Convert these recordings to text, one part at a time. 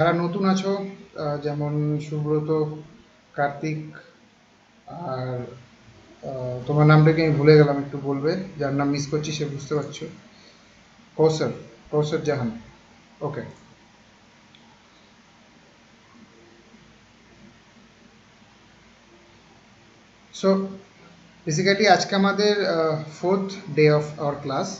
যারা নতুন আছো যেমন সুব্রত, কার্তিক, আর তোমার নামটাকে আমি ভুলে গেলাম, একটু বলবে? যার নাম মিস করছি সে বুঝতে পারছো। কৌশল, কৌশল জাহান। ওকে। সো বেসিক্যালি আজকে আমাদের 4th day of our class.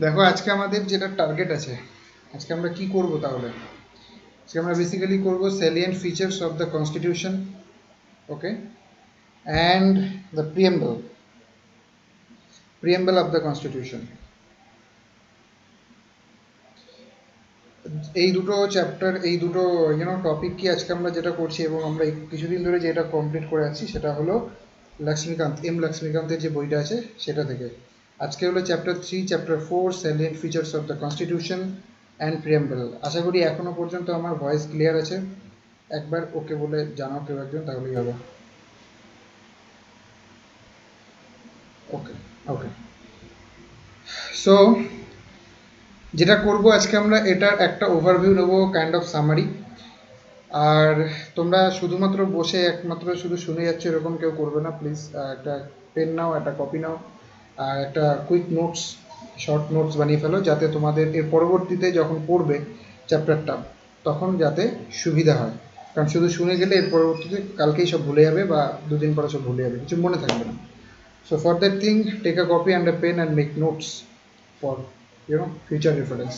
দেখো আজকে আমাদের যেটা টার্গেট আছে, আজকে আমরা কি করব তাহলে? আজকে আমরা বেসিক্যালি করব salient features of the constitution, okay, and the preamble of the constitution. এই দুটো চ্যাপ্টার, এই দুটো টপিক কি আজকে আমরা যেটা করছি, এবং আমরা কিছুদিন ধরে যেটা কমপ্লিট করে আছি সেটা হলো লক্ষ্মীকান্তের যে বইটা আছে সেটা থেকে। আজকে হলো chapter 3, chapter 4, salient features of the constitution and preamble. আশা করি এখনো পর্যন্ত আমার ভয়েস ক্লিয়ার আছে। একবার ওকে বলে জানাও কেউ একজন, তাহলেই হবে। ওকে, ওকে। সো যেটা করব আজকে আমরা এটার একটা ওভারভিউ নেবো, কাইন্ড অফ সামারি। আর তোমরা শুধুমাত্র বসে একমাত্র শুধু শুনে যাচ্ছ এরকম কেউ করবে না, প্লিজ। একটা পেন নাও, একটা কপি নাও, আর একটা কুইক নোটস, শর্ট নোটস বানিয়ে ফেলো, যাতে তোমাদের এর পরবর্তীতে যখন পড়বে চ্যাপ্টারটা তখন যাতে সুবিধা হয়। কারণ শুধু শুনে গেলে এর পরবর্তীতে কালকেই সব ভুলে যাবে, বা দুদিন পরে সব ভুলে যাবে, কিছু মনে থাকবে না। So for that thing, take a copy and a pen and make notes for future reference.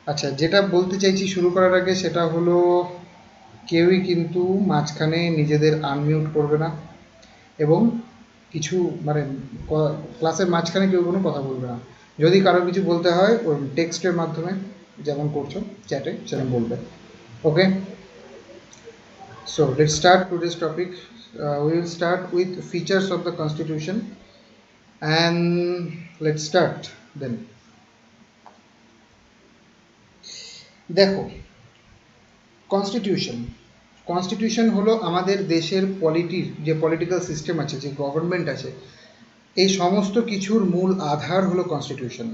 আচ্ছা, যেটা বলতে চাইছি শুরু করার আগে সেটা হলো, কেউই কিন্তু মাঝখানে নিজেদের আনমিউট করবে না, এবং কিছু মানে ক্লাসের মাঝখানে কেউ কোনো কথা বলবে না। যদি কারো কিছু বলতে হয় ওই টেক্সটের মাধ্যমে, যেমন করছো চ্যাটে, সেরকম বলবে। Okay, so let's start today's topic. We will start with features of the constitution, and let's start then. দেখো, কনস্টিটিউশন কনস্টিটিউশন হলো আমাদের দেশের পলিটির যে পলিটিক্যাল সিস্টেম আছে, যে গভর্নমেন্ট আছে, এই সমস্ত কিছুর মূল আধার হলো কনস্টিটিউশন।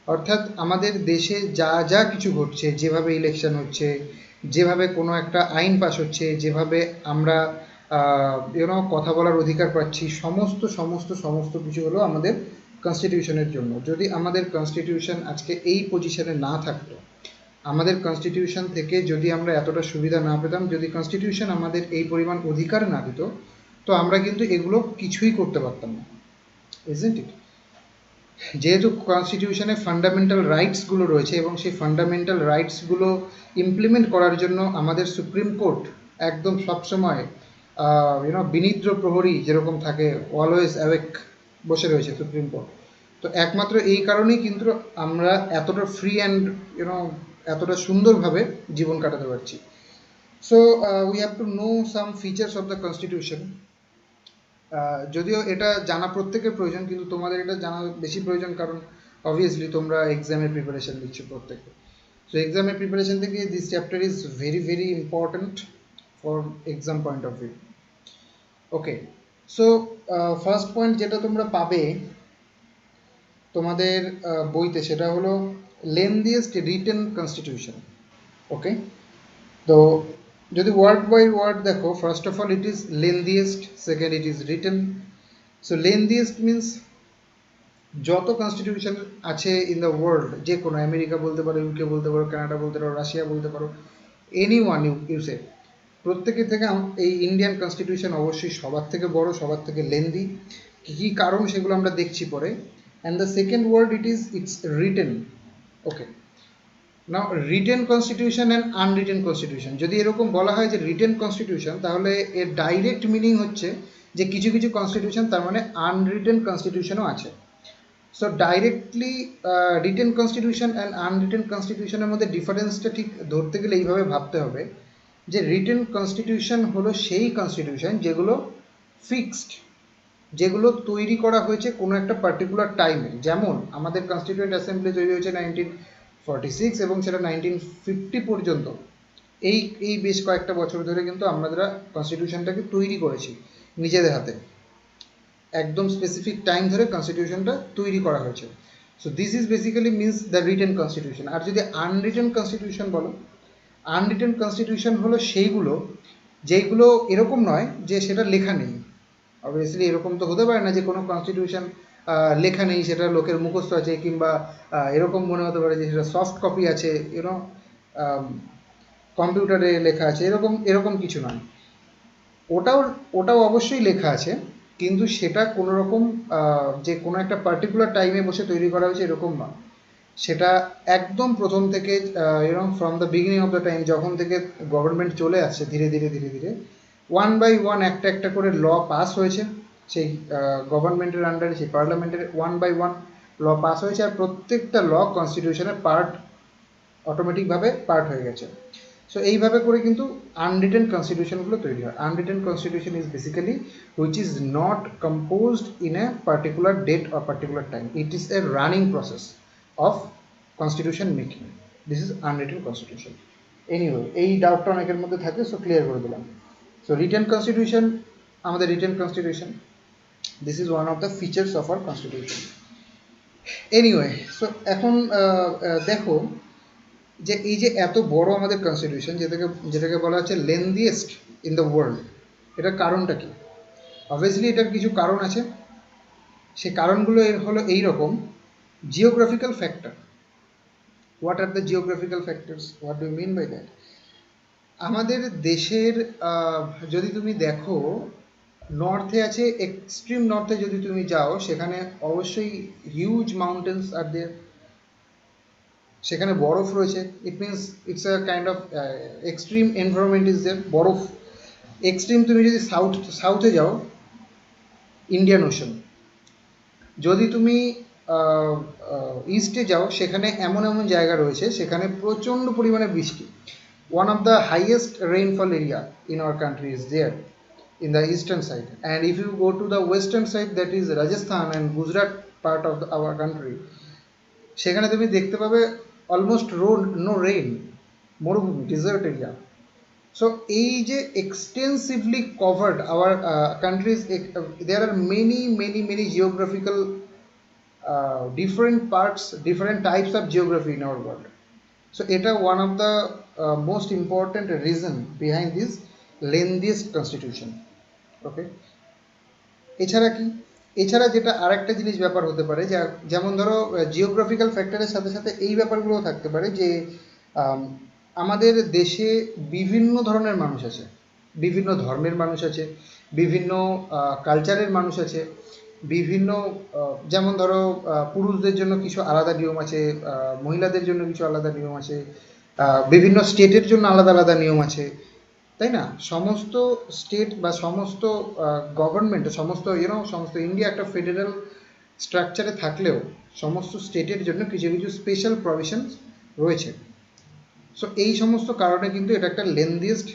অর্থাৎ আমাদের দেশে যা যা কিছু ঘটছে, যেভাবে ইলেকশন হচ্ছে, যেভাবে কোনো একটা আইন পাস হচ্ছে, যেভাবে আমরা কথা বলার অধিকার পাচ্ছি, সমস্ত সমস্ত সমস্ত কিছু হলো আমাদের কনস্টিটিউশনের জন্য। যদি আমাদের কনস্টিটিউশন আজকে এই পজিশনে না থাকতো, আমাদের কনস্টিটিউশন থেকে যদি আমরা এতটা সুবিধা না পেতাম, যদি কনস্টিটিউশন আমাদের এই পরিমাণ অধিকার না দিত, তো আমরা কিন্তু এগুলো কিছুই করতে পারতাম না, ইজন্ট ইট? যেহেতু কনস্টিটিউশনে ফান্ডামেন্টাল রাইটসগুলো রয়েছে, এবং সেই ফান্ডামেন্টাল রাইটসগুলো ইমপ্লিমেন্ট করার জন্য আমাদের সুপ্রিম কোর্ট একদম সবসময় বিনিদ্র প্রহরী যেরকম থাকে, অলওয়েজ অ্যাওয়েক বসে রয়েছে সুপ্রিম কোর্ট। তো একমাত্র এই কারণেই কিন্তু আমরা এতটা ফ্রি অ্যান্ড এতটা সুন্দরভাবে জীবন কাটাতে পারছি। So we have to know some features of the constitution. যদিও এটা জানা প্রত্যেকের প্রয়োজন, কিন্তু তোমাদের এটা জানা বেশি প্রয়োজন, কারণ অবভিয়াসলি তোমরা এক্সামের প্রিপারেশন দিচ্ছ প্রত্যেকে। সো এক্সামের প্রিপারেশন থেকে this chapter is very very important for exam point of view. Okay, so first point যেটা তোমরা পাবে তোমাদের বইতে, সেটা হলো লেন্দিয়েস্ট রিটেন কনস্টিটিউশন। ওকে, তো যদি ওয়ার্ড বাই ওয়ার্ড দেখো, first of all it is lengthiest, second it is written. So lengthiest means যত কনস্টিটিউশন আছে ইন দ্য ওয়ার্ল্ড, যে কোনো, আমেরিকা বলতে পারো, ইউকে বলতে পারো, কানাডা বলতে পারো, রাশিয়া বলতে পারো, এনি ওয়ান ইউসে, প্রত্যেকের থেকে এই ইন্ডিয়ান কনস্টিটিউশন অবশ্যই সবার থেকে বড়, সবার থেকে লেন্দি। কী কী কারণ সেগুলো আমরা দেখছি পরে। And the second word it's written. Okay, now written constitution and unwritten constitution, যদি এরকম বলা হয় যে রিটেন কনস্টিটিউশন, তাহলে এর ডাইরেক্ট মিনিং হচ্ছে যে কিছু কিছু কনস্টিটিউশন তার মানে আনরিটেন কনস্টিটিউশনও আছে। So directly written constitution and unwritten কনস্টিটিউশনের মধ্যে ডিফারেন্সটা ঠিক ধরতে গেলে এইভাবে ভাবতে হবে, যে রিটেন কনস্টিটিউশন হলো সেই কনস্টিটিউশন যেগুলো ফিক্সড, যেগুলো তৈরি করা হয়েছে কোনো একটা পার্টিকুলার টাইমে। যেমন আমাদের কনস্টিটিউয়েন্ট অ্যাসেম্বলি তৈরি হয়েছে 1946, এবং সেটা 1950 পর্যন্ত, এই এই বেশ কয়েকটা বছর ধরে কিন্তু আমরা কনস্টিটিউশনটাকে তৈরি করেছি নিজেদের হাতে। একদম স্পেসিফিক টাইম ধরে কনস্টিটিউশনটা তৈরি করা হয়েছে। So this is basically means the written constitution. আর যদি আনরিটেন কনস্টিটিউশন বলো, আনরিটেন কনস্টিটিউশন হলো সেইগুলো যেইগুলো এরকম নয় যে সেটা লেখা নেই। অবভিয়াসলি এরকম তো হতে পারে না যে কোনো কনস্টিটিউশন লেখা নেই, সেটা লোকের মুখস্থ আছে, কিংবা এরকম মনে হতে পারে যে সেটা সফট কপি আছে, ইউনো কম্পিউটারে লেখা আছে, এরকম এরকম কিছু নয়। ওটাও ওটাও অবশ্যই লেখা আছে, কিন্তু সেটা কোনো রকম যে কোনো একটা পার্টিকুলার টাইমে বসে তৈরি করা হয়েছে এরকম নয়। সেটা একদম প্রথম থেকে from the beginning of the time, যখন থেকে গভর্নমেন্ট চলে আসছে ধীরে ধীরে ধীরে ধীরে ওয়ান বাই ওয়ান একটা একটা করে ল পাস হয়েছে সেই গভর্নমেন্টের আন্ডারে, সেই পার্লামেন্টের one by one law pass হয়েছে, আর প্রত্যেকটা ল কনস্টিটিউশনের পার্ট, অটোমেটিকভাবে পার্ট হয়ে গেছে। সো এইভাবে করে কিন্তু আনরিটেন কনস্টিটিউশনগুলো তৈরি হয়। Unwritten constitution is basically which is not composed in a particular date or particular time, it is a running process of constitution making. This is unwritten constitution. Anyway, এই ডাউটটা অনেকের মধ্যে থাকে, সো ক্লিয়ার করে দিলাম। সো রিটেন কনস্টিটিউশন, আমাদের written constitution, this is one of the features of our constitution. Anyway, so এখন দেখো যে এই যে এত বড় আমাদের কনস্টিটিউশন, যেটাকে বলা হচ্ছে লেন্দিয়েস্ট ইন দ্য ওয়ার্ল্ড, এটার কারণটা কি? অবভিয়াসলি এটার কিছু কারণ আছে। সেই কারণগুলো হলো এইরকম: geographical factor. What are the geographical factors? What do mean by that? আমাদের দেশের যদি তুমি দেখো, নর্থে আছে, এক্সট্রিম নর্থে যদি তুমি যাও, সেখানে অবশ্যই হিউজ মাউন্টেন্স আর দেয়ার, সেখানে বরফ রয়েছে। It means it's a kind of extreme environment is there, বরফ। এক্সট্রিম তুমি যদি সাউথে যাও, ইন্ডিয়ান ওশান। যদি তুমি ইস্টে যাও, সেখানে এমন এমন জায়গা রয়েছে সেখানে প্রচণ্ড পরিমাণে বৃষ্টি। One of the highest rainfall area in our country is there in the eastern side, and if you go to the western side, that is Rajasthan and Gujarat part of our country, সেখানে তুমি দেখতে পাবে almost no rain, মরুভূমি, desert area. So এই যে extensively covered our countries, there are many geographical different parts, different types of geography in our world. So এটা one of the most important reason behind this lengthiest constitution. Okay, এছাড়া কি? এছাড়া যেটা আরেকটা জিনিস ব্যাপার হতে পারে, যেমন ধরো জিওগ্রাফিক্যাল ফ্যাক্টরের সাথে সাথে এই ব্যাপারগুলোও থাকতে পারে যে আমাদের দেশে বিভিন্ন ধরনের মানুষ আছে, বিভিন্ন ধর্মের মানুষ আছে, বিভিন্ন কালচারের মানুষ আছে, বিভিন্ন যেমন ধরো পুরুষদের জন্য কিছু আলাদা নিয়ম আছে, মহিলাদের জন্য কিছু আলাদা নিয়ম আছে, বিভিন্ন স্টেটের জন্য আলাদা আলাদা নিয়ম আছে, তাই না? সমস্ত স্টেট বা সমস্ত গভর্নমেন্ট, সমস্ত সমস্ত ইন্ডিয়া একটা ফেডারেল স্ট্রাকচারে থাকলেও সমস্ত স্টেটের জন্য কিছু কিছু স্পেশাল প্রভিশনস রয়েছে। সো এই সমস্ত কারণে কিন্তু এটা একটা লেন্দিয়েস্ট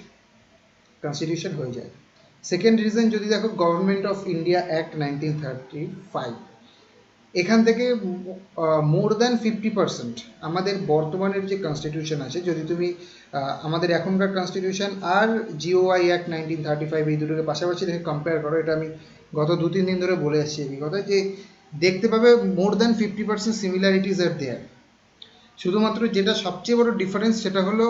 কনস্টিটিউশন হয়ে যায়। সেকেন্ড রিজন যদি দেখো, গভর্নমেন্ট অফ ইন্ডিয়া অ্যাক্ট 1935, এখান থেকে মোর দ্যান 50% আমাদের বর্তমানের যে কনস্টিটিউশন আছে, যদি তুমি আমাদের এখনকার কনস্টিটিউশন আর জিওআই অ্যাক্ট 1935 এই দুটোকে পাশাপাশি রেখে কম্পেয়ার করো, এটা আমি গত 2-3 দিন ধরে বলে আসছি এই কথা, যে দেখতে পাবে মোর দ্যান 50% সিমিলারিটিস আর দেয়ার। শুধুমাত্র যেটা সবচেয়ে বড় ডিফারেন্স সেটা হলো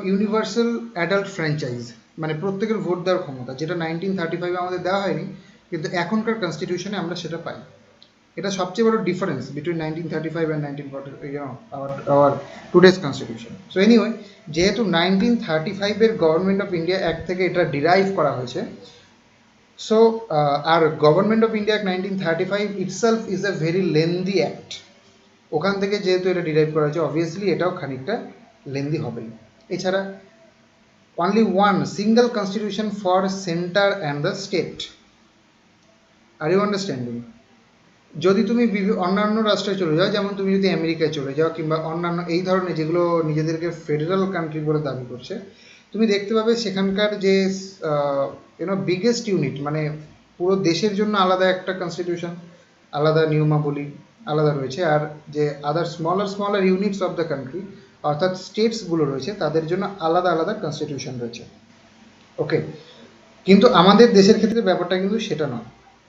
ইউনিভার্সাল অ্যাডাল্ট ফ্র্যাঞ্চাইজ, মানে প্রত্যেকের ভোট দেওয়ার ক্ষমতা, যেটা 1935 আমাদের দেওয়া হয়নি, কিন্তু এখনকার কনস্টিটিউশনে আমরা সেটা পাই। এটা সবচেয়ে বড় difference between 1935 and 1940, our today's constitution. So anyway, যেহেতু 1935 এর গভর্নমেন্ট অফ ইন্ডিয়া অ্যাক্ট থেকে এটা ডিরাইভ করা হয়েছে, so our government of India act 1935 itself is a very lengthy act, ওখান থেকে যেহেতু এটা ডিরাইভ করা হয়েছে, অবভিয়াসলি এটাও খানিকটা লেন্দি হবেই। এছাড়া only one single constitution for center and the state. Are you understanding? যদি তুমি অন্যান্য রাষ্ট্রে চলে যাও, যেমন তুমি যদি আমেরিকায় চলে যাও কিংবা অন্যান্য এই ধরনের যেগুলো নিজেদেরকে ফেডারেল কান্ট্রি বলে দাবি করছে, তুমি দেখতে পাবে সেখানকার যে বিগেস্ট ইউনিট, মানে পুরো দেশের জন্য আলাদা একটা কনস্টিটিউশন, আলাদা নিয়মাবলী আলাদা রয়েছে, আর যে other smaller units of the country অর্থাৎ স্টেটসগুলো রয়েছে, তাদের জন্য আলাদা আলাদা কনস্টিটিউশন রয়েছে। ওকে, কিন্তু আমাদের দেশের ক্ষেত্রে ব্যাপারটা কিন্তু সেটা নয়।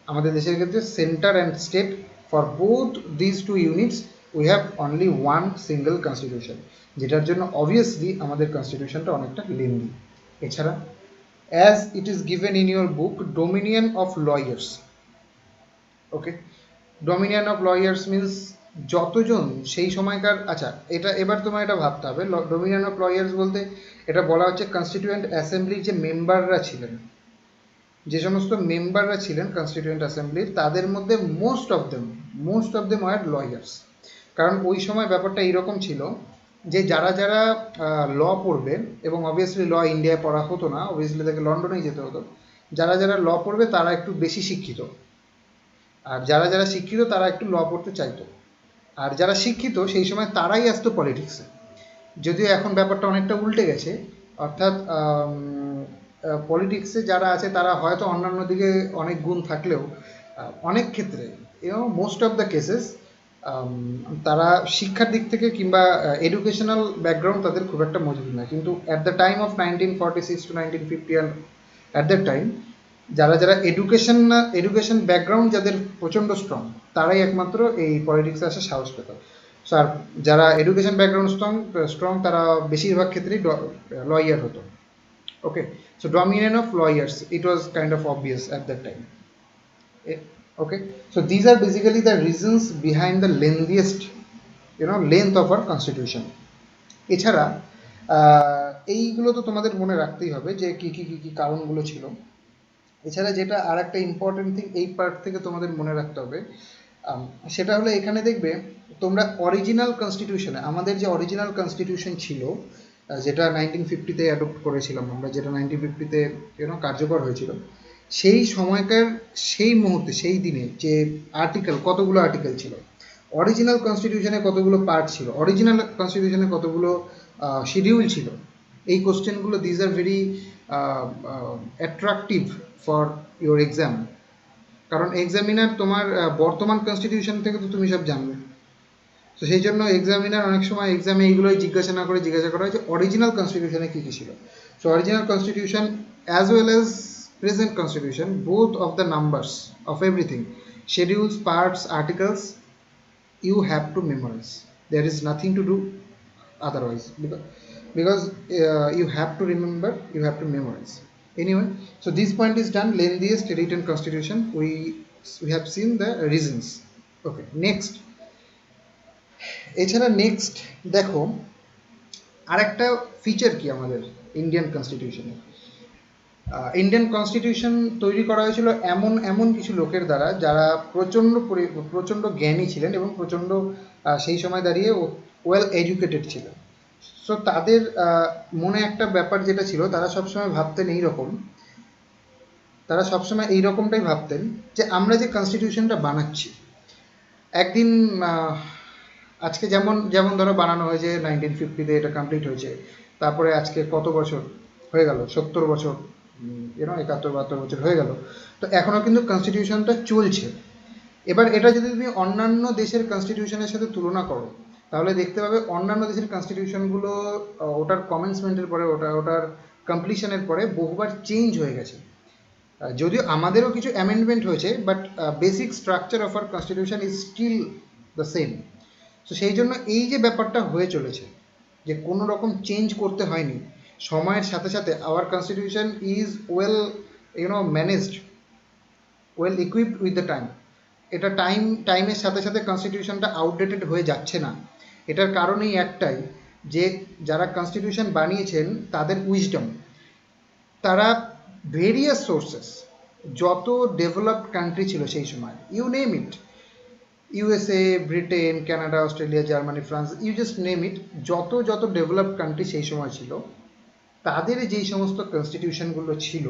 আমাদের দেশের ক্ষেত্রে centre and state, for both this two units we have only one single constitution, যেটার জন্য অবভিয়াসলি আমাদের কনস্টিটিউশনটা অনেকটা লেন্দি। এছাড়া as it is given in your book, dominion of lawyers. Okay, dominion of lawyers means যতজন সেই সময়কার, আচ্ছা এটা এবার তোমার এটা ভাবতে হবে, ডোমিনিয়ন অফ লয়ার্স বলতে এটা বলা হচ্ছে কনস্টিটিউয়েন্ট অ্যাসেম্বলির যে মেম্বাররা ছিলেন, যে সমস্ত মেম্বাররা ছিলেন কনস্টিটিউয়েন্ট অ্যাসেম্বলির, তাদের মধ্যে most of them are lawyers. কারণ ওই সময় ব্যাপারটা এইরকম ছিল যে যারা যারা ল পড়বে, এবং অবভিয়াসলি ল ইন্ডিয়ায় পড়া হতো না, অবভিয়াসলি তাকে লন্ডনেই যেতে হতো, যারা যারা ল পড়বে তারা একটু বেশি শিক্ষিত, আর যারা যারা শিক্ষিত তারা একটু ল পড়তে চাইতো, আর যারা শিক্ষিত সেই সময় তারাই আসতো পলিটিক্সে। যদিও এখন ব্যাপারটা অনেকটা উল্টে গেছে, অর্থাৎ পলিটিক্সে যারা আছে তারা হয়তো অন্যান্য দিকে অনেক গুণ থাকলেও অনেক ক্ষেত্রে মোস্ট অফ দ্য কেসেস তারা শিক্ষার দিক থেকে কিংবা এডুকেশনাল ব্যাকগ্রাউন্ড তাদের খুব একটা মজবুত নয়। কিন্তু at the time of 1946 to 1950 and at that time যারা যারা এডুকেশন ব্যাকগ্রাউন্ড যাদের প্রচণ্ড স্ট্রং, তারাই একমাত্র এই পলিটিক্সে আসার সাহস পেত। সো আর যারা এডুকেশন ব্যাকগ্রাউন্ড স্ট্রং তারা বেশিরভাগ ক্ষেত্রেই লয়ার হতো। Okay, so dominion of lawyers, it was kind of obvious at that time. Okay, so these are basically the reasons behind the lengthiest length of our constitution. এছাড়া এইগুলো তো তোমাদের মনে রাখতেই হবে যে কি কি কি কি কারণগুলো ছিল। এছাড়া যেটা আর একটা ইম্পর্টেন্ট থিং এই পার্ট থেকে তোমাদের মনে রাখতে হবে, সেটা হলো এখানে দেখবে তোমরা অরিজিনাল কনস্টিটিউশনে, আমাদের যে অরিজিনাল কনস্টিটিউশন ছিল যেটা 1950-তে অ্যাডপ্ট করেছিলাম আমরা, যেটা 1950-তে কার্যকর হয়েছিল, সেই সময়কার সেই মুহূর্তে সেই দিনে যে আর্টিকেল, কতগুলো আর্টিকেল ছিল, অরিজিনাল কনস্টিটিউশনে কতগুলো পার্ট ছিল, অরিজিনাল কনস্টিটিউশনে কতগুলো শিডিউল ছিল, এই কোশ্চেনগুলো these are very attractive for your exam. কারণ এক্সামিনার তোমার বর্তমান কনস্টিটিউশন থেকে তো তুমি সব জানবে, তো সেই জন্য এক্সামিনার অনেক সময় এক্সামে এইগুলোই জিজ্ঞাসা করা হয় যে অরিজিনাল কনস্টিটিউশনে কী কী ছিল। So original constitution as well as present constitution, both of the numbers of everything, schedules, parts, articles, you have to memorize. There is nothing to do otherwise, because you have to remember, you have to memorize. Anyway, so this point is done, lengthiest written constitution. We have seen the reasons. Okay, next. এছাড়া next দেখো আরেকটা feature কি আমাদের Indian কনস্টিটিউশনে। Indian constitution তৈরি করা হয়েছিল এমন কিছু লোকের দ্বারা যারা প্রচণ্ড জ্ঞানী ছিলেন এবং প্রচণ্ড সেই সময় দাঁড়িয়ে ওয়েল এডুকেটেড ছিলেন। সো তাদের মনে একটা ব্যাপার যেটা ছিল, তারা সবসময় ভাবতেন এইরকমটাই ভাবতেন যে আমরা যে কনস্টিটিউশনটা বানাচ্ছি, একদিন আজকে যেমন ধরো বানানো হয়েছে 1950-তে, এটা কমপ্লিট হয়েছে, তারপরে আজকে কত বছর হয়ে গেল, 70 বছর, 71-72 বছর হয়ে গেল, তো এখনও কিন্তু কনস্টিটিউশনটা চলছে। এবার এটা যদি তুমি অন্যান্য দেশের কনস্টিটিউশনের সাথে তুলনা করো, তাহলে দেখতে পাবে অন্যান্য দেশের কনস্টিটিউশনগুলো ওটার কমেন্সমেন্টের পরে, ওটার কমপ্লিশনের পরে বহুবার চেঞ্জ হয়ে গেছে। যদিও আমাদেরও কিছু অ্যামেন্ডমেন্ট হয়েছে, but basic structure of our constitution is still the same. তো সেই জন্য এই যে ব্যাপারটা হয়ে চলেছে যে কোনো রকম চেঞ্জ করতে হয়নি, সময়ের সাথে সাথে hour constitution is well managed, well equipped with the time. এটা টাইমের সাথে সাথে কনস্টিটিউশনটা আউটডেটেড হয়ে যাচ্ছে না। এটার কারণেই একটাই, যে যারা কনস্টিটিউশন বানিয়েছেন তাদের উইজডম, তারা ভেরিয়াস সোর্সেস, যত ডেভেলপড কান্ট্রি ছিল সেই সময়, you name it, USA, Britain, Canada, Australia, Germany, France, you just name it, যত ডেভেলপড কান্ট্রি সেই সময় ছিল, তাদের যেই সমস্ত কনস্টিটিউশনগুলো ছিল,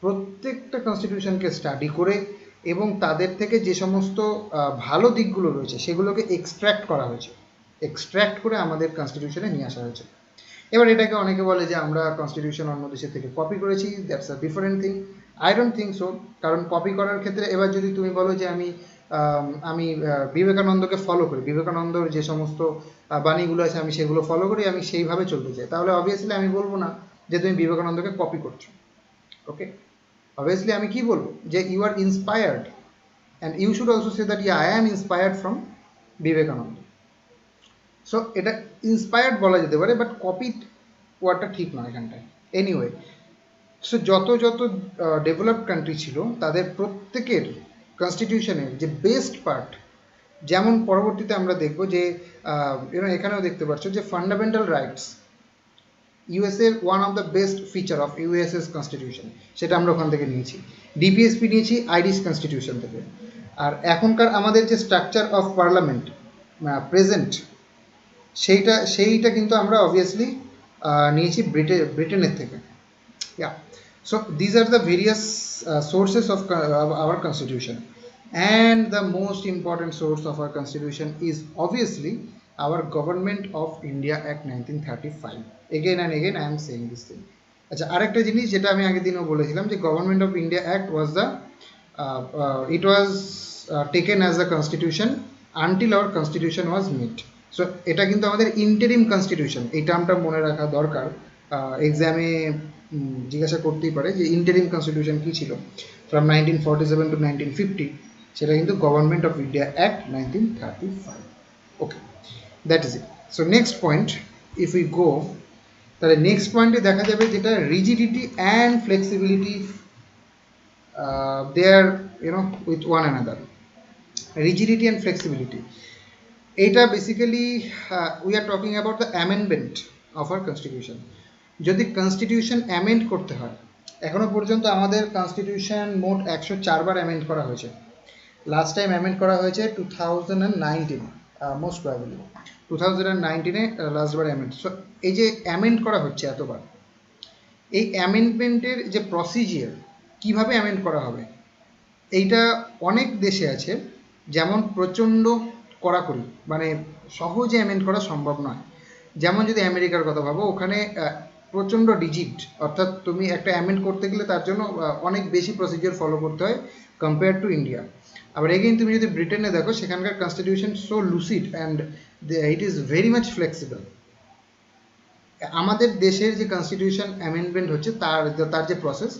প্রত্যেকটা কনস্টিটিউশনকে স্টাডি করে এবং তাদের থেকে যে সমস্ত ভালো দিকগুলো রয়েছে সেগুলোকে এক্সট্র্যাক্ট করা হয়েছে, এক্সট্র্যাক্ট করে আমাদের কনস্টিটিউশনে নিয়ে আসা হয়েছে। এবার এটাকে অনেকে বলে যে আমরা কনস্টিটিউশন অন্য দেশের থেকে কপি করেছি, that's a different thing. I don't think so. কারণ কপি করার ক্ষেত্রে এবার যদি তুমি বলো যে আমি বিবেকানন্দকে ফলো করি, বিবেকানন্দর যে সমস্ত বাণীগুলো আছে আমি সেগুলো ফলো করি, আমি সেইভাবে চলতে চাই, তাহলে অবভিয়াসলি আমি বলবো না যে তুমি বিবেকানন্দকে কপি করছো। ওকে, অবভিয়াসলি আমি কি বলবো, যে you are inspired and you should also say that yeah, I am inspired from Vivekananda. So এটা ইন্সপায়ার্ড বলা যেতে পারে, বাট কপি ওয়ার্ডটা ঠিক নয় এখানটায়। এনিওয়ে, সো যত যত ডেভেলপড কান্ট্রি ছিল তাদের প্রত্যেকের কনস্টিটিউশনের যে বেস্ট পার্ট, যেমন পরবর্তীতে আমরা দেখব যে এখানেও দেখতে পাচ্ছ যে ফান্ডামেন্টাল রাইটস ইউএসএর one of the best feature of USA's constitution, সেটা আমরা ওখান থেকে নিয়েছি। ডিপিএসপি নিয়েছি আইরিশ কনস্টিটিউশন থেকে। আর এখনকার আমাদের যে স্ট্রাকচার অফ পার্লামেন্ট প্রেজেন্ট, সেইটা কিন্তু আমরা অবভিয়াসলি নিয়েছি ব্রিটেনের থেকে। Yeah, so these are the various sources of our constitution, and the most important source of our constitution is obviously our Government of India Act 1935. Again and again I am saying this thing. আচ্ছা, আরেকটা জিনিস যেটা আমি আগের দিনও বলেছিলাম যে Government of India Act was the it was taken as a constitution until our constitution was made. So এটা কিন্তু আমাদের ইন্টারিম কনস্টিটিউশন, এই টার্মটা মনে রাখা দরকার। এক্সামে জিজ্ঞাসা করতেই পারে যে ইন্টারিম কনস্টিটিউশন কী ছিল ফ্রম 1947 টু 1950, সেটা কিন্তু government of India act 1935। Okay, that is it. So next point, if we go, তাহলে নেক্সট পয়েন্টে দেখা যাবে যেটা rigidity and flexibility they are with one another. Rigidity and flexibility, এইটা basically we are talking about the amendment of our constitution. যদি constitution amend করতে হয়, এখনও পর্যন্ত আমাদের কনস্টিটিউশন মোট 104 বার অ্যামেন্ড করা হয়েছে। লাস্ট টাইম অ্যামেন্ড করা হয়েছে 2019, মোস্ট প্রবাবলি 2019-এ লাস্টবার অ্যামেন্ড। সো এই যে অ্যামেন্ড করা হচ্ছে এতবার, এই অ্যামেন্ডমেন্টের যে প্রসিজিয়ার, কিভাবে অ্যামেন্ড করা হবে, এইটা অনেক দেশে আছে যেমন প্রচণ্ড কড়াকড়ি, মানে সহজে অ্যামেন্ড করা সম্ভব নয়। যেমন যদি আমেরিকার কথা ভাবো, ওখানে প্রচণ্ড ডিজিট, অর্থাৎ তুমি একটা অ্যামেন্ড করতে গেলে তার জন্য অনেক বেশি প্রসিজিওর ফলো করতে হয় কম্পেয়ার টু ইন্ডিয়া। আবার এগেইন তুমি যদি ব্রিটেনে দেখো, সেখানকার constitution so lucid and it is very much flexible. আমাদের দেশের যে কনস্টিটিউশন অ্যামেন্ডমেন্ট হচ্ছে তার যে প্রসেস,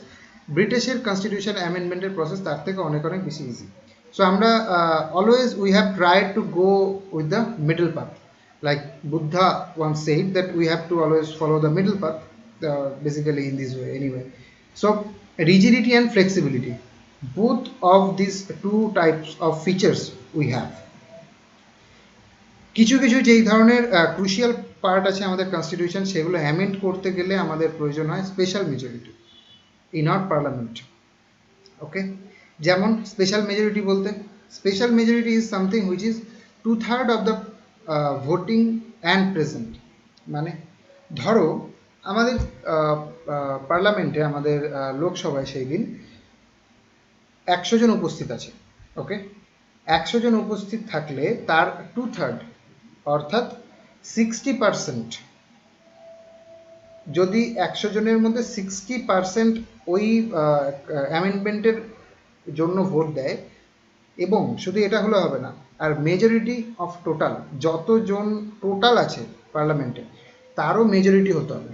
ব্রিটিশের কনস্টিটিউশন অ্যামেন্ডমেন্টের প্রসেস তার থেকে অনেক অনেক বেশি ইজি। সো আমরা always we have tried to go with the middle path. Like Buddha once said that we have to always follow the middle path, basically in this way anyway. So rigidity and flexibility, both of these two types of features we have. কিছু কিছু যেই ধরনের crucial part আছে আমাদের constitution, সেগুলো amend করতে গেলে আমাদের প্রয়োজন হয় special majority in our parliament. Okay, যেমন স্পেশাল মেজরিটি বলতে, special majority is something which is 2/3 of the voting and present. মানে ধরো আমাদের পার্লামেন্টে, আমাদের লোকসভায় সেই দিন 100 জন উপস্থিত আছে। ওকে, 100 জন উপস্থিত থাকলে তার 2/3 অর্থাৎ 60%, যদি 100 জনের মধ্যে 60% ওই অ্যামেন্ডমেন্টের জন্য ভোট দেয়, এবং শুধু এটা হলে হবে না, আর মেজরিটি অফ টোটাল, যতজন টোটাল আছে পার্লামেন্টে তারও মেজরিটি হতে হবে।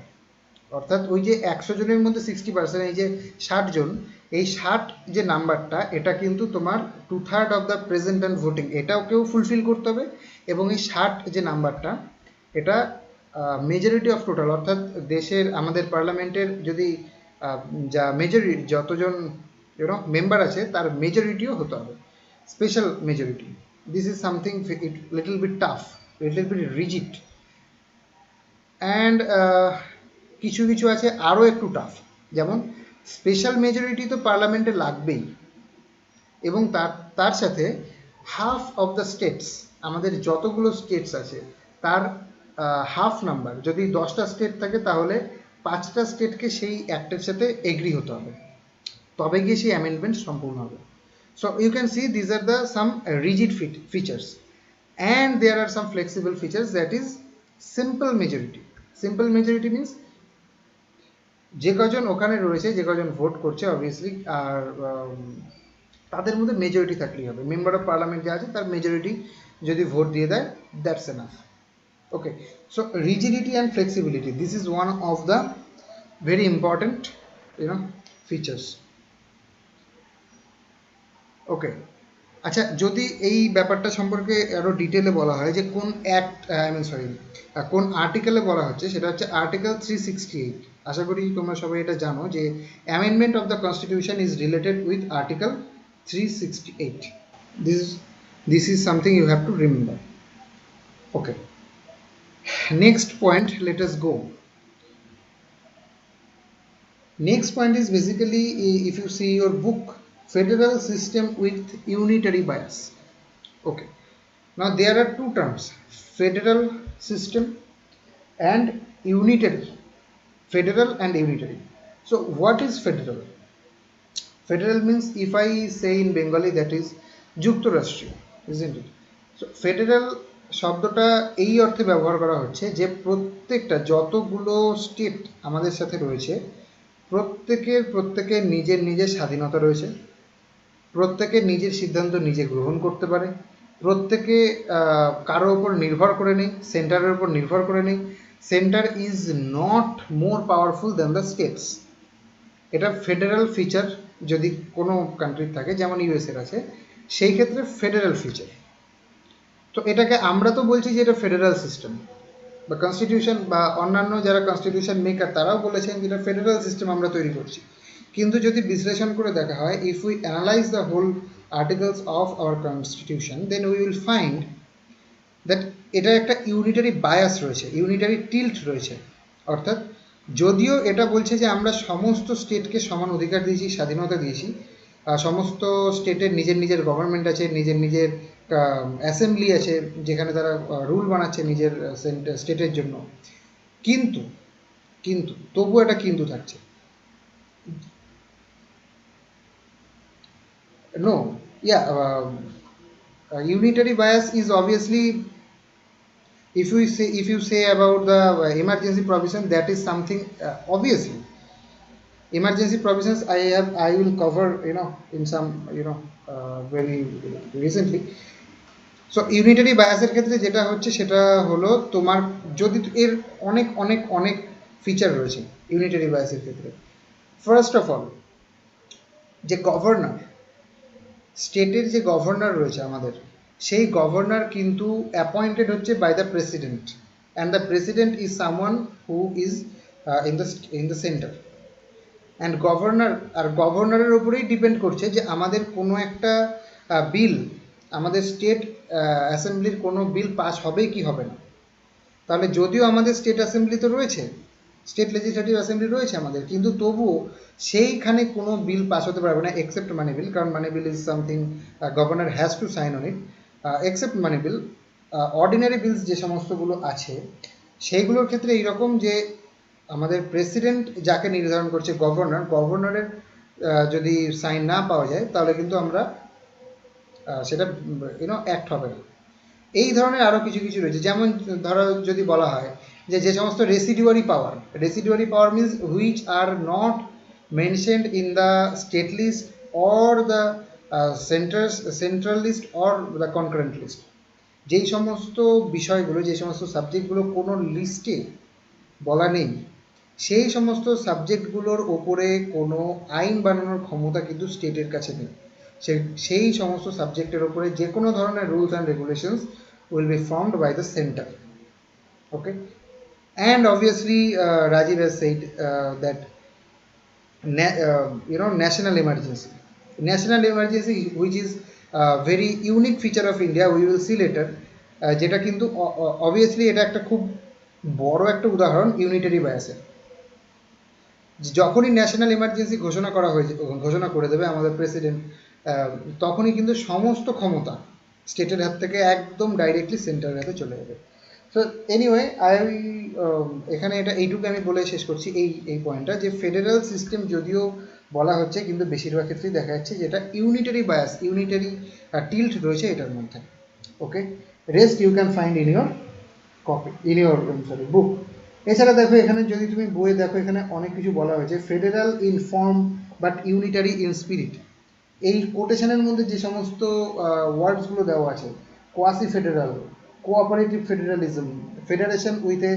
অর্থাৎ ওই যে 100 জনের মধ্যে 60%, এই যে 60 জন, এই 60 যে নাম্বারটা, এটা কিন্তু তোমার 2/3 of the present and voting, এটাকেও ফুলফিল করতে হবে। এবং এই 60 যে নাম্বারটা, এটা মেজরিটি অফ টোটাল, অর্থাৎ দেশের আমাদের পার্লামেন্টের যদি যা মেজরিটি, যতজন মেম্বার আছে তার মেজরিটিও হতে হবে, special majority. This is something little bit tough, little bit rigid, and কিছু কিছু আছে আরও একটু টাফ। যেমন স্পেশাল মেজরিটি তো পার্লামেন্টে লাগবেই, এবং তার সাথে হাফ অফ দ্য স্টেটস, আমাদের যতগুলো স্টেটস আছে তার হাফ নাম্বার, যদি 10টা স্টেট থাকে তাহলে 5টা স্টেটকে সেই অ্যাক্টের সাথে এগ্রি হতে হবে, তবে গিয়ে সেই অ্যামেন্ডমেন্ট সম্পূর্ণ হবে। So you can see these are the some rigid features, and there are some flexible features, that is simple majority. Simple majority means যে কজন ওখানে রয়েছে, যে কজন ভোট করছে অবভিয়াসলি, আর তাদের মধ্যে মেজরিটি থাকলেই হবে। মেম্বার অফ পার্লামেন্ট যে আছে তার মেজরিটি যদি ভোট দিয়ে দেয়, that's enough. Okay, so rigidity and flexibility, this is one of the very important features. Okay, আচ্ছা, যদি এই ব্যাপারটা সম্পর্কে আরো ডিটেলে বলা হয় যে কোন অ্যাক্ট, কোন আর্টিকেলে বলা হচ্ছে, সেটা হচ্ছে আর্টিকেল 368। আশা করি তোমরা সবাই এটা জানো যে amendment of the constitution is related with article 368। This is something you have to remember. Okay, next point, let us go. Next point is basically, if you see your book, federal system with unitary bias. Okay, now there are two terms, federal system and unitary. Federal and unitary. So what is federal? Federal means, if I say in Bengali, that is যুক্তরাষ্ট্রীয়, isn't it? So federal শব্দটা এই অর্থে ব্যবহার করা হচ্ছে যে প্রত্যেকটা যতগুলো স্টেট আমাদের সাথে রয়েছে, প্রত্যেকের নিজের নিজের স্বাধীনতা রয়েছে, প্রত্যেকে নিজের সিদ্ধান্ত নিজে গ্রহণ করতে পারে, প্রত্যেকে কারো উপর নির্ভর করে নেই, সেন্টারের উপর নির্ভর করে নেই। Centre is not more powerful than the states. এটা ফেডারেল ফিচার যদি কোনো কান্ট্রির থাকে, যেমন ইউএসএর আছে, সেই ক্ষেত্রে ফেডারেল ফিচার। তো এটাকে আমরা তো বলছি যে এটা ফেডারেল সিস্টেম, বা কনস্টিটিউশন বা অন্যান্য যারা কনস্টিটিউশন মেকার তারাও বলেছেন যে এটা ফেডারেল সিস্টেম আমরা তৈরি করছি। কিন্তু যদি বিশ্লেষণ করে দেখা হয়, if we analyse the whole articles of our constitution, then we will find that এটা একটা ইউনিটারি বায়াস রয়েছে, ইউনিটারি টিল্ট রয়েছে। অর্থাৎ যদিও এটা বলছে যে আমরা সমস্ত স্টেটকে সমান অধিকার দিয়েছি, স্বাধীনতা দিয়েছি, সমস্ত স্টেটের নিজের নিজের গভর্নমেন্ট আছে, নিজের নিজের অ্যাসেম্বলি আছে, যেখানে তারা রুল বানাচ্ছে নিজের স্টেটের জন্য, কিন্তু কিন্তু তবুও একটা কিন্তু থাকছে। No, yeah, unitary bias is obviously, if you say about the emergency provision, that is something, obviously emergency provisions I will cover, in some, very recently. So unitary বায়াসের ক্ষেত্রে যেটা হচ্ছে সেটা হলো, তোমার যদি এর অনেক অনেক অনেক ফিচার রয়েছে ইউনিটারি বায়াসের ক্ষেত্রে। ফার্স্ট অফ অল, যে গভর্নর, স্টেটের যে গভর্নর রয়েছে আমাদের, সেই গভর্নর কিন্তু অ্যাপয়েন্টেড হচ্ছে by the president, and the president is someone who is in the centre. And গভর্নরের উপরেই ডিপেন্ড করছে যে আমাদের কোনো একটা বিল, আমাদের স্টেট অ্যাসেম্বলির কোনো বিল পাস হবে কি হবে না। তাহলে যদিও আমাদের স্টেট অ্যাসেম্বলি তো রয়েছে, স্টেট লেজিসলেটিভ অ্যাসেম্বলি রয়েছে আমাদের, কিন্তু তবুও সেইখানে কোনো বিল পাস হতে পারবে না এক্সেপ্ট মানি বিল, কারণ money bill is something governor has to sign on it. Except money bill, ordinary bills যে সমস্তগুলো আছে সেইগুলোর ক্ষেত্রে এইরকম যে আমাদের প্রেসিডেন্ট যাকে নির্ধারণ করছে গভর্নরের যদি সাইন না পাওয়া যায়, তাহলে কিন্তু আমরা সেটা অ্যাক্ট হবে না। এই ধরনের আরও কিছু কিছু রয়েছে, যেমন ধরো যদি বলা হয় যে সমস্ত residuary power means which are not mentioned in the state list or the central list or the concurrent list, যেই সমস্ত বিষয়গুলো, যে সমস্ত সাবজেক্টগুলো কোনো লিস্টে বলা নেই, সেই সমস্ত সাবজেক্টগুলোর ওপরে কোনো আইন বানানোর ক্ষমতা কিন্তু স্টেটের কাছে নেই। সেই সমস্ত সাবজেক্টের ওপরে যে কোনো ধরনের rules and regulations will be formed by the center. Okay, and obviously Rajiv has said that national emergency, which is a very unique feature of India, we will see later. যেটা কিন্তু obviously এটা একটা খুব বড় একটা উদাহরণ unitary বায়াসের। যখনই national emergency ঘোষণা করে দেবে আমাদের প্রেসিডেন্ট, তখনই কিন্তু সমস্ত ক্ষমতা স্টেটের হাত থেকে একদম ডাইরেক্টলি সেন্টারের হাতে চলে যাবে। সো এনিওয়ে, এখানে এইটুকু আমি বলে শেষ করছি এই পয়েন্টটা, যে ফেডারেল সিস্টেম যদিও বলা হচ্ছে, কিন্তু বেশিরভাগ ক্ষেত্রেই দেখা যাচ্ছে যেটা ইউনিটারি বায়াস, ইউনিটারি টিল্ট রয়েছে এটার মধ্যে। Okay, rest you can find in your copy, in your book. এছাড়া দেখো, এখানে যদি তুমি বইয়ে দেখো, এখানে অনেক কিছু বলা হয়েছে, federal in form but unitary in spirit. এই কোটেশনের মধ্যে যে সমস্ত ওয়ার্ডসগুলো দেওয়া আছে, quasi federal, cooperative federalism, federation with a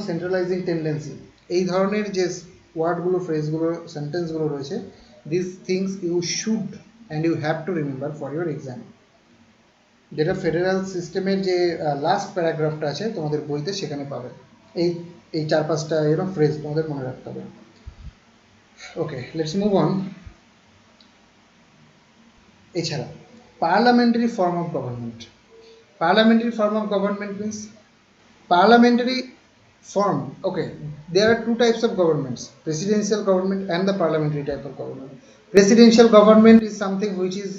centralising tendency, এই ধরনের যে ওয়ার্ডগুলো, ফ্রেজগুলো, সেন্টেন্সগুলো রয়েছে, this things you should and you have to remember for your exam. যেটা ফেডারেল সিস্টেমের যে লাস্ট প্যারাগ্রাফটা আছে তোমাদের বইতে সেখানে পাবে, এই এই 4-5টা ফ্রেজ তোমাদের মনে রাখতে হবে। ওকে, লেটস মুভ অন। এছাড়া parliamentary form of government. Parliamentary form of government means parliamentary form. Okay, there are two types of governments: presidential government and the parliamentary type of government. Presidential government is something which is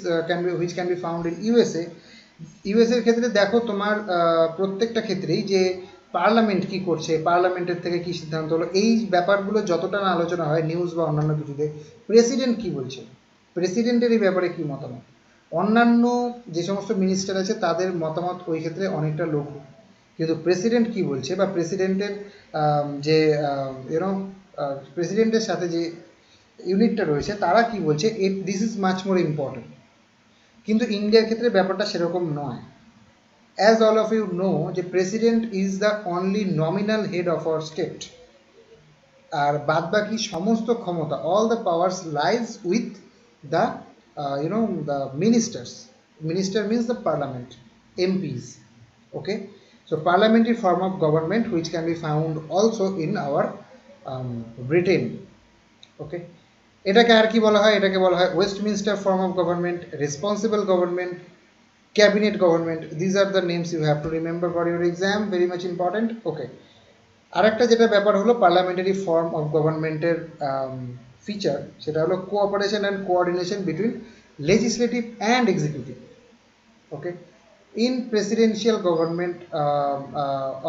can be found in USA. এর ক্ষেত্রে দেখো তোমার প্রত্যেকটা ক্ষেত্রেই যে parliament কি করছে, পার্লামেন্টের থেকে কি সিদ্ধান্ত হলো, এই ব্যাপারগুলো যতটা না আলোচনা হয় নিউজ বা অন্যান্য কিছুতে, প্রেসিডেন্ট কি বলছে, প্রেসিডেন্টের এই ব্যাপারে কি মতামত, অন্যান্য যে সমস্ত মিনিস্টার আছে তাদের মতামত ওই ক্ষেত্রে অনেকটা লঘু, কিন্তু প্রেসিডেন্ট কি বলছে বা প্রেসিডেন্টের যে প্রেসিডেন্টের সাথে যে ইউনিটটা রয়েছে তারা কি বলছে, this is much more important. কিন্তু ইন্ডিয়ার ক্ষেত্রে ব্যাপারটা সেরকম নয়। As all of you know যে president is the only nominal head of our state, আর বাদবাকি সমস্ত ক্ষমতা, all the powers lies with the the ministers. Minister means the parliament, MPs. Okay, so parliamentary form of government which can be found also in our Britain. Okay, এটাকে আর কি বলা হয়, এটাকে বলা হয় Westminster form of government, responsible government, cabinet government. This are the names you have to remember for your exam, very much important. Okay, আরেকটা যেটা ব্যাপার হলো পার্লামেন্টারি ফর্ম অফ গভর্নমেন্টের ফিচার, সেটা হলো cooperation and coordination between legislative and executive. Okay, in presidential government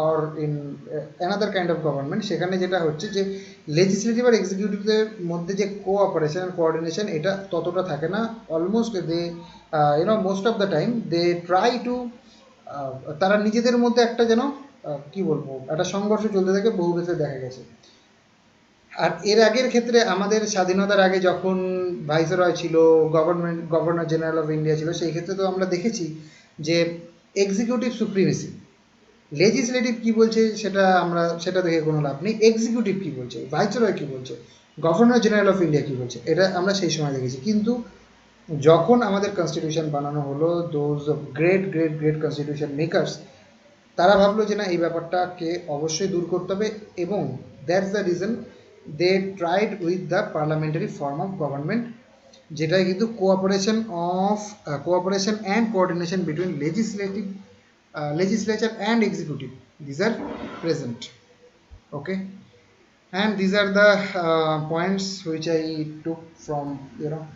or in another kind of government, সেখানে যেটা হচ্ছে যে লেজিসলেটিভ আর এক্সিকিউটিভের মধ্যে যে কোঅপারেশন আর কোঅর্ডিনেশন এটা ততটা থাকে না। Almost they most of the time they try to, তারা নিজেদের মধ্যে একটা যেন কি বলবো একটা সংঘর্ষ চলতে থাকে, বহু ক্ষেত্রে দেখা গেছে। আর এর আগের ক্ষেত্রে আমাদের স্বাধীনতার আগে যখন ভাইসরয় ছিল, গভর্নর জেনারেল অফ ইন্ডিয়া ছিল, সেই ক্ষেত্রে তো আমরা দেখেছি যে এক্সিকিউটিভ সুপ্রিমেসি, লেজিসলেটিভ কি বলছে সেটা দেখে কোনো লাভ নেই, এক্সিকিউটিভ কি বলছে, ভাইসরয় কি বলছে, গভর্নর জেনারেল অফ ইন্ডিয়া কি বলছে, এটা আমরা সেই সময় দেখেছি। কিন্তু যখন আমাদের কনস্টিটিউশন বানানো হলো, those great great great constitution makers, তারা ভাবলো যে না, এই ব্যাপারটাকে অবশ্যই দূর করতে হবে, এবং that's the reason they tried with the parliamentary form of government, যেটাই কিন্তু cooperation and coordination between legislature and executive, these are present. Okay, and these are the points which I took from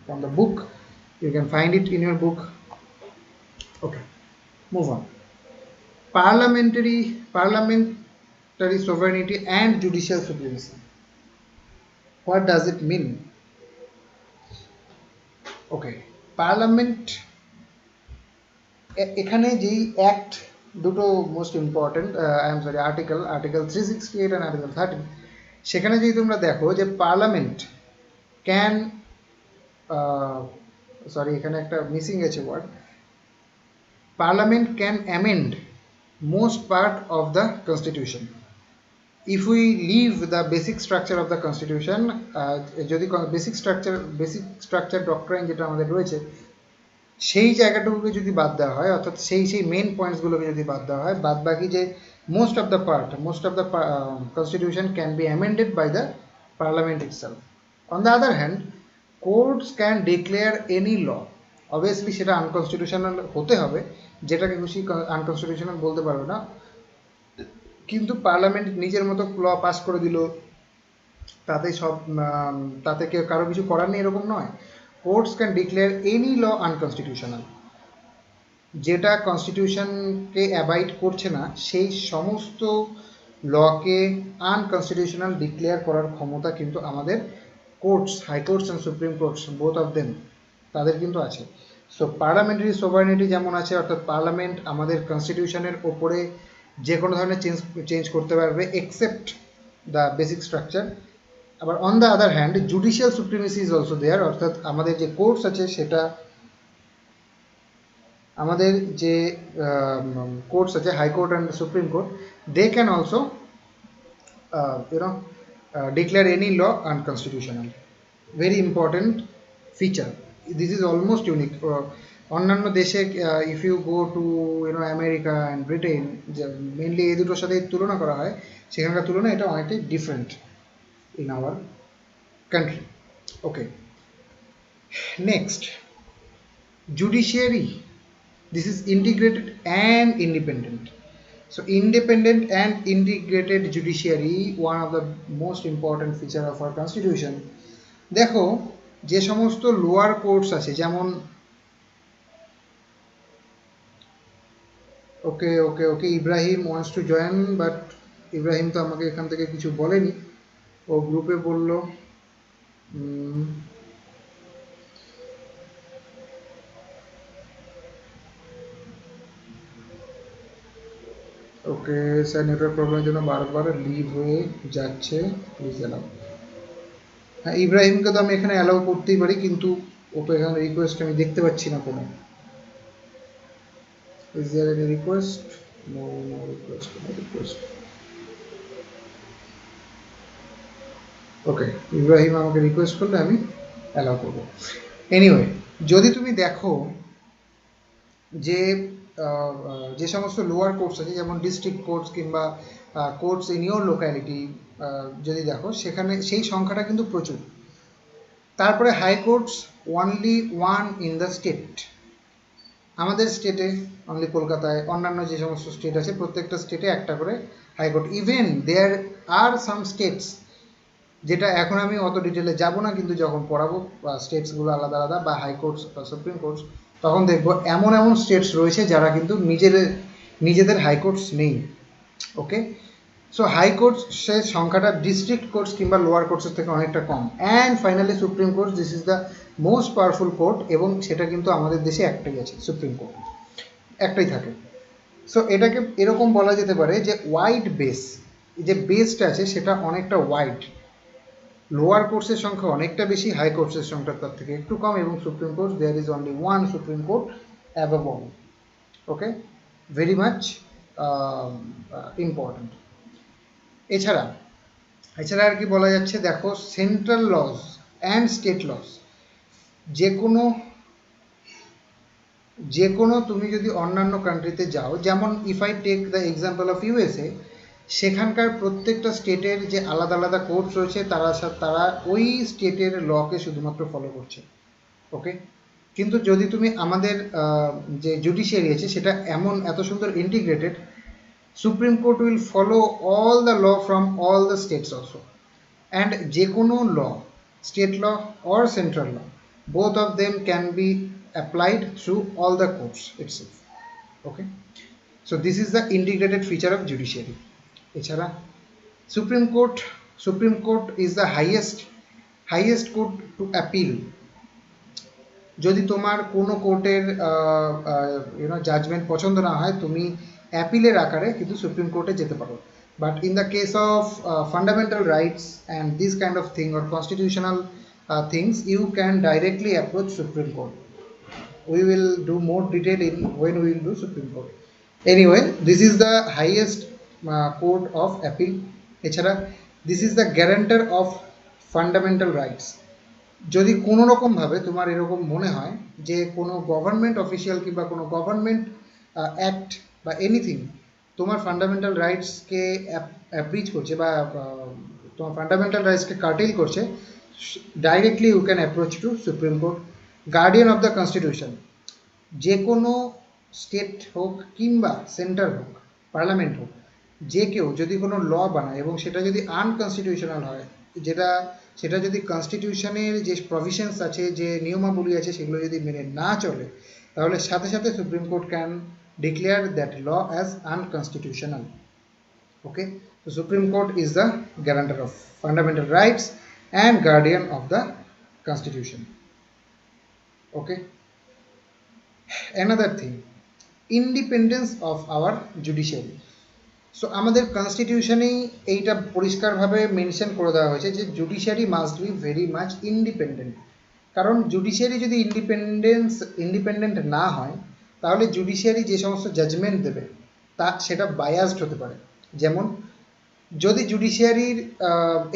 from the book. You can find it in your book. Okay, move on. Parliamentary sovereignty and judicial supremacy. What does it mean? Okay, parliament, এখানে যেই act দুটো most important, article 368 and article 13, সেখানে যদি তোমরা দেখো যে parliament can, এখানে একটা মিসিং আছে word, parliament can amend most part of the constitution if we leave the basic structure of the constitution. যদি বেসিক স্ট্রাকচার ডক্ট্রাইন যেটা আমাদের রয়েছে সেই জায়গাটুকুকে যদি বাদ দেওয়া হয়, অর্থাৎ সেই মেন পয়েন্টসগুলোকে যদি বাদ দেওয়া হয়, বাদ বাকি যে most of the constitution can be amended by the parliament itself. On the other hand, courts can declare any law. Obviously সেটা আনকনস্টিটিউশনাল হতে হবে, যেটাকে খুশি আনকনস্টিটিউশনাল বলতে পারবে না, কিন্তু পার্লামেন্ট নিজের মতো ল পাস করে দিল, তাতে কেউ কারো কিছু করার নেই এরকম নয়। Courts can declare any law unconstitutional, যেটা কনস্টিটিউশনকে অ্যাবাইড করছে না সেই সমস্ত লকে আনকনস্টিটিউশনাল ডিক্লেয়ার করার ক্ষমতা কিন্তু আমাদের courts, high courts and supreme courts, both of them, তাদের কিন্তু আছে। সো পার্লামেন্টারি সোভারেনিটি যেমন আছে, অর্থাৎ পার্লামেন্ট আমাদের কনস্টিটিউশনের ওপরে যে কোনো ধরনের চেঞ্জ করতে পারবে এক্সেপ্ট দ্য বেসিক স্ট্রাকচার। আবার on the other hand judicial supremacy is also there, অর্থাৎ আমাদের যে কোর্টস আছে সেটা, আমাদের যে কোর্টস আছে high court and supreme court, they can also declare any law unconstitutional. Very important feature. This is almost unique. অন্যান্য দেশে if you go to America and Britain, mainly এই দুটোর সাথে তুলনা করা হয়, সেখানকার তুলনায় এটা অনেকটাই different in our country. Okay, next, judiciary, this is integrated and independent. So independent and integrated judiciary, one of the most important feature of our constitution. দেখো, যে সমস্ত লোয়ার কোর্টস আছে, যেমন okay okay okay Ibrahim wants to join, but Ibrahim তো আমাকে এখান থেকে কিছু বলেনি, ও গ্রুপে বললো। ওকে স্যার, নেটওয়ার্ক প্রবলেমের জন্য বারবার লিভ হয়ে যাচ্ছে, প্লিজ অ্যালাউ। হ্যাঁ, ইব্রাহিমকে তো আমি এখানে অ্যালাউ করতেই পারি, কিন্তু ওকে এখানে রিকোয়েস্ট আমি দেখতে পাচ্ছি না কোনো। Is there any request? No, no request, no request. Okay, Ibrahim আমাকে রিকোয়েস্ট করলে আমি অ্যালাউ করবো। এনিওয়ে, যদি তুমি দেখো যে যে সমস্ত লোয়ার কোর্টস আছে, যেমন ডিস্ট্রিক্ট কোর্টস কিংবা কোর্টস ইন ইউর লোক্যালিটি, যদি দেখো সেখানে সেই সংখ্যাটা কিন্তু প্রচুর। তারপরে high courts only one in the state, আমাদের স্টেটে অনলি কলকাতায়, অন্যান্য যে সমস্ত স্টেট আছে প্রত্যেকটা স্টেটে একটা করে high court. Even there are some states, যেটা এখন আমি অত ডিটেলে যাব না, কিন্তু যখন পড়াবো স্টেটসগুলো আলাদা আলাদা বা হাইকোর্টস বা সুপ্রিম কোর্টস, তখন দেখবো এমন এমন স্টেটস রয়েছে যারা কিন্তু নিজেদের হাইকোর্টস নেই। ওকে, সো হাইকোর্টসের সংখ্যাটা ডিস্ট্রিক্ট কোর্টস কিংবা লোয়ার কোর্টসের থেকে অনেকটা কম। And finally supreme court, this is the most powerful court, এবং সেটা কিন্তু আমাদের দেশে একটাই আছে, সুপ্রিম কোর্ট একটাই থাকে। সো এটাকে এরকম বলা যেতে পারে যে ওয়াইড বেস, যে বেসটা আছে সেটা অনেকটা ওয়াইড। লোয়ার কোর্টসের সংখ্যা অনেকটা বেশি, হাই কোর্টসের সংখ্যা তার থেকে একটু কম, এবং supreme court, there is only one supreme court above all. Okay, very much important. এছাড়া আর কি বলা যাচ্ছে, দেখো, central laws and state laws, যে কোনো তুমি যদি অন্যান্য কান্ট্রিতে যাও, যেমন if I take the example of USA, সেখানকার প্রত্যেকটা স্টেটের যে আলাদা আলাদা কোর্টস রয়েছে, তারা ওই স্টেটের লকে শুধুমাত্র ফলো করছে। ওকে, কিন্তু যদি তুমি আমাদের যে জুডিশিয়ারি আছে সেটা এত সুন্দর integrated, supreme court will follow all the law from all the states also, and যে কোনো law, state law or central law, both of them can be applied through all the courts itself. Okay, so this is the integrated feature of judiciary. এছাড়া supreme court is the highest court to appeal. যদি তোমার কোনো কোর্টের judgement পছন্দ না হয়, তুমি অ্যাপিলের আকারে কিন্তু সুপ্রিম কোর্টে যেতে পারো। But in the case of fundamental rights and this kind of thing or constitutional things, you can directly approach Supreme Court. We will do more detail when we will do Supreme Court. Anyway, this is the highest court of appeal. এছাড়া this is the guarantor of fundamental rights. যদি কোনো রকমভাবে তোমার এরকম মনে হয় যে কোনো গভর্নমেন্ট অফিসিয়াল কিংবা কোনো গভর্নমেন্ট অ্যাক্ট বা এনিথিং তোমার ফান্ডামেন্টাল রাইটসকে অ্যাব্রিচ করছে বা তোমার ফান্ডামেন্টাল রাইটসকে কার্টেল করছে, directly you can approach to Supreme Court. Guardian of the Constitution, যে কোনো স্টেট হোক কিংবা সেন্টার হোক, পার্লামেন্ট হোক, যে কেউ যদি কোনো ল বানায় এবং সেটা যদি আনকনস্টিটিউশনাল হয়, সেটা যদি কনস্টিটিউশনের যে প্রভিশনস আছে, যে নিয়মাবলী আছে, সেগুলো যদি মেনে না চলে, তাহলে সাথে সাথে supreme court can declare that law as unconstitutional. Okay, so Supreme Court is the guarantor of fundamental rights and guardian of the constitution. Okay, another thing, independence of our judiciary. So আমাদের কনস্টিটিউশনেই এইটা পরিষ্কারভাবে mention করে দেওয়া হয়েছে যে judiciary must be very much independent. কারণ judiciary যদি independent না হয়, তাহলে জুডিশিয়ারি যে সমস্ত জাজমেন্ট দেবে সেটা বায়াসড হতে পারে। যেমন যদি জুডিশিয়ারির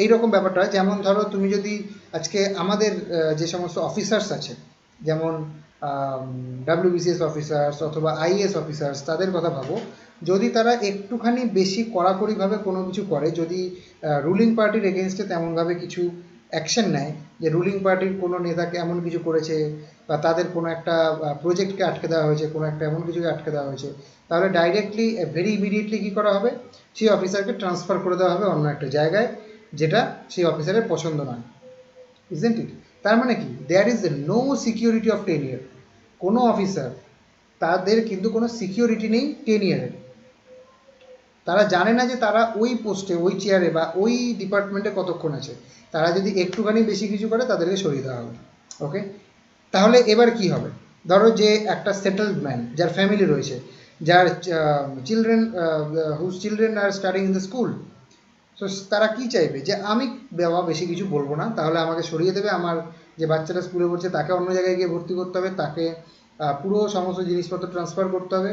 এইরকম ব্যাপারটা, যেমন ধরো তুমি যদি আজকে আমাদের যে সমস্ত অফিসার্স আছে, যেমন ডাব্লিউবিসিএস অফিসার্স অথবা আইএএস অফিসার্স, তাদের কথা ভাবো, যদি তারা একটুখানি বেশি কড়াকড়িভাবে কোনো কিছু করে, যদি রুলিং পার্টির এগেনস্টে তেমনভাবে কিছু অ্যাকশন নেয়, যে রুলিং পার্টির কোনো নেতাকে এমন কিছু করেছে বা তাদের কোনো একটা প্রজেক্টকে আটকে দেওয়া হয়েছে, কোনো একটা এমন কিছুকে আটকে দেওয়া হয়েছে, তাহলে ডাইরেক্টলি ভেরি ইমিডিয়েটলি কী করা হবে, সেই অফিসারকে ট্রান্সফার করে দেওয়া হবে অন্য একটা জায়গায়, যেটা সেই অফিসারের পছন্দ নয়। Isn't it? তার মানে কি, there is no security of tenure. কোনো অফিসার, তাদের কিন্তু কোনো সিকিউরিটি নেই টেনিয়ারের। তারা জানে না যে তারা ওই পোস্টে, ওই চেয়ারে বা ওই ডিপার্টমেন্টে কতক্ষণ আছে। তারা যদি একটুখানি বেশি কিছু করে, তাদেরকে সরিয়ে দেওয়া হবে। ওকে, তাহলে এবার কি হবে? ধরো যে একটা সেটেলড ম্যান, যার ফ্যামিলি রয়েছে, যার children, whose children are studying in the school, so তারা কি চাইবে, যে আমি বাবা বেশি কিছু বলবো না, তাহলে আমাকে সরিয়ে দেবে, আমার যে বাচ্চাটা স্কুলে পড়ছে তাকে অন্য জায়গায় গিয়ে ভর্তি করতে হবে, তাকে পুরো সমস্ত জিনিসপত্র ট্রান্সফার করতে হবে,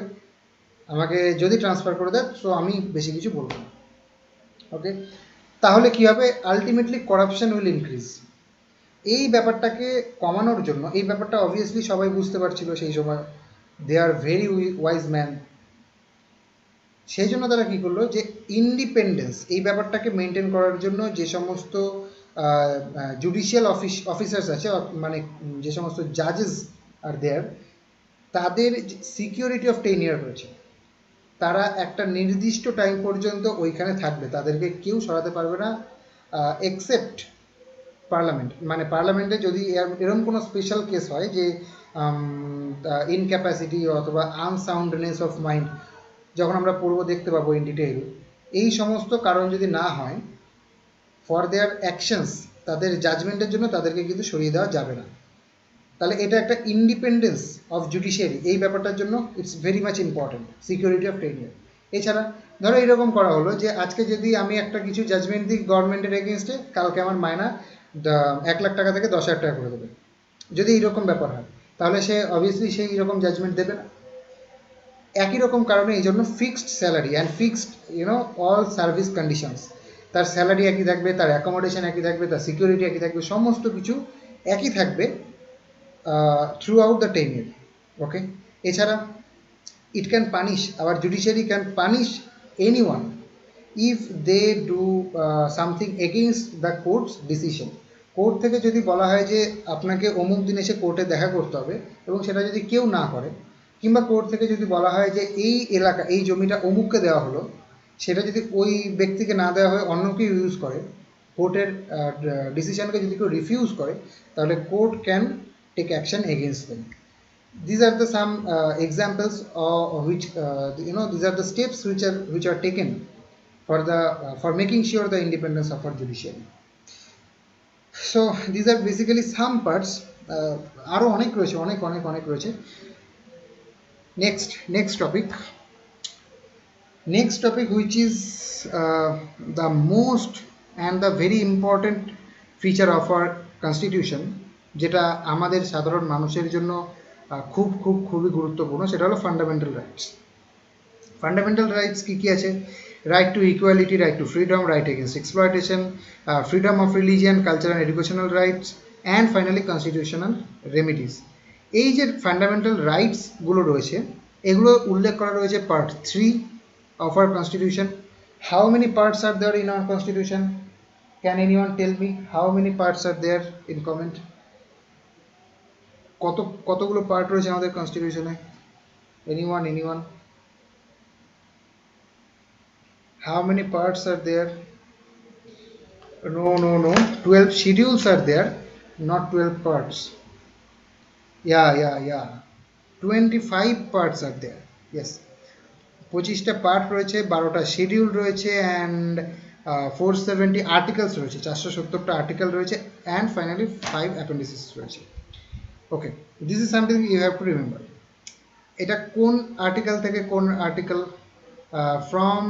আমাকে যদি ট্রান্সফার করে দেয়, সো আমি বেশি কিছু বলবো না। ওকে, তাহলে কি হবে? Ultimately corruption will increase. এই ব্যাপারটাকে কমানোর জন্য, এই ব্যাপারটা অবভিয়াসলি সবাই বুঝতে পারছিল সেই সময়, দে আর ভেরি ওয়াইজ ম্যান, সেই জন্য তারা কী করলো, যে ইন্ডিপেন্ডেন্স, এই ব্যাপারটাকে মেনটেন করার জন্য যে সমস্ত জুডিশিয়াল অফিসার্স আছে, মানে যে সমস্ত জাজেস আর দেয়ার, তাদের সিকিউরিটি অফ টেনিয়ার রয়েছে। তারা একটা নির্দিষ্ট টাইম পর্যন্ত ওইখানে থাকবে, তাদেরকে কেউ সরাতে পারবে না, এক্সেপ্ট পার্লামেন্ট। মানে পার্লামেন্টে যদি এরকম কোনো স্পেশাল কেস হয়, যে ইনক্যাপাসিটি অথবা আনসাউন্ডনেস অফ মাইন্ড, যখন আমরা পড়ব দেখতে পাবো ইন ডিটেইল, এই সমস্ত কারণ যদি না হয়, ফর দেয়ার অ্যাকশনস, তাদের জাজমেন্টের জন্য তাদেরকে কিন্তু সরিয়ে দেওয়া যাবে না। তাহলে এটা একটা ইন্ডিপেন্ডেন্স অফ জুডিশিয়ারি, এই ব্যাপারটার জন্য it's very much important, security of tenure. এছাড়া ধরো এরকম করা হলো, যে আজকে যদি আমি একটা কিছু জাজমেন্ট দিই গভর্নমেন্টের এগেনস্টে, কালকে আমার মায়না 1,00,000 টাকা থেকে 10,000 টাকা করে দেবে, যদি এইরকম ব্যাপার হয়, তাহলে সে অবভিয়াসলি সেই রকম জাজমেন্ট দেবে না। একই রকম কারণে এই জন্য fixed salary and fixed all service conditions, তার স্যালারি একই থাকবে, তার অ্যাকোমোডেশন একই থাকবে, তার সিকিউরিটি একই থাকবে, সমস্ত কিছু একই থাকবে থ্রু আউট দ্য টেনিয়ার। ওকে, এছাড়া it can punish, our judiciary can punish anyone if they do something against the court's decision. Court থেকে যদি বলা হয় যে আপনাকে অমুক দিন এসে কোর্টে দেখা করতে হবে, এবং সেটা যদি কেউ না করে, কিংবা কোর্ট থেকে যদি বলা হয় যে এই এলাকা, এই জমিটা অমুককে দেওয়া হলো, সেটা যদি ওই ব্যক্তিকে না দেওয়া হয়, অন্য কেউ ইউজ করে, কোর্টের ডিসিশনকে যদি কেউ রিফিউজ করে, তাহলে court can take action against them. These are the some examples which these are the steps which are taken for making sure the independence of our judiciary. So these are basically some parts. আরো অনেক রয়েছে, অনেক রয়েছে. Next topic which is the most and the very important feature of our constitution, যেটা আমাদের সাধারণ মানুষের জন্য খুবই গুরুত্বপূর্ণ, সেটা হলো ফান্ডামেন্টাল রাইটস। ফান্ডামেন্টাল রাইটস কী কী আছে? Right to equality, right two freedom, right against exploitation, freedom of religion, culture and educational rights, and finally constitutional remedies. এই যে ফান্ডামেন্টাল রাইটসগুলো রয়েছে, এগুলো উল্লেখ করা রয়েছে part 3 of our constitution. How many parts are there in our constitution? Can anyone tell me how many parts are there in comment? কতগুলো part রয়েছে আমাদের কনস্টিটিউশনে? anyone? How many parts are there? No, 12 schedules are there, not 12 parts. Yeah, 25 parts are there. Yes, 25টা part রয়েছে, 12টা schedule রয়েছে, and 470 articles রয়েছে, 470টা article রয়েছে, অ্যান্ড ফাইনালি 5 অ্যাপেন্ডিসেস রয়েছে। Okay, this is something you have to remember. এটা কোন আর্টিকেল থেকে কোন আর্টিকেল? From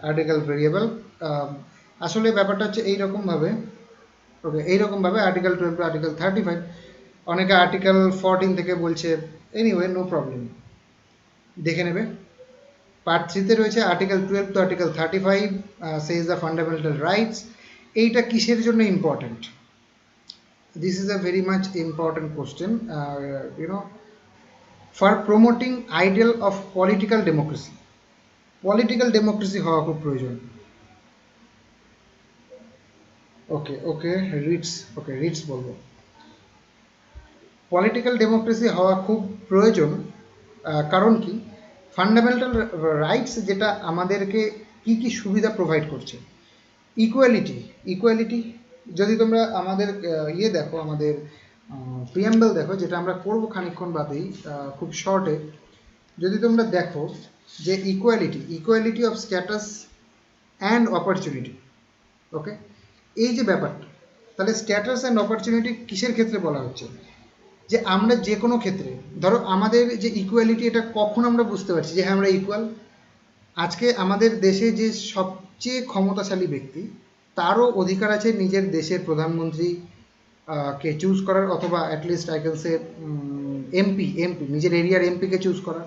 article variable. আসলে ব্যাপারটা হচ্ছে এইরকমভাবে, আর্টিকেল 12 টু আর্টিকেল 35, অনেকে আর্টিকেল 14 থেকে বলছে, এনিওয়ে নো প্রবলেম, দেখে নেবে। পার্ট 3তে রয়েছে article 12 to article 35, says the fundamental rights. এইটা কিসের জন্য important? this is a very much important question. For promoting ideal of political democracy হওয়া খুব প্রয়োজন। ওকে রিটস বলবো। পলিটিক্যাল ডেমোক্রেসি হওয়া খুব প্রয়োজন, কারণ কি, ফান্ডামেন্টাল রাইটস যেটা আমাদেরকে কি কি সুবিধা প্রোভাইড করছে। ইকুয়ালিটি যদি তোমরা আমাদের দেখো, আমাদের প্রিয়াম্বল দেখো, যেটা আমরা করবো খানিকক্ষণ বাদেই খুব শর্টে, যদি তোমরা দেখো যে equality of status and opportunity, okay, এই যে ব্যাপারটা, তাহলে স্ট্যাটাস অ্যান্ড অপরচুনিটি কিসের ক্ষেত্রে বলা হচ্ছে, যে আমরা যে কোনো ক্ষেত্রে, ধরো আমাদের যে ইকুয়ালিটি, এটা কখন আমরা বুঝতে পারছি যে হ্যাঁ আমরা ইকুয়াল। আজকে আমাদের দেশে যে সবচেয়ে ক্ষমতাশালী ব্যক্তি, তারও অধিকার আছে নিজের দেশের প্রধানমন্ত্রী কে চুজ করার, অথবা at least I can say MP নিজের এরিয়ার এমপিকে চুজ করার।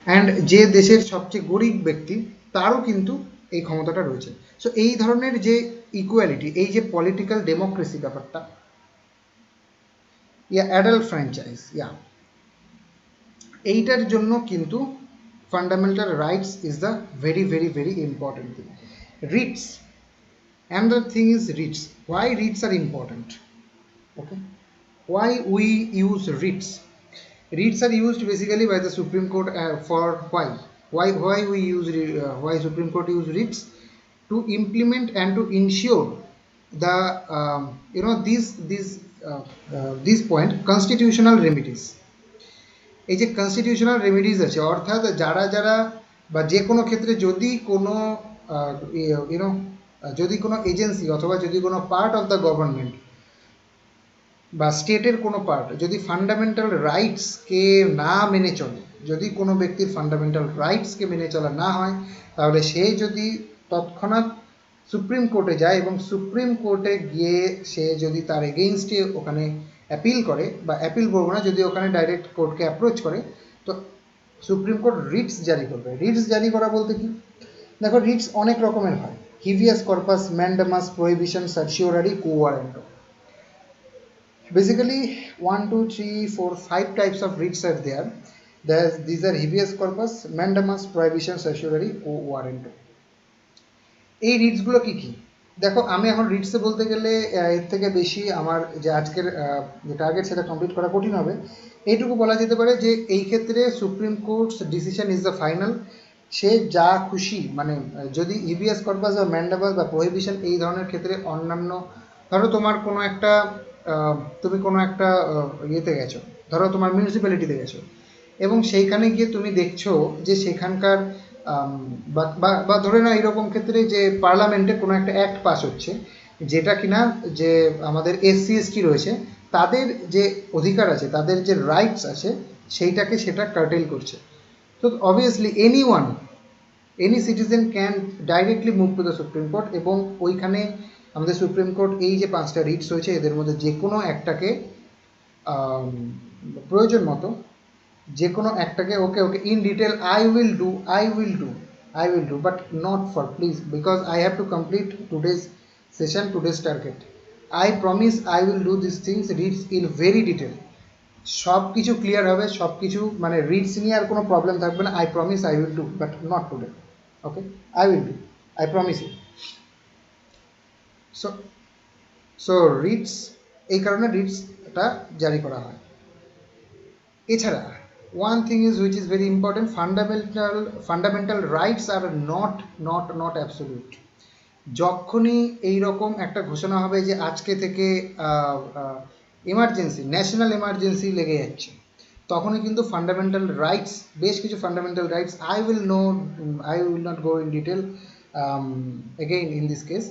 অ্যান্ড যে দেশের সবচেয়ে গরিব ব্যক্তি, তারও কিন্তু এই ক্ষমতাটা রয়েছে। সো এই ধরনের যে ইকুয়ালিটি, এই যে পলিটিক্যাল ডেমোক্রেসি ব্যাপারটা, অ্যাডাল্ট ফ্র্যাঞ্চাইজ, এইটার জন্য কিন্তু fundamental rights is the very very very important thing. Ritz, another thing is writs. Why writs are important? Okay, why we use writs? Writs are used basically by the Supreme Court for why we use why Supreme Court use writs? To implement and to ensure the these point constitutional remedies. এই যে constitutional remedies আছে, অর্থাৎ যারা বা যে কোনো ক্ষেত্রে যদি কোনো যদি কোনো এজেন্সি অথবা যদি কোনো পার্ট অফ দ্য গভর্নমেন্ট বা স্টেটের কোনো পার্ট যদি ফান্ডামেন্টাল রাইটসকে না মেনে চলে, যদি কোনো ব্যক্তির ফান্ডামেন্টাল রাইটসকে মেনে চলা না হয়, তাহলে সে যদি তৎক্ষণাৎ সুপ্রিম কোর্টে যায় এবং সুপ্রিম কোর্টে গিয়ে সে যদি তার এগেইনস্টে ওখানে অ্যাপিল করে, বা অ্যাপিল বলবো না, যদি ওখানে ডাইরেক্ট কোর্টকে অ্যাপ্রোচ করে, তো সুপ্রিম কোর্ট রিটস জারি করবে। রিটস জারি করা বলতে কি, দেখো রিটস অনেক রকমের হয়। হিভিয়াস corpus, mandamus, prohibition, সার্চিওরারি, co warranto. Basically 1 2 3 4 5 types of writs are there. These are habeas corpus, mandamus, prohibition, certiorari, quo warranto. এই রিটসগুলো কি কি, দেখো আমি এখন রিটসে বলতে গেলে এর থেকে বেশি আমার যে আজকের যে টার্গেট সেটা কমপ্লিট করা কঠিন হবে। এইটুকু বলা যেতে পারে যে এই ক্ষেত্রে supreme court's decision is the final. সে যা খুশি, মানে যদি হিবিয়াস কর্পাস বা ম্যান্ডামাস বা প্রোহিবিশন এই ধরনের ক্ষেত্রে, অন্যান্য ধরো তোমার কোনো একটা তুমি কোনো একটা ইয়েতে গেছো, ধরো তোমার মিউনিসিপ্যালিটিতে গেছো, এবং সেইখানে গিয়ে তুমি দেখছো যে সেখানকার বা ধরে না এরকম ক্ষেত্রে যে পার্লামেন্টে কোনো একটা অ্যাক্ট পাস হচ্ছে, যেটা কিনা যে আমাদের এসসি এসটি রয়েছে তাদের যে অধিকার আছে, তাদের যে রাইটস আছে, সেটা কার্টেল করছে। তো obviously any citizen can directly move to the supreme court, এবং ওইখানে আমাদের সুপ্রিম কোর্ট এই যে 5টা রিটস রয়েছে, এদের মধ্যে যে কোনো একটাকে প্রয়োজন মতো যে কোনো একটাকে okay in detail I will do, but not for please, because I have to complete today's session, today's target. I promise I will do this things Ritz in very detail. সব কিছু ক্লিয়ার হবে, সব কিছু মানে Ritz নিয়ে আর কোনো problem থাকবে না। I promise I will do, but not today. Okay, I will do, I promise you. So writs, এই কারণে রিটসটা জারি করা হয়। এছাড়া one thing is which is very important, fundamental rights are not absolute. যখনই এইরকম একটা ঘোষণা হবে যে আজকে থেকে এমার্জেন্সি, ন্যাশনাল এমার্জেন্সি লেগে যাচ্ছে, তখনই কিন্তু ফান্ডামেন্টাল রাইটস, বেশ কিছু fundamental rights, I will not go in detail again in this case,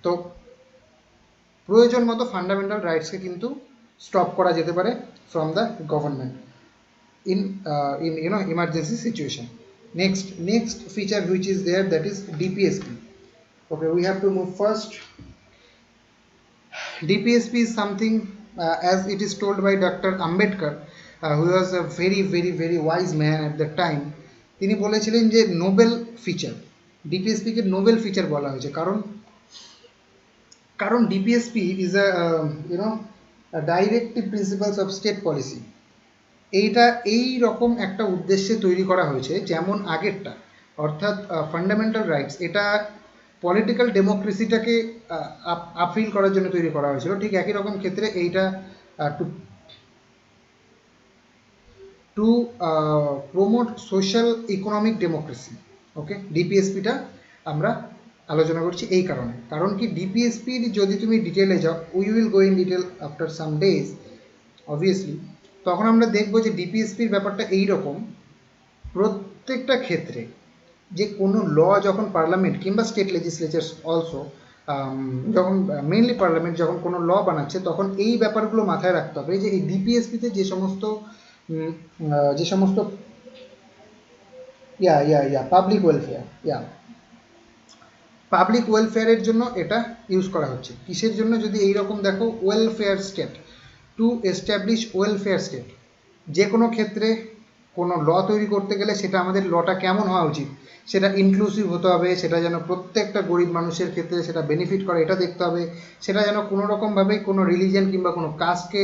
তো প্রয়োজন মতো ফান্ডামেন্টাল রাইটসকে কিন্তু স্টপ করা যেতে পারে from the government in emergency situation. Next feature which is there, that is DPSP. Okay, we have to move first. DPSP is something as it is told by Dr. Ambedkar, who was a very very very wise man at that time. তিনি বলেছিলেন যে Nobel feature, DPSP কে Nobel feature বলা হয়েছে, কারণ DPSP is directive principles of state policy, এইটা এই রকম একটা উদ্দেশ্যে তৈরি করা হয়েছে যেমন আগেরটা, অর্থাৎ ফান্ডামেন্টাল রাইটস, এটা পলিটিক্যাল ডেমোক্রেসিটাকে আপিল করার জন্য তৈরি করা হয়েছিল। ঠিক একই রকম ক্ষেত্রে এইটা to to promote social economic democracy. Okay, ডিপিএসপিটা আমরা আলোচনা করছি এই কারণে, কারণ কি ডিপিএসপির যদি তুমি ডিটেলে যাও, we will go in detail after some days obviously, তখন আমরা দেখব যে ডিপিএসপির ব্যাপারটা এই রকম, প্রত্যেকটা ক্ষেত্রে যে কোনো ল যখন পার্লামেন্ট কিংবা স্টেট লেজিসলেচার্স অলসো, যখন মেইনলি পার্লামেন্ট যখন কোনো ল বানাচ্ছে, তখন এই ব্যাপারগুলো মাথায় রাখতে হবে যে এই ডিপিএসপিতে যে সমস্ত পাবলিক ওয়েলফেয়ার, পাবলিক ওয়েলফেয়ারের জন্য এটা ইউজ করা হচ্ছে। কিসের জন্য? যদি এইরকম দেখো, welfare state, to establish welfare state. যে কোনো ক্ষেত্রে কোনো ল তৈরি করতে গেলে সেটা আমাদের লটা কেমন হওয়া উচিত, সেটা ইনক্লুসিভ হতে হবে, সেটা যেন প্রত্যেকটা গরিব মানুষের ক্ষেত্রে সেটা বেনিফিট করে এটা দেখতে হবে, সেটা যেন কোনো রকমভাবেই কোনো রিলিজিয়ান কিংবা কোনো কাস্টকে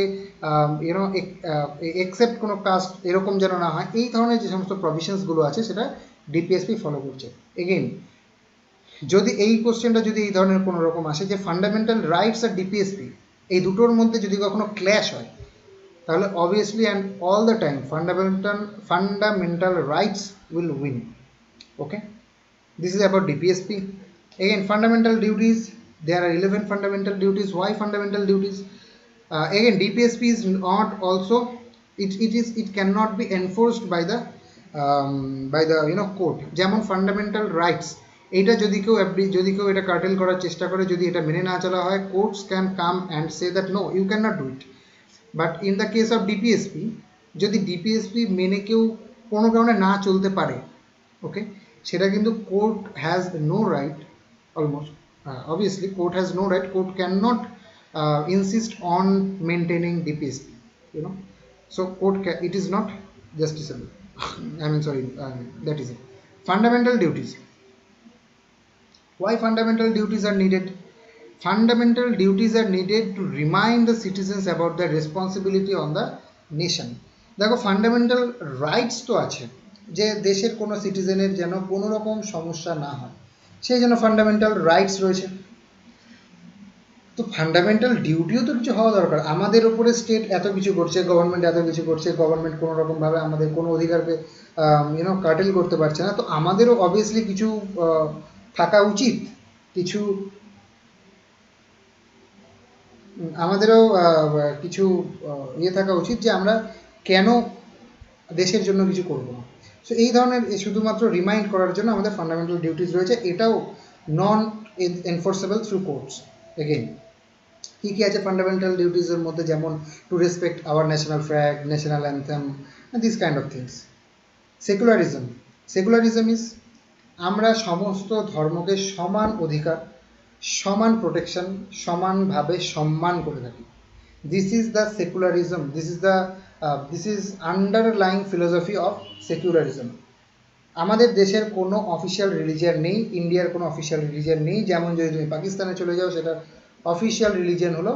একসেপ্ট কোনো কাস্ট এরকম যেন না হয়। এই ধরনের যে সমস্ত প্রভিশনসগুলো আছে সেটা ডিপিএসপি ফলো করছে। এগেইন, যদি এই কোশ্চেনটা যদি এই ধরনের কোনো রকম আসে যে ফান্ডামেন্টাল রাইটস আর ডিপিএসপি এই দুটোর মধ্যে যদি কখনো ক্ল্যাশ হয়, তাহলে obviously and all the time fundamental rights will win. Okay, this is about DPSP. Again, fundamental duties, there are 11 fundamental duties. Why fundamental duties? Again, DPSP is not also, it cannot be enforced by the court. যেমন fundamental rights, এটা যদি কেউ এটা cartel করার চেষ্টা করে, যদি এটা মেনে না চলা হয়, courts can come and say that no, you cannot do it. But in the case of DPSP, যদি ডিপিএসপি মেনে কেউ কোনো কারণে না চলতে পারে, ওকে, সেটা কিন্তু court has no right, almost obviously court has no right, court can not insist on maintaining DPSP, so court it is not justiciable. I mean, sorry, that is it. Fundamental duties. Why fundamental duties are needed? Fundamental duties are needed to remind the citizens about their responsibility on the nation. দেখো, fundamental rights তো আছে, যে দেশের কোনো সিটিজেনের যেন কোনো রকম সমস্যা না হয়, সেই জন্য ফান্ডামেন্টাল রাইটস রয়েছে। তো ফান্ডামেন্টাল ডিউটিও তো কিছু হওয়া দরকার। আমাদের উপরে স্টেট এত কিছু করছে, গভর্নমেন্ট এত কিছু করছে, গভর্নমেন্ট কোনো রকমভাবে আমাদের কোনো অধিকারকে কার্টেল করতে পারছে না, তো আমাদেরও অবভিয়াসলি কিছু থাকা উচিত, কিছু আমাদেরও কিছু থাকা উচিত যে আমরা কেন দেশের জন্য কিছু করব না। সো এই ধরনের শুধুমাত্র রিমাইন্ড করার জন্য আমাদের ফান্ডামেন্টাল ডিউটিস রয়েছে, এটাও নন এনফোর্সেবল থ্রু কোর্টস। এগেইন, কী কী আছে ফান্ডামেন্টাল ডিউটিসের মধ্যে? যেমন to respect our national flag, national anthem, this kind of things. Secularism is আমরা সমস্ত ধর্মকে সমান অধিকার, সমান প্রোটেকশন, সমানভাবে সম্মান করে থাকি। This is the secularism, this is underlying philosophy of secularism. আমাদের দেশের কোনো অফিসিয়াল রিলিজিয়ান নেই, ইন্ডিয়ার কোনো অফিসিয়াল রিলিজিয়ান নেই। যেমন যদি তুমি পাকিস্তানে চলে যাও, সেটা অফিসিয়াল রিলিজিয়ান হলো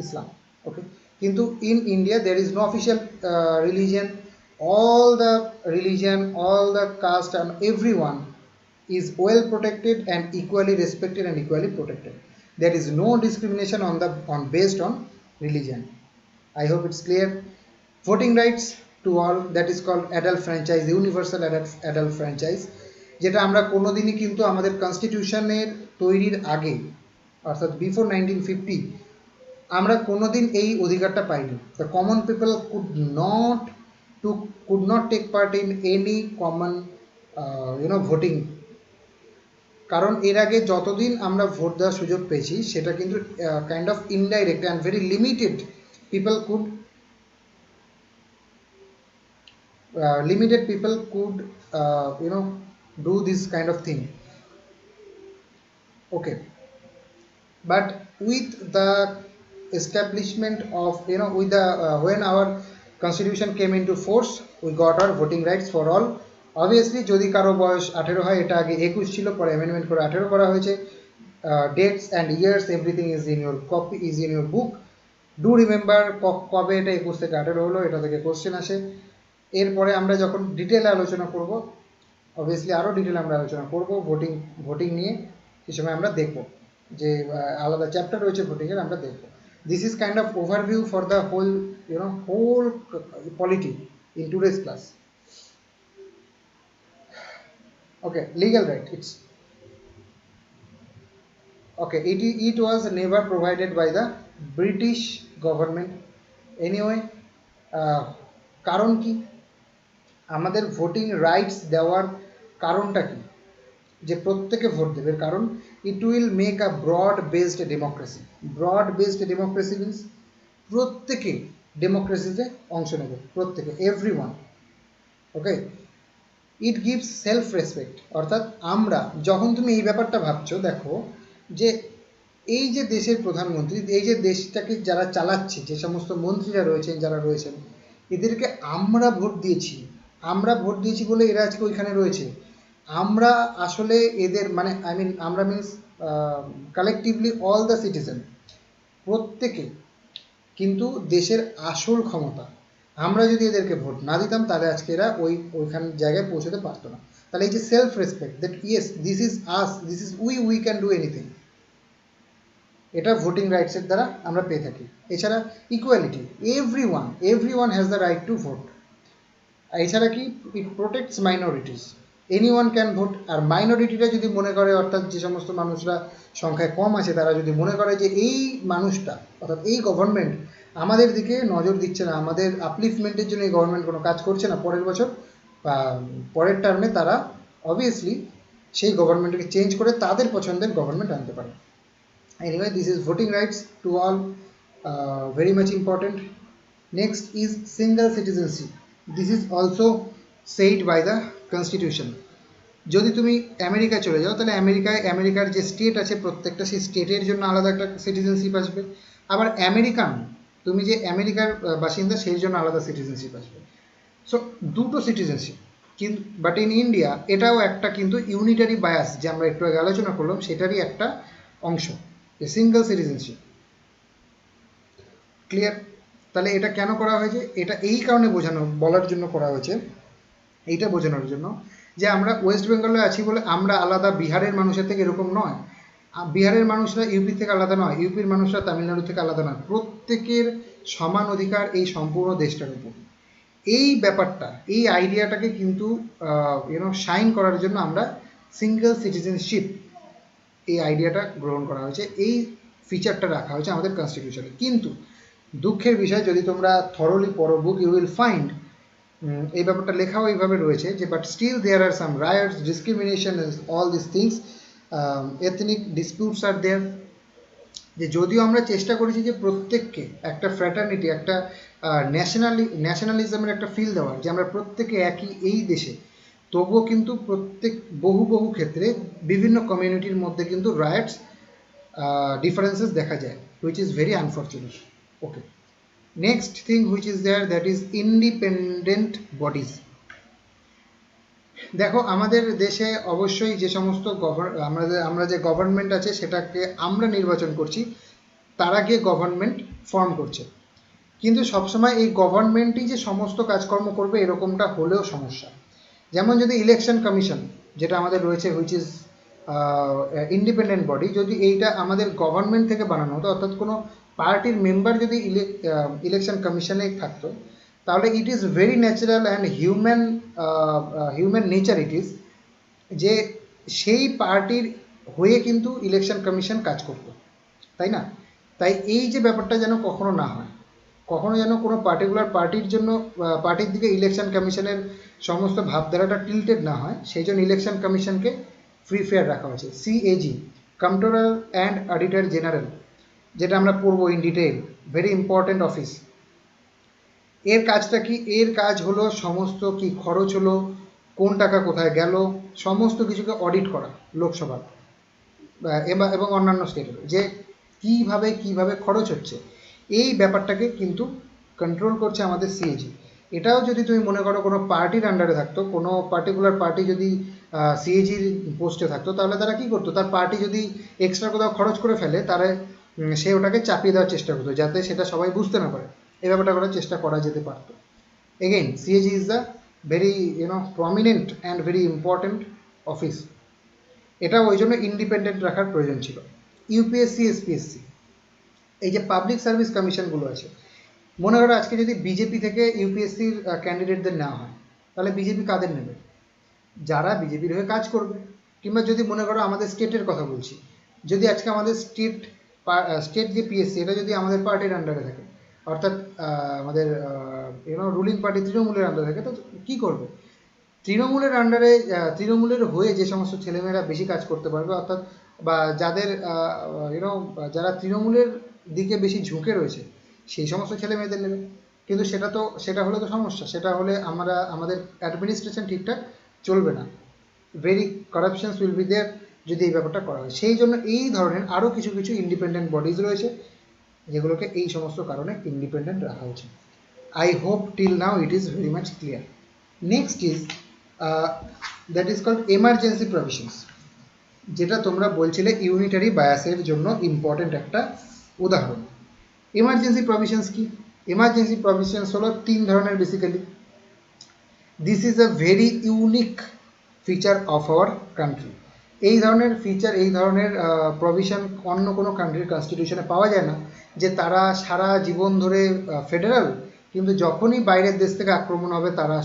ইসলাম। ওকে, কিন্তু in India there is no official religion. All the religion, all the caste and everyone is well protected and equally respected and equally protected. There is no discrimination based on religion. I hope it's clear. Voting rights to all, that is called adult franchise, universal adult franchise, যেটা আমরা কোনোদিনই কিন্তু আমাদের কনস্টিটিউশনের তৈরির আগে, অর্থাৎ before 1950, আমরা কোনোদিন এই অধিকারটা পাইনি। The common people could not take part in any common voting, কারণ এর আগে যতদিন আমরা ভোট দেওয়ার সুযোগ পেয়েছি সেটা কিন্তু kind of indirect and very limited people could do this kind of thing. Okay, but with the establishment of when our constitution came into force, we got our voting rights for all. Obviously যদি কারো বয়স 18 হয়, এটা আগে 21 ছিল, পরে amendment করে 18 করা হয়েছে। Dates and years everything is in your copy, is in your book. Do remember কবে এটা 21 থেকে 18 হলো, এটা থেকে কোশ্চেন আসে। এরপরে আমরা যখন ডিটেলে আলোচনা করব, অবভিয়াসলি আরও ডিটেল আমরা আলোচনা করব ভোটিং নিয়ে, সে সময় আমরা দেখব যে আলাদা চ্যাপ্টার রয়েছে ভোটিংয়ের, আমরা দেখব। This is kind of overview for the whole whole polity in today's class. Okay, legal right, it's okay, it was never provided by the British government anyway. কারণ কি আমাদের ভোটিং রাইটস দেওয়ার কারণটা কি, যে প্রত্যেকে ভোট দেবে? কারণ it will make a broad based democracy. Broad based democracy means প্রত্যেকে ডেমোক্রেসিতে অংশ নেবে, প্রত্যেকে, everyone. Okay, it gives self respect. অর্থাৎ আমরা যখন তুমি এই ব্যাপারটা ভাবছো, দেখো যে এই যে দেশের প্রধানমন্ত্রী, এই যে দেশটাকে যারা চালাচ্ছে, যে সমস্ত মন্ত্রীরা রয়েছেন, যারা রয়েছেন, এদেরকে আমরা ভোট দিয়েছি। আমরা ভোট দিয়েছি বলে এরা আজকে ওইখানে রয়েছে। আমরা আসলে এদের মানে আমরা means collectively all the citizen, প্রত্যেকে কিন্তু দেশের আসল ক্ষমতা। আমরা যদি এদেরকে ভোট না দিতাম তাহলে আজকে এরা ওইখান জায়গায় পৌঁছতে পারতো না। তাহলে এই যে self respect, that yes this is us, this is we can do anything, এটা ভোটিং রাইটসের দ্বারা আমরা পেয়ে থাকি। এছাড়া equality, everyone has the right to vote. এছাড়া কি, it protects minorities, anyone can vote. আর মাইনরিটিরা যদি মনে করে, অর্থাৎ যে সমস্ত মানুষরা সংখ্যায় কম আছে, তারা যদি মনে করে যে এই মানুষটা, অর্থাৎ এই গভর্নমেন্ট আমাদের দিকে নজর দিচ্ছে না, আমাদের আপলিফমেন্টের জন্য এই গভর্নমেন্ট কোনো কাজ করছে না, পরের বছর বা পরের টার্মে তারা অবভিয়াসলি সেই গভর্নমেন্টকে চেঞ্জ করে তাদের পছন্দের গভর্নমেন্ট আনতে পারে। Anyway, this is voting rights to all, very much important. Next is single citizenship. This is also said by the constitution. যদি তুমি আমেরিকা চলে যাও, তাহলে আমেরিকার যে স্টেট আছে প্রত্যেকটা, সেই স্টেটের জন্য আলাদা একটা সিটিজেনশিপ আসবে। আবার আমেরিকান, তুমি যে আমেরিকার বাসিন্দা, সেই জন্য আলাদা সিটিজেনশিপ আসবে। সো দুটো সিটিজেনশিপ। কিন্তু বাট ইন ইন্ডিয়া এটাও একটা কিন্তু ইউনিটারি বায়াস, যে আমরা একটু আগে আলোচনা করলাম, সেটারই একটা অংশ, সিঙ্গল সিটিজেনশিপ। ক্লিয়ার? তাহলে এটা কেন করা হয়েছে? এটা এই কারণে বলার জন্য করা হয়েছে, এইটা বোঝানোর জন্য যে আমরা ওয়েস্ট বেঙ্গলে আছি বলে আমরা আলাদা, বিহারের মানুষের থেকে এরকম নয়, বিহারের মানুষরা ইউপি থেকে আলাদা নয়, ইউপির মানুষরা তামিলনাড়ু থেকে আলাদা নয়, প্রত্যেকের সমান অধিকার এই সম্পূর্ণ দেশটার উপর। এই ব্যাপারটা, এই আইডিয়াটাকে কিন্তু শাইন করার জন্য আমরা সিঙ্গল সিটিজেনশিপ, এই আইডিয়াটা গ্রহণ করা হয়েছে, এই ফিচারটা রাখা হয়েছে আমাদের কনস্টিটিউশনে। কিন্তু দুঃখের বিষয়, যদি তোমরা থরলি পড়ো বুক, ইউ উইল ফাইন্ড এই ব্যাপারটা লেখাও এইভাবে রয়েছে যে but still there are some riots, discrimination, all this things, ethnic disputes are there. যে যদিও আমরা চেষ্টা করেছি যে প্রত্যেককে একটা ফ্র্যাটার্নিটি, একটা ন্যাশনালিজমের একটা ফিল দেওয়ার, যে আমরা প্রত্যেকে একই এই দেশে, তবুও কিন্তু বহু ক্ষেত্রে বিভিন্ন কমিউনিটির মধ্যে কিন্তু রাইটস ডিফারেন্সেস দেখা যায়, which is very unfortunate. Okay, next thing which is there, that is independent bodies. দেখো আমাদের দেশে অবশ্যই যে সমস্ত আমরা যে গভর্নমেন্ট আছে সেটাকে আমরা নির্বাচন করছি, তারা গিয়ে গভর্নমেন্ট ফর্ম করছে। কিন্তু সবসময় এই গভর্নমেন্টই যে সমস্ত কাজকর্ম করবে এরকমটা হলেও সমস্যা। যেমন যদি ইলেকশন কমিশন যেটা আমাদের রয়েছে, হুইচ ইজ ইন্ডিপেন্ডেন্ট বডি, যদি এইটা আমাদের গভর্নমেন্ট থেকে বানানো হতো, অর্থাৎ কোনো পার্টির মেম্বার যদি ইলেকশন কমিশনে থাকতো, তাহলে ইট is very natural and human nature it is, যে সেই পার্টির হয়ে কিন্তু ইলেকশন কমিশন কাজ করতো, তাই না? তাই এই যে ব্যাপারটা যেন কখনো না হয়, কখনো যেন কোনো পার্টিকুলার পার্টির জন্য, পার্টির দিকে ইলেকশন কমিশনের সমস্ত ভাবধারাটা টিল্টেড না হয়, সেই জন্য ইলেকশন কমিশনকে ফ্রি ফেয়ার রাখা হয়েছে। CAG, controller and auditor general, যেটা আমরা পড়বো in detail, very important office. এর কাজটা কি? এর কাজ হলো সমস্ত কি খরচ হলো, কোন টাকা কোথায় গেল, সমস্ত কিছুকে অডিট করা, লোকসভা এবং অন্যান্য স্টেটের, যে কিভাবে খরচ হচ্ছে, এই ব্যাপারটাকে কিন্তু কন্ট্রোল করছে আমাদের সিএজি। এটাও যদি তুমি মনে করো কোনো পার্টির আন্ডারে থাকতো, কোনো পার্টিকুলার পার্টি যদি সিএজির পোস্টে থাকতো, তাহলে তারা কি করতো, তার পার্টি যদি এক্সট্রা কোথাও খরচ করে ফেলে, তারা সে ওটাকে চাপিয়ে দেওয়ার চেষ্টা করতো যাতে সেটা সবাই বুঝতে না পারে। এই ব্যাপারটা করার চেষ্টা করা যেতে পারতো। Again CAG is the very prominent and very important office. এটা ওই জন্য ইন্ডিপেন্ডেন্ট রাখার প্রয়োজন ছিল। ইউপিএসসি, এসপিএসসি, এই যে পাবলিক সার্ভিস কমিশনগুলো আছে, মনে করো আজকে যদি বিজেপি থেকে ইউপিএসসির ক্যান্ডিডেটদের নেওয়া হয়, তাহলে বিজেপি কাদের নেবে? যারা বিজেপির হয়ে কাজ করবে। কিংবা যদি মনে করো আমাদের স্টেটের কথা বলছি, যদি আজকে আমাদের স্টেট যে পিএসসি, এটা যদি আমাদের পার্টির আন্ডারে থাকে, অর্থাৎ আমাদের রুলিং পার্টি তৃণমূলের আন্ডারে থাকে, তো কী করবে? তৃণমূলের আন্ডারে তৃণমূলের হয়ে যে সমস্ত ছেলেমেয়েরা বেশি কাজ করতে পারবে, অর্থাৎ বা যাদের যারা তৃণমূলের দিকে বেশি ঝুঁকে রয়েছে, সেই সমস্ত ছেলেমেয়েদের নেবে। কিন্তু সেটা হলে তো সমস্যা, সেটা হলে আমাদের অ্যাডমিনিস্ট্রেশন ঠিকঠাক চলবে না, ভেরি কারাপশনস উইল বি দেয়ার যদি এই ব্যাপারটা করা হয়। সেই জন্য এই ধরনের আরও কিছু কিছু ইন্ডিপেন্ডেন্ট বডিজ রয়েছে যেগুলোকে এই সমস্ত কারণে ইন্ডিপেন্ডেন্ট রাখা উচিত। I hope till now it is very much clear. Next is that is called emergency provisions, যেটা তোমরা বলছিলে ইউনিটারি বায়াসের জন্য ইম্পর্টেন্ট একটা উদাহরণ। এমার্জেন্সি প্রভিশনস কি? এমার্জেন্সি প্রভিশনস হলো তিন ধরনের basically. This is a very unique feature of our country. এই ধরনের ফিচার, এই ধরনের প্রভিশন অন্য কোনো কান্ট্রির কনস্টিটিউশনে পাওয়া যায় না, যে তারা সারা জীবন ধরে ফেডারাল, কিন্তু যখনই বাইরের দেশ থেকে আক্রমণ হবে তারা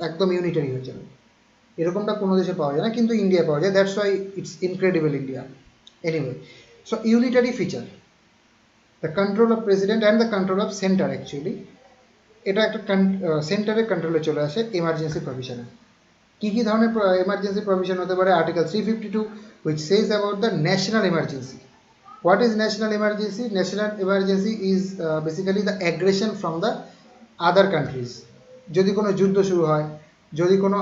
একদম ইউনিটারি হয়ে যাবে। এরকমটা কোনো দেশে পাওয়া যায় না, কিন্তু ইন্ডিয়া পাওয়া যায়। That's why it's incredible India. Anyway, so unitary feature, the control of president and the control of centre, actually এটা একটা সেন্টারের কন্ট্রোলে চলে আসে এমার্জেন্সি প্রভিশনে। কী কী ধরনের এমার্জেন্সি প্রভিশন হতে পারে? Article 352 which says about the national emergency. What is national emergency? National emergency is basically the aggression from the other countries. যদি কোনো যুদ্ধ শুরু হয়, যদি কোনো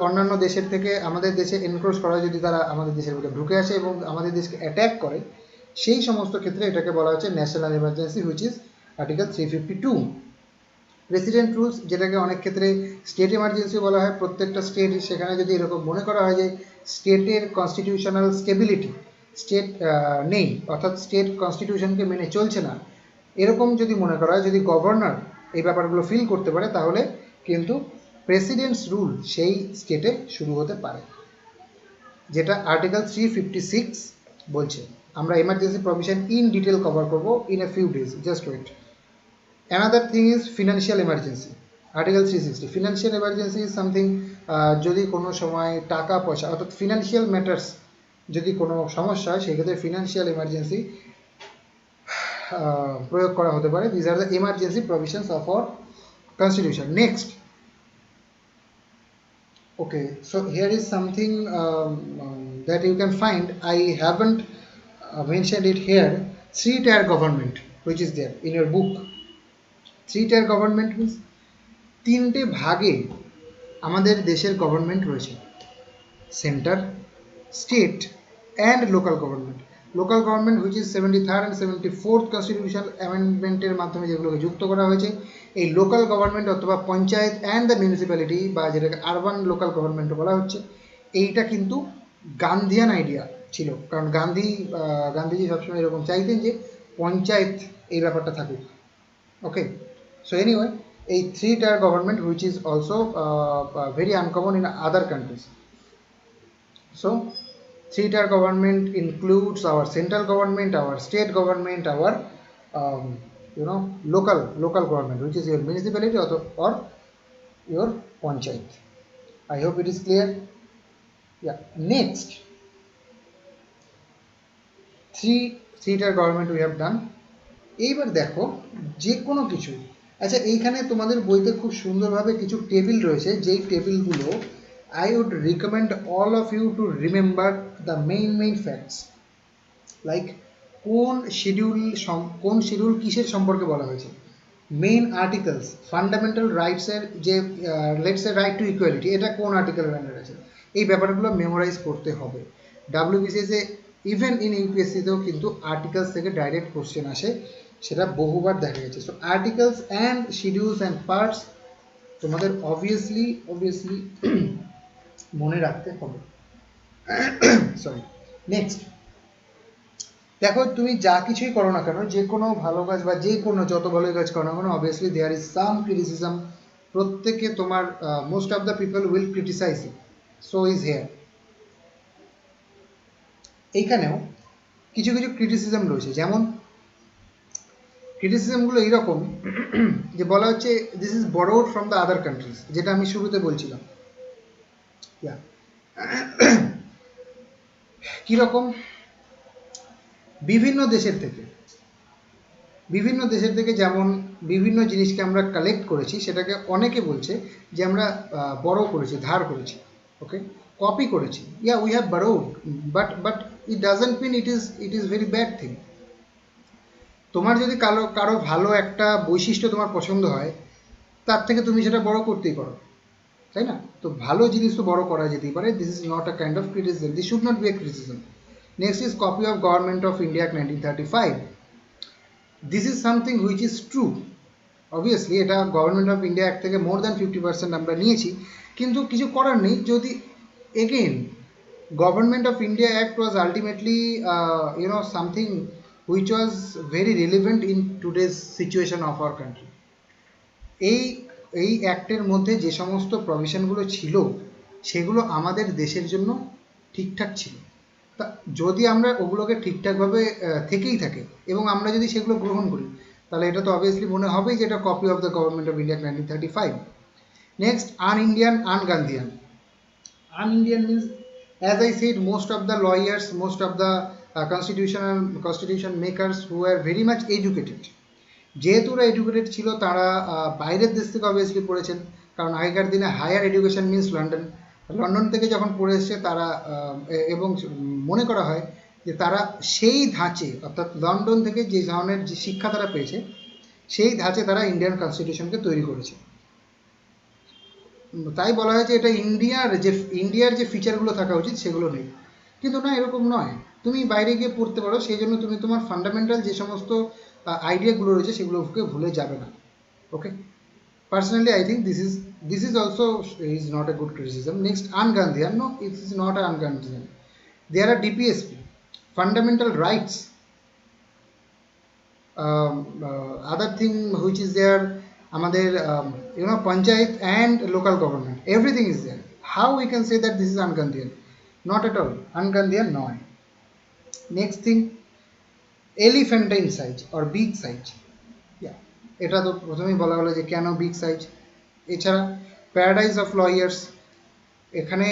অন্যান্য দেশের থেকে আমাদের দেশে এনক্রোচ করা হয়, যদি তারা আমাদের দেশের মধ্যে ঢুকে আসে এবং আমাদের দেশকে অ্যাট্যাক করে, সেই সমস্ত ক্ষেত্রে এটাকে বলা হচ্ছে national emergency, which is article 352। President rules, যেটাকে অনেক ক্ষেত্রে স্টেট এমার্জেন্সি বলা হয়। প্রত্যেকটা স্টেট, সেখানে যদি এরকম মনে করা হয় যে স্টেটের কনস্টিটিউশনাল স্টেবিলিটি, স্টেট নেই, অর্থাৎ স্টেট কনস্টিটিউশনকে মেনে চলছে না, এরকম যদি মনে করা হয়, যদি গভর্নর এই ব্যাপারগুলো ফিল করতে পারে, তাহলে কিন্তু প্রেসিডেন্টস রুল সেই স্টেটে শুরু হতে পারে, যেটা আর্টিকেল 356 বলছে। আমরা emergency provision in detail cover করব in a few days, just wait. Another thing is financial emergency. Article 360. Financial emergency is something যদি কোনো সময় টাকা পয়সা, অর্থাৎ ফিনান্সিয়াল ম্যাটার্স যদি কোনো সমস্যা হয়, সেক্ষেত্রে ফিনান্সিয়াল এমার্জেন্সি প্রয়োগ করা হতে পারে। These are the emergency provisions of our constitution. Next, okay, so here is something that you can find. I haven't mentioned it here. Three-tier government, which is there in your book. Three tier government means তিনটে ভাগে আমাদের দেশের government রয়েছে: centre, state and local government. Local government which is 73rd and 74th constitutional অ্যামেন্ডমেন্টের মাধ্যমে যেগুলোকে যুক্ত করা হয়েছে। এই লোকাল গভর্নমেন্ট অথবা পঞ্চায়েত অ্যান্ড দ্য মিউনিসিপ্যালিটি, বা যেটাকে আরবান লোকাল গভর্নমেন্টও বলা হচ্ছে, এইটা কিন্তু গান্ধিয়ান আইডিয়া ছিল। কারণ গান্ধীজি সবসময় এরকম চাইতেন যে পঞ্চায়েত এই ব্যাপারটা থাকুক। ওকে, so anyway, a three-tier government which is also very uncommon in other countries. So three-tier government includes our central government, our state government, our local government, which is your municipality or your panchayat. I hope it is clear. Yeah, next, three-tier government we have done. এইবার দেখো যে কোনো কিছু, আচ্ছা এইখানে তোমাদের বইতে খুব সুন্দরভাবে কিছু টেবিল রয়েছে, যেই টেবিলগুলো I would recommend all of you to remember the main facts, like কোন শিডিউল কিসের সম্পর্কে বলা হয়েছে, মেইন আর্টিকেলস, ফান্ডামেন্টাল রাইটসের যে let's a right to equality, এটা কোন আর্টিকেলের আন্ডারে আছে, এই ব্যাপারগুলো মেমোরাইজ করতে হবে। ডাব্লিউবিসিএসে ইভেন ইন ইউপিএসসিতেও কিন্তু আর্টিকেলস থেকে ডাইরেক্ট কোশ্চেন আসে, সেটা বহুবার দেখা গেছে। So articles and schedules and parts তোমাদের অবভিয়াসলি মনে রাখতে হবে। সরি, নেক্সট, দেখো তুমি যা কিছুই করো না কেন, যে কোনো ভালো কাজ বা যে কোনো যত ভালো কাজ করো না কেন, obviously there is some criticism. প্রত্যেকে তোমার most of the people will criticise it, so is here. এইখানেও কিছু কিছু ক্রিটিসিজম রয়েছে, যেমন ক্রিটিসিজমগুলো এইরকম যে বলা হচ্ছে this is borrowed from the other countries, যেটা আমি শুরুতে বলছিলাম। কীরকম? বিভিন্ন দেশের থেকে যেমন বিভিন্ন জিনিসকে আমরা কালেক্ট করেছি, সেটাকে অনেকে বলছে যে আমরা বড়ো করেছি, ধার করেছি, ওকে, কপি করেছি, yeah we have borrowed, but it doesn't mean it is very bad thing. তোমার যদি কারো ভালো একটা বৈশিষ্ট্য তোমার পছন্দ হয়, তার থেকে তুমি সেটা বড় করতেই পারো, তাই না? তো ভালো জিনিস তো বড় করা যেতেই পারে। This is not a kind of criticism, this should not be a criticism. Next is copy of government of India act 1935। This is something which is true. Obviously এটা গভর্নমেন্ট অফ ইন্ডিয়া অ্যাক্ট থেকে more than 50% আমরা নিয়েছি, কিন্তু কিছু করার নেই। যদি again government of India act was ultimately something which was very relevant in today's situation of our country. এই অ্যাক্টের মধ্যে যে সমস্ত প্রভিশনগুলো ছিল, সেগুলো আমাদের দেশের জন্য ঠিকঠাক ছিল। তা যদি আমরা ওগুলোকে ঠিকঠাকভাবে থেকেই থাকে এবং আমরা যদি সেগুলো গ্রহণ করি, তাহলে এটা তো অবভিয়াসলি মনে হবেই যে এটা copy of the government of India 1935। Next, un-Indian, un-Gandhian. Un-Indian means, as I said, most of the lawyers, most of the constitution makers who are very much educated, যেহেতু ওরা এডুকেটেড ছিল, তারা বাইরের দেশ থেকে অবভিয়াসলি পড়েছেন, কারণ আগেকার দিনে হায়ার এডুকেশন মিনস লন্ডন থেকে যখন পড়ে এসছে তারা, এবং মনে করা হয় যে তারা সেই ধাঁচে, অর্থাৎ লন্ডন থেকে যে ধরনের যে শিক্ষা তারা পেয়েছে, সেই ধাঁচে তারা ইন্ডিয়ান কনস্টিটিউশনকে তৈরি করেছে। তাই বলা হয় যে এটা ইন্ডিয়ার যে ফিচারগুলো থাকা উচিত সেগুলো নেই। কিন্তু না, এরকম নয়। তুমি বাইরে গিয়ে পড়তে পারো, সেই জন্য তুমি তোমার ফান্ডামেন্টাল যে সমস্ত আইডিয়াগুলো রয়েছে সেগুলোকে ভুলে যাবে না, ওকে। Personally, I think this is also is not a good criticism. Next, un-Gandhian. No, it is not an un-Gandhian. There are DPSP, fundamental rights. Other thing which is there, আমাদের panchayat and local government, everything is there. How we can say that this is un-Gandhian? Not at all. Un-Gandhian নয়. Next thing, elephantine size or big size. এটা তো প্রথমেই বলা হলো যে কেন big size. এছাড়া প্যারাডাইজ অফ লয়ার্স, এখানে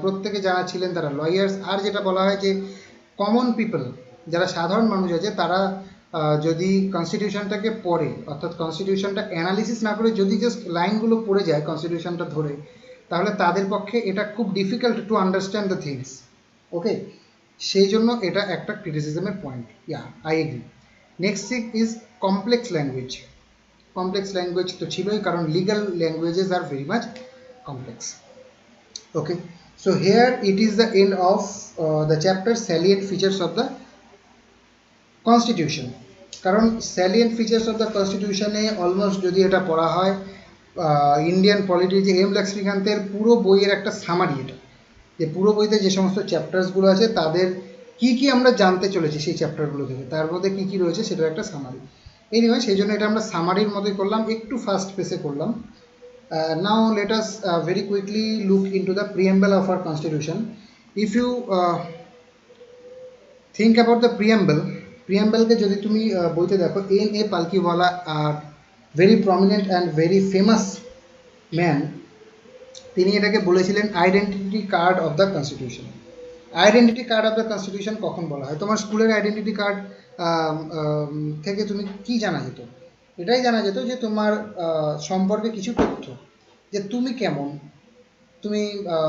প্রত্যেকে যারা ছিলেন তারা লয়ার্স। আর যেটা বলা হয় যে কমন পিপল, যারা সাধারণ মানুষ আছে, তারা যদি কনস্টিটিউশনটাকে পড়ে, অর্থাৎ কনস্টিটিউশনটা অ্যানালিসিস না করে যদি জাস্ট লাইনগুলো পড়ে যায় কনস্টিটিউশনটা ধরে, তাহলে তাদের পক্ষে এটা খুব difficult to understand the things, okay. সেই জন্য এটা একটা ক্রিটিসিজমের point. I agree. Next thing is complex language. Complex language তো ছিলই, কারণ legal languages are very much complex, okay. So here it is the end of the chapter salient features of the constitution. কারণ salient features of the কনস্টিটিউশনে almost যদি এটা পড়া হয়, Indian polity যে এম লক্ষ্মীকান্তের পুরো বইয়ের একটা সামারি, এটা যে পুরো বইতে যে সমস্ত চ্যাপ্টার্সগুলো আছে তাদের কি কি আমরা জানতে চলেছি সেই চ্যাপ্টারগুলো থেকে, তার মধ্যে কী কী রয়েছে সেটার একটা সামারি। এনিওয়ে, সেই জন্য এটা আমরা সামারির মতোই করলাম, একটু ফাস্ট পেসে করলাম। Now let us very quickly look into the preamble of our constitution. If you think about the প্রিএম্বলকে যদি তুমি বইতে দেখো, N.A. Palkhivala are very prominent and very famous man, তিনি এটাকে বলেছিলেন identity card of the constitution. Identity card of the constitution কখন বলা হয়? তোমার স্কুলের আইডেন্টিটি কার্ড থেকে তুমি কি জানা যেত? এটাই জানা যেত যে তোমার সম্পর্কে কিছু তথ্য, যে তুমি কেমন, তুমি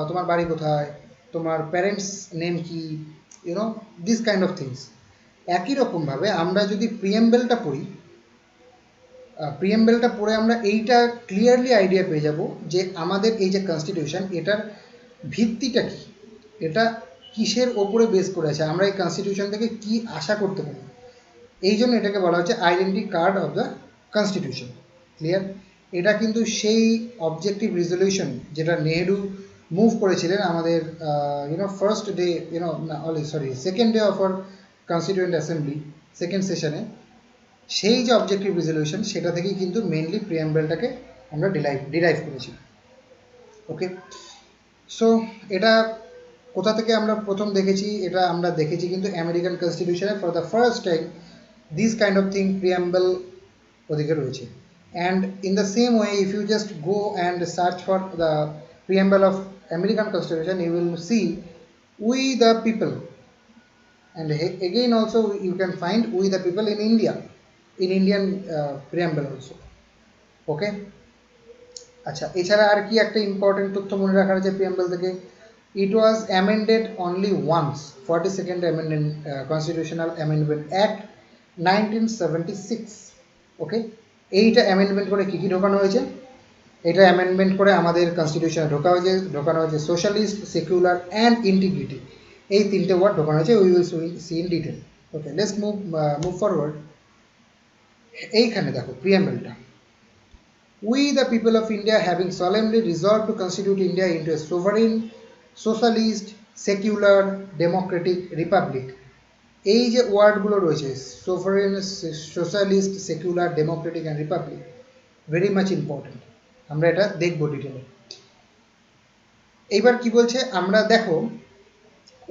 তোমার বাড়ি কোথায়, তোমার প্যারেন্টস নেম কি, দিস কাইন্ড অফ থিংস। একই রকমভাবে আমরা যদি প্রিএম্বলটা পড়ে আমরা এইটা ক্লিয়ারলি আইডিয়া পেয়ে যাব যে আমাদের এই যে কনস্টিটিউশন, এটার ভিত্তিটা কি, এটা কিসের ওপরে বেস করে আছে, আমরা এই কনস্টিটিউশন থেকে কি আশা করতে পারি। এই জন্য এটাকে বলা হচ্ছে identity card of the constitution. Clear? এটা কিন্তু সেই অবজেক্টিভ রেজলিউশন যেটা নেহেরু মুভ করেছিলেন আমাদের first day second day of our constituent assembly second সেশনে, সেই যে অবজেক্টিভ রেজলিউশন সেটা থেকেই কিন্তু মেনলি প্রিয়াম্বেলটাকে আমরা ডিরাইভ করেছি। ওকে, সো এটা কোথা থেকে আমরা প্রথম দেখেছি? এটা আমরা দেখেছি কিন্তু আমেরিকান কনস্টিটিউশনে for the first time this kind of thing preamble ওদিকে রয়েছে। And in the same way if you just go and search for the preamble of American constitution you will see we the people, and again also you can find we the people in India, in Indian preamble also. ওকে, আচ্ছা, এছাড়া আর কি একটা important তথ্য মনে রাখার আছে preamble থেকে? It was amended only once, 42nd amendment, constitutional amendment act 1976। Okay, এইটা অ্যামেন্ডমেন্ট করে কী কী ঢোকানো হয়েছে? এটা অ্যামেন্ডমেন্ট করে আমাদের কনস্টিটিউশনে ঢোকানো হয়েছে সোশ্যালিস্ট, সেকুলার অ্যান্ড ইন্টিগ্রিটি, এই তিনটে ওয়ার্ড ঢোকানো হয়েছে। We will see in detail. Okay, let's move forward. এইখানে দেখো প্রিয়াম্বলটা, we the people of India having solemnly resolved to constitute India into a sovereign, socialist, secular, democratic republic, এই যে ওয়ার্ডগুলো রয়েছে sovereign, socialist, secular, democratic and republic, very much important. আমরা এটা দেখবো ডিটেলে। এইবার কি বলছে আমরা দেখো,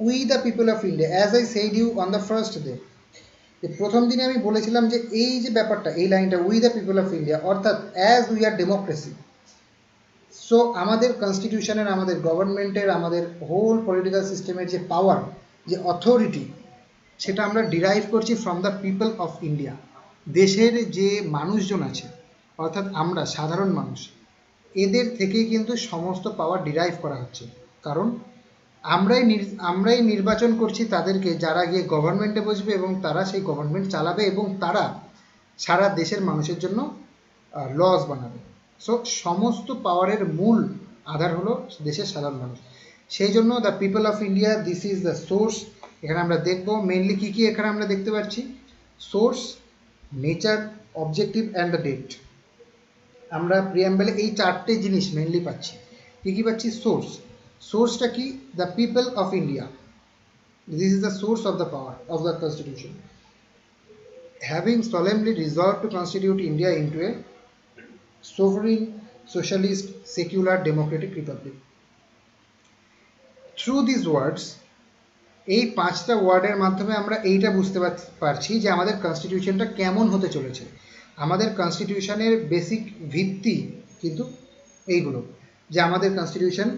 we the people of India, as I said you on the first day, প্রথম দিনে আমি বলেছিলাম যে এই যে ব্যাপারটা, এই লাইনটা we the people of India, অর্থাৎ as we are democracy, so আমাদের কনস্টিটিউশনের, আমাদের গভর্নমেন্টের, আমাদের হোল পলিটিক্যাল সিস্টেমের যে পাওয়ার, যে অথরিটি, সেটা আমরা ডিরাইভ করছি from the people of India. দেশের যে মানুষজন আছে, অর্থাৎ আমরা সাধারণ মানুষ, এদের থেকেই কিন্তু সমস্ত পাওয়ার ডিরাইভ করা হচ্ছে। কারণ আমরাই নির্বাচন করছি তাদেরকে, যারা গিয়ে গভর্নমেন্টে বসবে এবং তারা সেই গভর্নমেন্ট চালাবে এবং তারা সারা দেশের মানুষের জন্য লস বানাবে। সো সমস্ত পাওয়ারের মূল আধার হলো দেশের সাধারণ মানুষ। সেই জন্য the people of India, this is the source. এখানে আমরা দেখব মেনলি কী কী এখানে আমরা দেখতে পাচ্ছি, source, nature, objective and the date. আমরা প্রিয়াম্বলে এই চারটে জিনিস মেনলি পাচ্ছি। কী কী পাচ্ছি? সোর্স, সোর্সটা কি? The people of India, this is the source of the power of the constitution, having solemnly resolved to constitute India into a sovereign, socialist, secular, democratic republic. Through these words, এই পাঁচটা ওয়ার্ডের মাধ্যমে আমরা এইটা বুঝতে পারছি যে আমাদের কনস্টিটিউশনটা কেমন হতে চলেছে। আমাদের কনস্টিটিউশনের বেসিক ভিত্তি কিন্তু এইগুলো, যে আমাদের কনস্টিটিউশন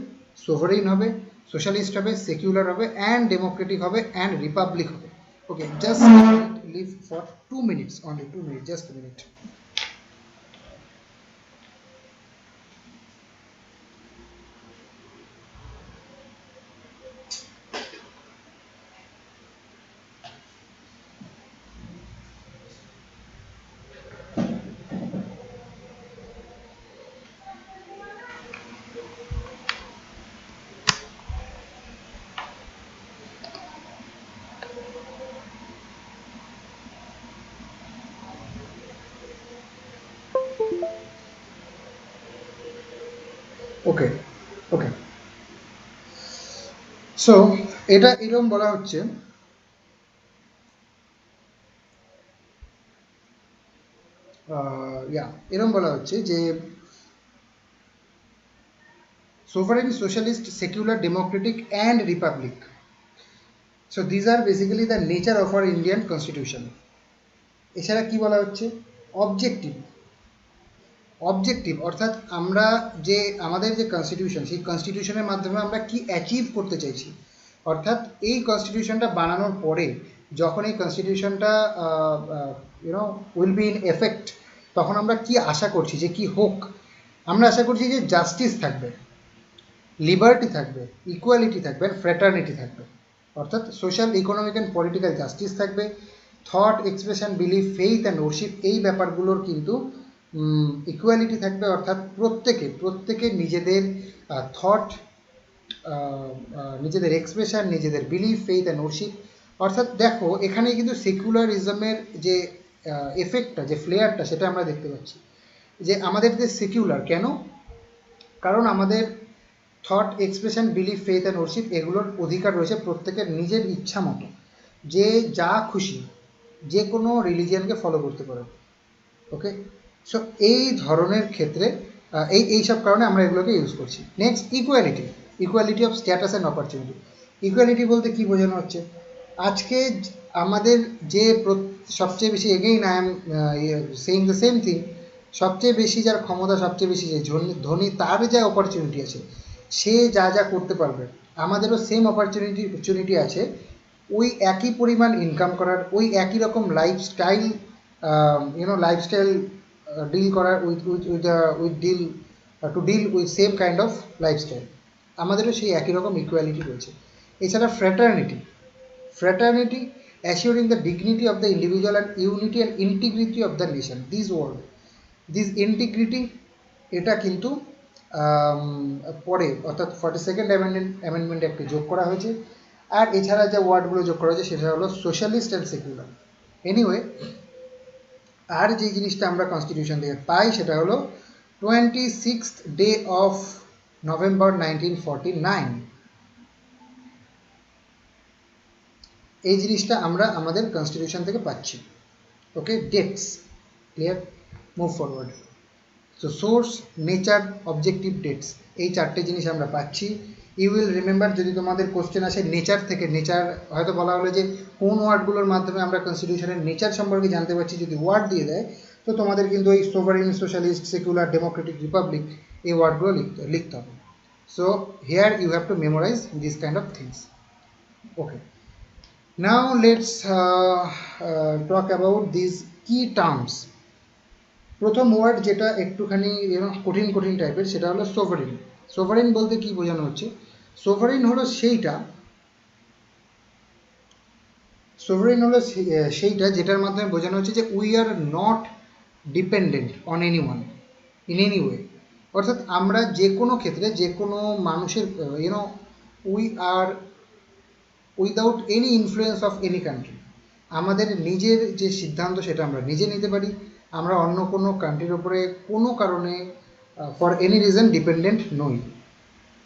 সোভারেইন হবে, সোশ্যালিস্ট হবে, সেকুলার হবে, অ্যান্ড ডেমোক্রেটিক হবে, অ্যান্ড রিপাবলিক হবে। Okay, just leave for 2 minutes, only 2 minutes, just a minute. Okay okay, so এটা এরকম বলা হচ্ছে, এরকম বলা হচ্ছে যে sovereign, socialist, secular, democratic and republic. So these are basically the nature of our Indian constitution. এছাড়া কি বলা হচ্ছে? অবজেক্টিভ, অবজেক্টিভ অর্থাৎ আমরা যে আমাদের যে কনস্টিটিউশন, সেই কনস্টিটিউশনের মাধ্যমে আমরা কি অ্যাচিভ করতে চাইছি। অর্থাৎ এই কনস্টিটিউশনটা বানানোর পরে যখন এই কনস্টিটিউশনটা উইল বি ইন এফেক্ট, তখন আমরা কি আশা করছি যে কি হোক? আমরা আশা করছি যে জাস্টিস থাকবে, লিবার্টি থাকবে, ইকুয়ালিটি থাকবে, ফ্র্যাটার্নিটি থাকবে। অর্থাৎ social, economic and political justice থাকবে, thought expression, belief, faith and worship, এই ব্যাপারগুলোর কিন্তু ইকুয়ালিটি থাকবে। অর্থাৎ প্রত্যেকে নিজেদের থট, নিজেদের এক্সপ্রেশন, নিজেদের বিলিফ, ফেইথ অ্যান্ড ওরশিপ। অর্থাৎ দেখো এখানে কিন্তু সেকুলারিজমের যে এফেক্টটা, যে ফ্লেয়ারটা, সেটা আমরা দেখতে পাচ্ছি। যে আমাদের যে সেকুলার, কেন? কারণ আমাদের thought expression, belief, faith and worship এগুলোর অধিকার রয়েছে প্রত্যেকের নিজের ইচ্ছা মতো, যে যা খুশি যে কোনো রিলিজিয়ানকে ফলো করতে পারে। ওকে, সো এই ধরনের ক্ষেত্রে এইসব কারণে আমরা এগুলোকে ইউজ করছি। Next, equality, equality of status and opportunity. Equality বলতে কি বোঝানো হচ্ছে? আজকে আমাদের যে সবচেয়ে বেশি, again I am saying the same thing, সবচেয়ে বেশি যার ক্ষমতা, সবচেয়ে বেশি যে ধনী, তার যা অপরচুনিটি আছে, সে যা যা করতে পারবে, আমাদেরও সেম অপরচুনিটি আছে ওই একই পরিমাণ ইনকাম করার, ওই একই রকম লাইফস্টাইল, লাইফস্টাইল ডিল করার, to deal with same kind of lifestyle. আমাদেরও সেই একই রকম ইকুয়ালিটি রয়েছে। এছাড়া fraternity assuring the dignity of the individual and unity and integrity of the nation. This integrity, এটা কিন্তু পরে অর্থাৎ 42nd অ্যামেন্ডমেন্ট অ্যাক্টে যোগ করা হয়েছে। আর এছাড়া যে ওয়ার্ডগুলো যোগ করা হয়েছে সেটা হলো সোশ্যালিস্ট অ্যান্ড সেকুলার। এনিওয়ে, আর যে জিনিসটা আমরা কনস্টিটিউশন থেকে পাই সেটা হলো 26th ডে অফ নভেম্বর 1949। এই জিনিসটা আমরা আমাদের কনস্টিটিউশন থেকে পাচ্ছি। Okay, that's clear, move forward. So source, nature, objective, dates, এই চারটে জিনিস আমরা পাচ্ছি। ইউ উইল রিমেম্বার, যদি তোমাদের কোশ্চেন আসে নেচার থেকে, নেচার হয়তো বলা হলো যে কোন ওয়ার্ডগুলোর মাধ্যমে আমরা কনস্টিটিউশনের নেচার সম্পর্কে জানতে পারছি, যদি ওয়ার্ড দিয়ে দেয় তো তোমাদের কিন্তু ওই sovereign, socialist, secular, democratic, republic এই ওয়ার্ডগুলো লিখতে হবে। So here you have to memorise this kind of things. Okay, now let's talk about this key terms. প্রথম ওয়ার্ড যেটা একটুখানি কঠিন টাইপের, সেটা হলো সোভারেন। সোভারেন বলতে কি বোঝানো হচ্ছে? সোভারেন হলো সেইটা যেটার মাধ্যমে বোঝানো হচ্ছে যে we are not dependent on anyone in any way. অর্থাৎ আমরা যে কোনো ক্ষেত্রে, যে কোনো মানুষের we are without any influence of any country. আমাদের নিজের যে সিদ্ধান্ত সেটা আমরা নিজে নিতে পারি। আমরা অন্য কোনো কান্ট্রির ওপরে কোনো কারণে ফর এনি রিজন ডিপেন্ডেন্ট নই।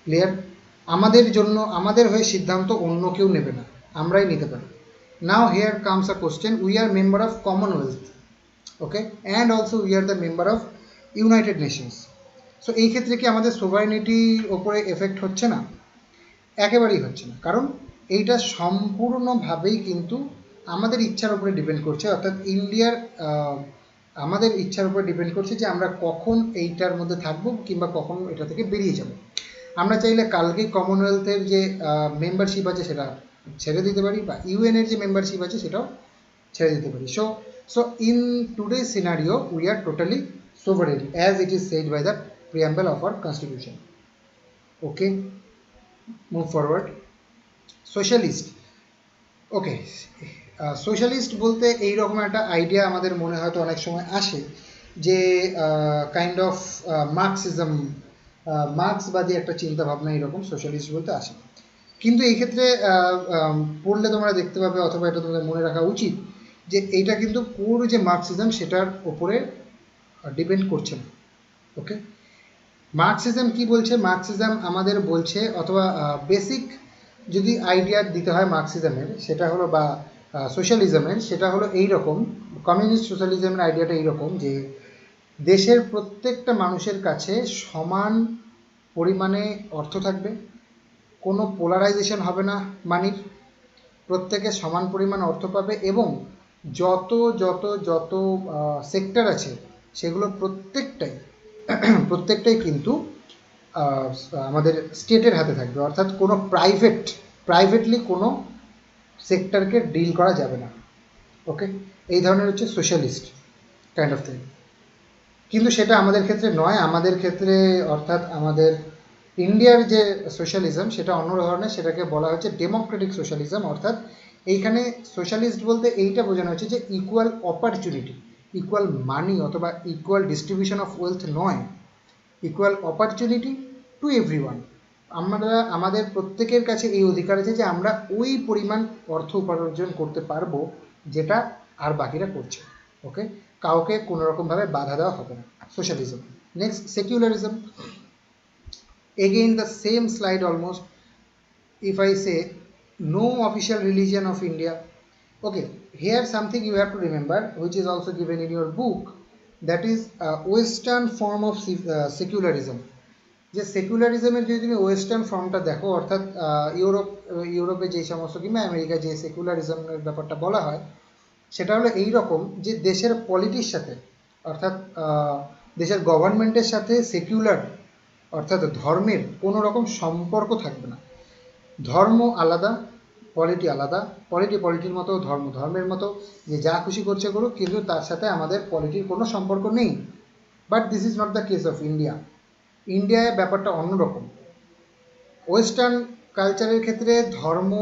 ক্লিয়ার? আমাদের হয়ে সিদ্ধান্ত অন্য কেউ নেবে না, আমরাই নিতে পারি। Now here comes a question, we are member of Commonwealth, okay, and also we are the member of United Nations. So এই ক্ষেত্রে কি আমাদের সোভারেনিটির ওপরে এফেক্ট হচ্ছে না? একেবারেই হচ্ছে না, কারণ এইটা সম্পূর্ণভাবেই কিন্তু আমাদের ইচ্ছার উপরে ডিপেন্ড করছে। অর্থাৎ ইন্ডিয়ার আমাদের ইচ্ছার উপরে ডিপেন্ড করছে যে আমরা কখন এইটার মধ্যে থাকবো কিংবা কখন এটা থেকে বেরিয়ে যাব। আমরা চাইলে কালকেই কমনওয়েলথের যে মেম্বারশিপ আছে সেটা ছেড়ে দিতে পারি, বা ইউএনের যে মেম্বারশিপ আছে সেটাও ছেড়ে দিতে পারি। So in today's scenario we are totally sovereign as it is said by the preamble of our constitution. Okay, move forward. Socialist. Okay, socialist বলতে এইরকম একটা আইডিয়া আমাদের মনে হয়তো অনেক সময় আসে যে কাইন্ড অফ মার্ক্সবাদী একটা চিন্তা ভাবনা এরকম সোশ্যালিস্ট বলতে আসে। কিন্তু এই ক্ষেত্রে পড়লে তোমরা দেখতে পাবে, অথবা এটা তোমাদের মনে রাখা উচিত, যে এইটা কিন্তু পুরো যে মার্ক্সিজম সেটার ওপরে ডিপেন্ড করছে না। ওকে, মার্ক্সিজম কি বলছে? মার্ক্সিজম আমাদের বলছে, অথবা বেসিক যদি আইডিয়া দিতে হয় মার্ক্সিজমের, সেটা হলো, বা সোশ্যালিজমের, সেটা হলো এইরকম, কমিউনিস্ট সোশ্যালিজমের আইডিয়াটা এইরকম যে দেশের প্রত্যেকটা মানুষের কাছে সমান পরিমাণে অর্থ থাকবে, কোনো পোলারাইজেশন হবে না মানির, প্রত্যেকে সমান পরিমাণ অর্থ পাবে, এবং যত যত যত সেক্টর আছে সেগুলো প্রত্যেকটাই কিন্তু আমাদের স্টেটের হাতে থাকবে। অর্থাৎ কোনো প্রাইভেটলি কোনো সেক্টরকে ডিল করা যাবে না। ওকে, এই ধরনের হচ্ছে সোশ্যালিস্ট কাইন্ড অফ থিং। কিন্তু সেটা আমাদের ক্ষেত্রে নয়। আমাদের ক্ষেত্রে, অর্থাৎ আমাদের ইন্ডিয়ার যে সোশ্যালিজম সেটা অন্য ধরনের, সেটাকে বলা হচ্ছে ডেমোক্রেটিক সোশ্যালিজম। অর্থাৎ এইখানে সোশ্যালিস্ট বলতে এইটা বোঝানো হচ্ছে যে ইকুয়াল অপরচুনিটি, ইকুয়াল মানি অথবা ইকুয়াল ডিস্ট্রিবিউশন অফ ওয়েলথ নয়, ইকুয়াল অপরচুনিটি টু এভরিওয়ান। আমাদের প্রত্যেকের কাছে এই অধিকার আছে যে আমরা ওই পরিমাণ অর্থ উপার্জন করতে পারবো যেটা আর বাকিরা করছে। ওকে, কাউকে কোনো রকমভাবে বাধা দেওয়া হবে না, socialism. Next, secularism. again the same slide almost. If I say no official religion of India, okay, here something you have to remember, which is also given in your book, that is western form of secularism. যে সেকুলারিজমের যদি তুমি western ফর্মটা দেখো, অর্থাৎ ইউরোপে যে সমস্ত কিংবা আমেরিকায় যে সেকুলারিজমের ব্যাপারটা বলা হয়, সেটা হলো এই রকম যে দেশের পলিটির সাথে, অর্থাৎ দেশের গভর্নমেন্টের সাথে সেকুলার অর্থাৎ ধর্মের কোনো রকম সম্পর্ক থাকবে না। ধর্ম আলাদা, পলিটি আলাদা, পলিটির মতো, ধর্ম ধর্মের মতো, যে যা খুশি করছে করুক, কিন্তু তার সাথে আমাদের পলিটির কোনো সম্পর্ক নেই। But this is not the case of India. ইন্ডিয়ায় ব্যাপারটা অন্যরকম। ওয়েস্টার্ন কালচারের ক্ষেত্রে ধর্ম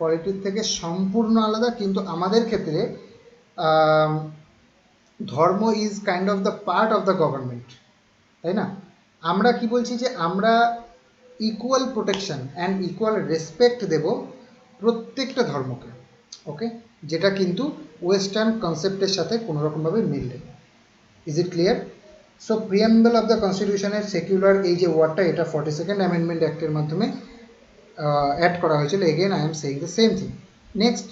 পলিটির থেকে সম্পূর্ণ আলাদা, কিন্তু আমাদের ক্ষেত্রে ধর্ম is kind of the part of the government, তাই না? আমরা কি বলছি যে আমরা equal protection and equal respect দেব প্রত্যেকটা ধর্মকে, ওকে, যেটা কিন্তু ওয়েস্টার্ন কনসেপ্টের সাথে কোনোরকমভাবে মিল নেই। Is it clear? So preamble of the কনস্টিটিউশনের সেকুলার এই যে ওয়ার্ডটা, এটা 42nd অ্যামেন্ডমেন্ট অ্যাক্টের মাধ্যমে অ্যাড করা হয়েছিল। Again I am saying the same thing. Next,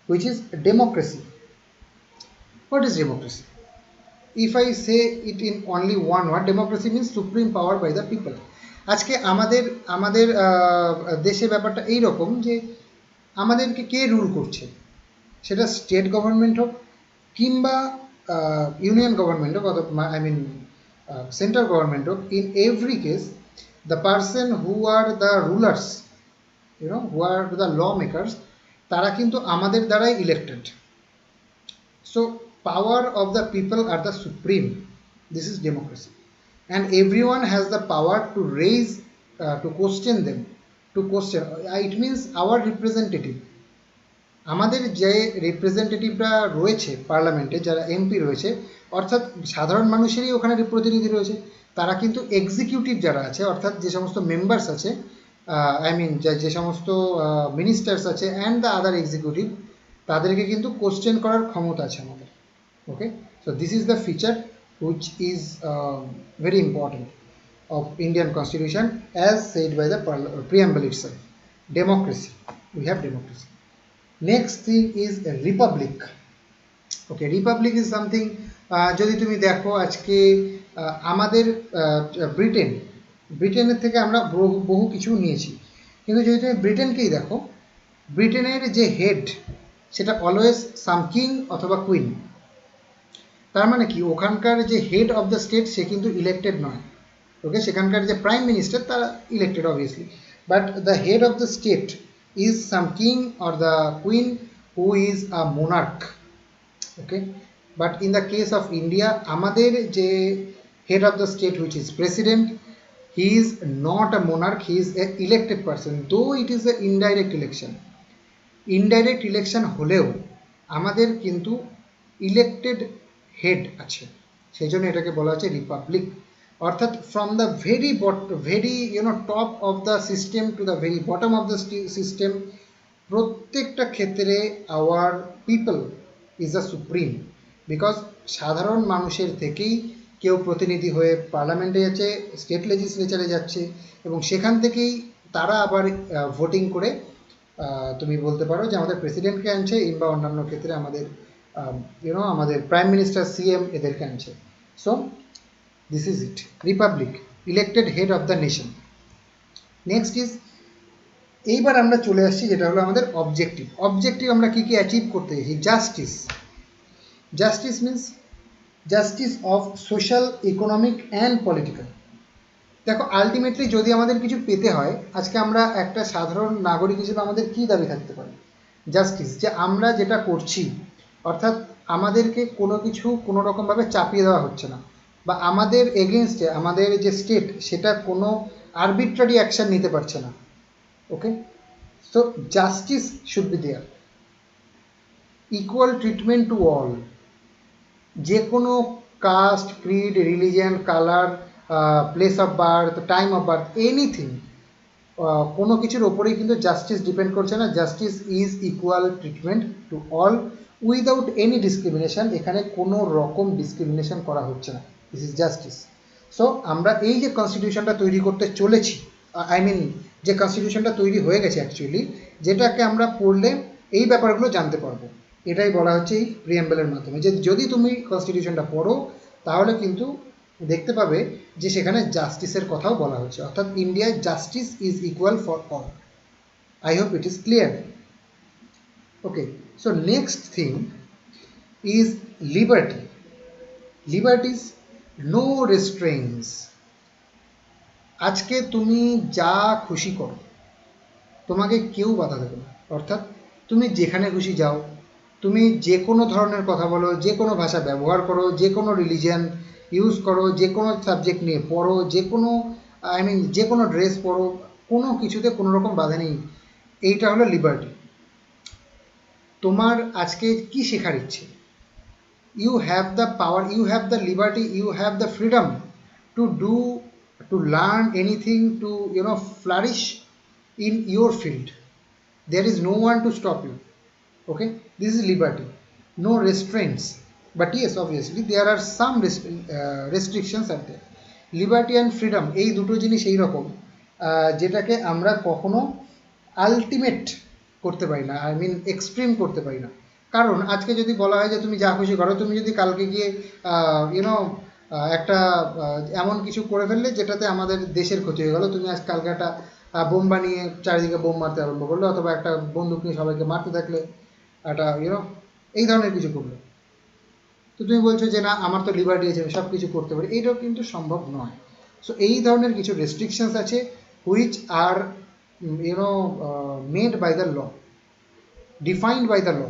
which is democracy. What is democracy? If I say it in only one word, democracy means supreme power by the people. আজকে আমাদের দেশে ব্যাপারটা এই রকম যে আমাদেরকে কে রুল করছে, সেটা স্টেট গভর্নমেন্ট হোক কিংবা ইউনিয়ন গভর্নমেন্ট হোক, আই মিন সেন্ট্রাল গভর্নমেন্ট হোক, in every case the person who are the rulers, who are the law makers, তারা কিন্তু আমাদের দ্বারাই elected. So power of the people are the supreme. This is democracy, and everyone has the power to raise, to question them, to question. It means our representative, আমাদের যে রিপ্রেজেন্টেটিভরা রয়েছে পার্লামেন্টে, যারা MP রয়েছে, অর্থাৎ সাধারণ মানুষেরই ওখানে প্রতিনিধি রয়েছে, তারা কিন্তু এক্সিকিউটিভ যারা আছে, অর্থাৎ যে সমস্ত মেম্বার্স আছে, আই মিন যে সমস্ত মিনিস্টার্স আছে অ্যান্ড দ্য আদার এক্সিকিউটিভ, তাদেরকে কিন্তু কোশ্চেন করার ক্ষমতা আছে আমাদের। Okay, so this is the feature which is very important of Indian Constitution as said by the preamble itself. Democracy, we have democracy. Next thing is a republic. Okay, republic is something, যদি তুমি দেখো আজকে আমাদের ব্রিটেনের থেকে আমরা বহু কিছু নিয়েছি, কিন্তু যদি তুমি ব্রিটেনকেই দেখো, ব্রিটেনের যে হেড সেটা অলওয়েজ সাম কিং অথবা কুইন। তার মানে কি, ওখানকার যে হেড অফ দ্য স্টেট সে কিন্তু ইলেক্টেড নয়, ওকে, সেখানকার যে প্রাইম মিনিস্টার তারা elected obviously, but the head of the state is some king or the queen who is a Monarch, okay. But in the case of India, আমাদের যে head of the state which is president, he is not a Monarch, he is a elected person, দো ইট is A indirect election. Indirect election হলেও আমাদের কিন্তু elected head আছে, সেই জন্য এটাকে বলা হচ্ছে রিপাবলিক। অর্থাৎ from the very top of the system to the very bottom of the system, প্রত্যেকটা ক্ষেত্রে hour people is the supreme, because সাধারণ মানুষের থেকেই কেউ প্রতিনিধি হয়ে পার্লামেন্টে যাচ্ছে, স্টেট লেজিসলেচারে যাচ্ছে, এবং সেখান থেকেই তারা আবার ভোটিং করে তুমি বলতে পারো যে আমাদের প্রেসিডেন্টকে আনছে, কিংবা অন্যান্য ক্ষেত্রে আমাদের আমাদের প্রাইম মিনিস্টার, সিএম, এদেরকে আনছে। So this is it, Republic, elected head of the nation. Next is, এইবার আমরা চলে আসছি যেটা হলো আমাদের অবজেক্টিভ আমরা কি কি অ্যাচিভ করতে চাইছি। Justice means justice of social, economic and political. দেখো, আলটিমেটলি যদি আমাদের কিছু পেতে হয়, আজকে আমরা একটা সাধারণ নাগরিক হিসেবে আমাদের কি দাবি থাকতে পারে? জাস্টিস, যে আমরা যেটা করছি, অর্থাৎ আমাদেরকে কোনো কিছু কোনো রকমভাবে চাপিয়ে দেওয়া হচ্ছে না, বা আমাদের এগেনস্টে আমাদের যে স্টেট সেটা কোনো আরবিট্রারি অ্যাকশন নিতে পারছে না, okay. So justice should be there, equal treatment to all, যে কোনো caste, creed, religion, colour, place of birth, time of birth, anything, কোনো কিছুর ওপরেই কিন্তু জাস্টিস ডিপেন্ড করছে না। Justice is equal treatment to all without any discrimination, এখানে কোনো রকম ডিসক্রিমিনেশন করা হচ্ছে না, দিস ইজ জাস্টিস। সো আমরা এই যে কনস্টিটিউশনটা তৈরি করতে চলেছি, আই মিন যে কনস্টিটিউশনটা তৈরি হয়ে গেছে অ্যাকচুয়ালি, যেটাকে আমরা পড়লে এই ব্যাপারগুলো জানতে পারবো। এটাই বলা হচ্ছে এই প্রিএম্বলের মাধ্যমে, যে যদি তুমি কনস্টিটিউশনটা পড়ো তাহলে কিন্তু দেখতে পাবে যে সেখানে জাস্টিসের কথাও বলা হচ্ছে, অর্থাৎ ইন্ডিয়ায় justice is equal for all. I hope it is clear. Okay, so next thing is liberty. Liberties, no restraints. আজকে তুমি যা খুশি করো, তোমাকে কেউ বাধা দেবে না। অর্থাৎ তুমি যেখানে খুশি যাও, তুমি যে কোনো ধরনের কথা বলো, যে কোনো ভাষা ব্যবহার করো, যে কোনো রিলিজিয়ান ইউজ করো, যে কোনো সাবজেক্ট নিয়ে পড়ো, যে কোনো আই মিন যে কোনো ড্রেস পরো, কোনো কিছুতে কোনো রকম বাধা নেই। এইটা হলো লিবার্টি। তোমার আজকে কি শেখার ইচ্ছে, you have the power, you have the liberty, you have the freedom to do, to learn anything, to flourish in your field. There is no one to stop you. Okay, this is liberty, no restraints. But yes, obviously there are some restrictions are there. Liberty and freedom এই দুটো জিনিস এই রকম, যেটাকে আমরা কখনো ultimate করতে পারি না, আই মিন এক্সট্রিম করতে পারি না। কারণ আজকে যদি বলা হয় যে তুমি যা খুশি করো, তুমি যদি কালকে গিয়ে একটা এমন কিছু করে ফেললে যেটাতে আমাদের দেশের ক্ষতি হয়ে গেল, তুমি আজ কালকে একটা বোম বানিয়ে চারিদিকে বোম মারতে আরম্ভ করলে, অথবা একটা বন্দুক নিয়ে সবাইকে মারতে থাকলে, একটা এই ধরনের কিছু করলে, তো তুমি বলছো যে না আমার তো লিবার্টি আছে, আমি সব কিছু করতে পারি, এইটাও কিন্তু সম্ভব নয়। সো এই ধরনের কিছু রেস্ট্রিকশনস আছে which are made by the law, defined by the law.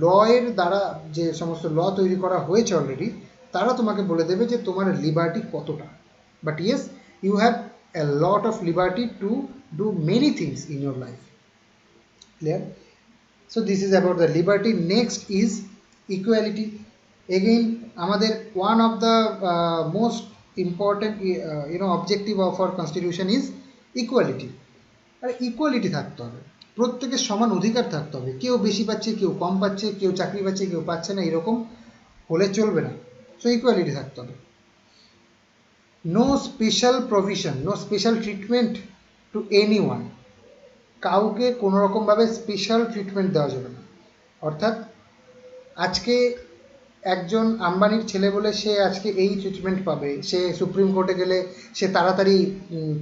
Law এর দ্বারা যে সমস্ত ল তৈরি করা হয়েছে অলরেডি, তারা তোমাকে বলে দেবে যে তোমার লিবার্টি কতটা। But yes, you have a lot of liberty to do many things in your life. Clear? So this is about the liberty. Next is equality. Again, আমাদের one of the most important objective of our constitution is equality. আর equality থাকতে হবে, প্রত্যেকের সমান অধিকার থাকতে হবে। কেউ বেশি পাচ্ছে, কেউ কম পাচ্ছে, কেউ চাকরি পাচ্ছে, কেউ পাচ্ছে না, এরকম হলে চলবে না। সো ইকুয়ালিটি থাকতে হবে। No special provision, no special treatment to anyone. কাউকে কোনো রকমভাবে স্পেশাল ট্রিটমেন্ট দেওয়া যাবে না। অর্থাৎ আজকে একজন আম্বানির ছেলে বলে সে আজকে এই ট্রিটমেন্ট পাবে, সে সুপ্রিম কোর্টে গেলে সে তাড়াতাড়ি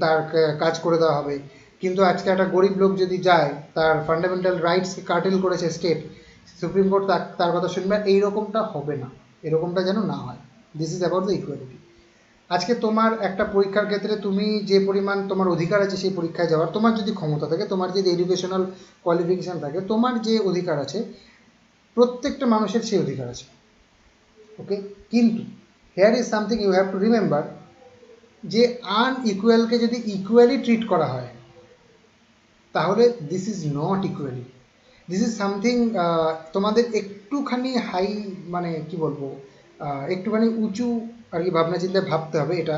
তার কাজ করে দেওয়া হবে, কিন্তু আজকে একটা গরিব লোক যদি যায়, তার ফান্ডামেন্টাল রাইটসকে কার্টেল করেছে স্টেট, সুপ্রিম কোর্ট তার কথা শুনবে, এইরকমটা হবে না, এরকমটা যেন না হয়। This is about the equality. আজকে তোমার একটা পরীক্ষার ক্ষেত্রে তুমি যে পরিমাণ তোমার অধিকার আছে সেই পরীক্ষায় যাওয়ার, তোমার যদি ক্ষমতা থাকে, তোমার যদি এডুকেশনাল কোয়ালিফিকেশান থাকে, তোমার যে অধিকার আছে, প্রত্যেকটা মানুষের সেই অধিকার আছে। ওকে, কিন্তু here is something you have to remember, যে আনইকুয়ালকে যদি ইকুয়ালি ট্রিট করা হয়, তাহলে this is not equally, this is something তোমাদের একটুখানি হাই, মানে কি বলবো, একটুখানি উঁচু আর কি ভাবনা চিন্তায় ভাবতে হবে। এটা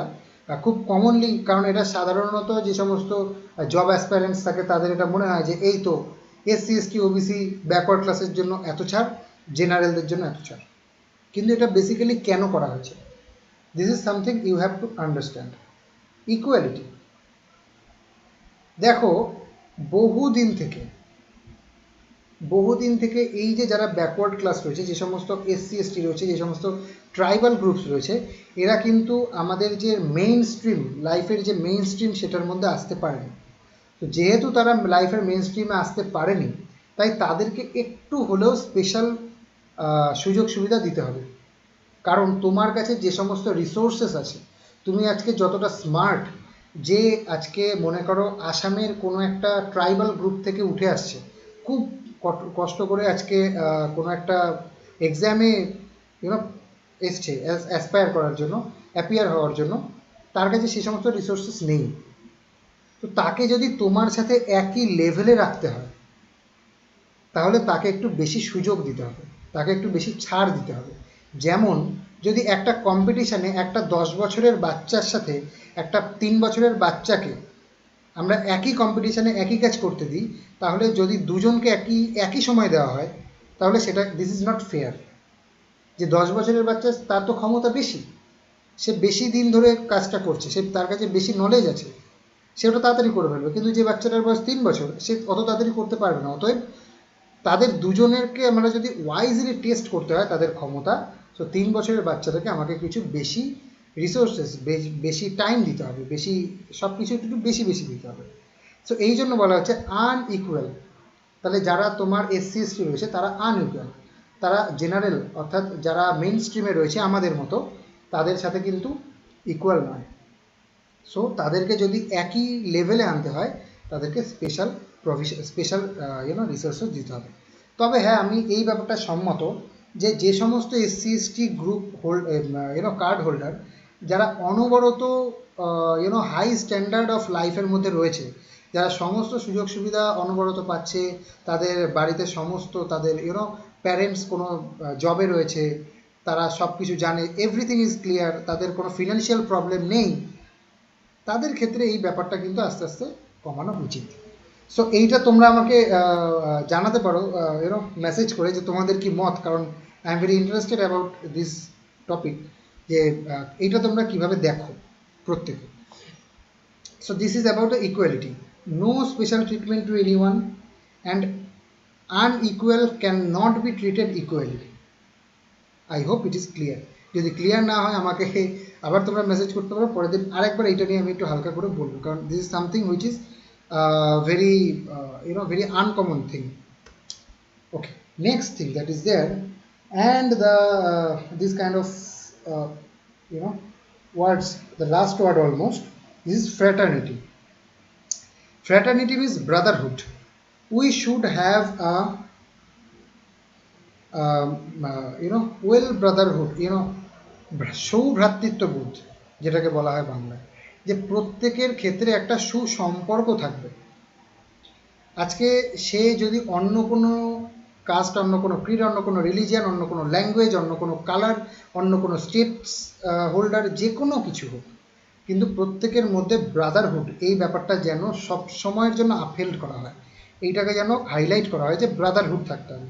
খুব কমনলি, কারণ এটা সাধারণত যে সমস্ত জব অ্যাসপারেন্টস থাকে তাদের এটা মনে হয় যে এই তো এসসি এসটি ওবিসি ব্যাকওয়ার্ড ক্লাসের জন্য এত ছাড়, জেনারেলদের জন্য এত ছাড়। কিন্তু এটা বেসিক্যালি কেন করা হয়েছে, this is something you have to understand. Equality, দেখো বহুদিন থেকে এই যে যারা ব্যাকওয়ার্ড ক্লাস রয়েছে, যে সমস্ত এসসি এসটি রয়েছে, যে সমস্ত ট্রাইবাল গ্রুপস রয়েছে, এরা কিন্তু আমাদের যে মেইন স্ট্রিম লাইফের যে মেইন স্ট্রিম সেটার মধ্যে আসতে পারেনি। তো যেহেতু তারা লাইফের মেইন স্ট্রিমে আসতে পারেনি, তাই তাদেরকে একটু হলেও স্পেশাল সুযোগ সুবিধা দিতে হবে। কারণ তোমার কাছে যে সমস্ত রিসোর্সেস আছে, তুমি আজকে যতটা স্মার্ট, যে আজকে মনে করো আসামের কোনো একটা ট্রাইবাল গ্রুপ থেকে উঠে আসছে, খুব কষ্ট করে আজকে কোনো একটা এক্সামে এসছে অ্যাসপায়ার করার জন্য, অ্যাপিয়ার হওয়ার জন্য, তার কাছে সেই সমস্ত রিসোর্সেস নেই। তো তাকে যদি তোমার সাথে একই লেভেলে রাখতে হয়, তাহলে তাকে একটু বেশি সুযোগ দিতে হবে, তাকে একটু বেশি ছাড় দিতে হবে। যেমন যদি একটা কম্পিটিশানে একটা 10 বছরের বাচ্চার সাথে একটা 3 বছরের বাচ্চাকে আমরা একই কম্পিটিশানে একই কাজ করতে দিই, তাহলে যদি দুজনকে একই সময় দেওয়া হয়, তাহলে সেটা দিস ইজ নট ফেয়ার। যে 10 বছরের বাচ্চা, তার তো ক্ষমতা বেশি, সে বেশি দিন ধরে কাজটা করছে, তার কাছে বেশি নলেজ আছে, সে ওটা তাড়াতাড়ি করে ফেলবে, কিন্তু যে বাচ্চাটার বয়স 3 বছর সে অত তাড়াতাড়ি করতে পারবে না। অতএব তাদের দুজনেরকে আমরা যদি ওয়াইজলি টেস্ট করতে হয় তাদের ক্ষমতা, তো 3 বছরের বাচ্চাটাকে আমাকে কিছু বেশি রিসোর্সেস, বেশি টাইম দিতে হবে, বেশি সব কিছু একটু বেশি বেশি দিতে হবে। সো এই জন্য বলা হচ্ছে আনইকুয়াল। তাহলে যারা তোমার এসসি এসটি রয়েছে তারা আনইকুয়াল, তারা জেনারেল অর্থাৎ যারা মেইন স্ট্রিমে রয়েছে আমাদের মতো তাদের সাথে কিন্তু ইকুয়াল নয়। সো তাদেরকে যদি একই লেভেলে আনতে হয় তাদেরকে স্পেশাল রিসোর্সেস দিতে হবে। তবে হ্যাঁ, আমি এই ব্যাপারটা সম্মত যে যে সমস্ত SC ST group card holder যারা অনবরত হাই স্ট্যান্ডার্ড অফ লাইফের মধ্যে রয়েছে, যারা সমস্ত সুযোগ সুবিধা অনবরত পাচ্ছে, তাদের বাড়িতে সমস্ত তাদের প্যারেন্টস কোনো জবে রয়েছে, তারা সব কিছু জানে, এভরিথিং ইজ ক্লিয়ার, তাদের কোনো ফিনান্সিয়াল প্রবলেম নেই, তাদের ক্ষেত্রে এই ব্যাপারটা কিন্তু আস্তে আস্তে কমানো উচিত। সো এইটা তোমরা আমাকে জানাতে পারো মেসেজ করে যে তোমাদের কি মত, কারণ I am very interested about this topic, যে এইটা তোমরা কিভাবে দেখো প্রত্যেকে। So this is about the equality, no special treatment to anyone and unequal can not be treated equally. I hope it is clear. যদি ক্লিয়ার না হয় আমাকে আবার তোমরা মেসেজ করতে পারো, পরের দিন আরেকবার এইটা নিয়ে আমি একটু হালকা করে বলবো, কারণ this is something which is very uncommon thing. Okay, next thing that is there, and the this kind of uh, words, the last word almost, this is fraternity. Fraternity means brotherhood. We should have a well brotherhood, সৌভ্রাতৃত্ববোধ যেটাকে বলা হয় বাংলায়, যে প্রত্যেকের ক্ষেত্রে একটা সুসম্পর্ক থাকবে। আজকে সে যদি অন্য কোনো কাস্ট, অন্য কোনো ক্রিড, অন্য কোনো রিলিজিয়ান, অন্য কোনো ল্যাঙ্গুয়েজ, অন্য কোনো কালার, অন্য কোনো স্টেটস হোল্ডার, যে কোনো কিছু হোক, কিন্তু প্রত্যেকের মধ্যে ব্রাদারহুড এই ব্যাপারটা যেন সব সময়ের জন্য আপহেল্ড করা হয়, এইটাকে যেন হাইলাইট করা হয় যে ব্রাদারহুড থাকতে হবে।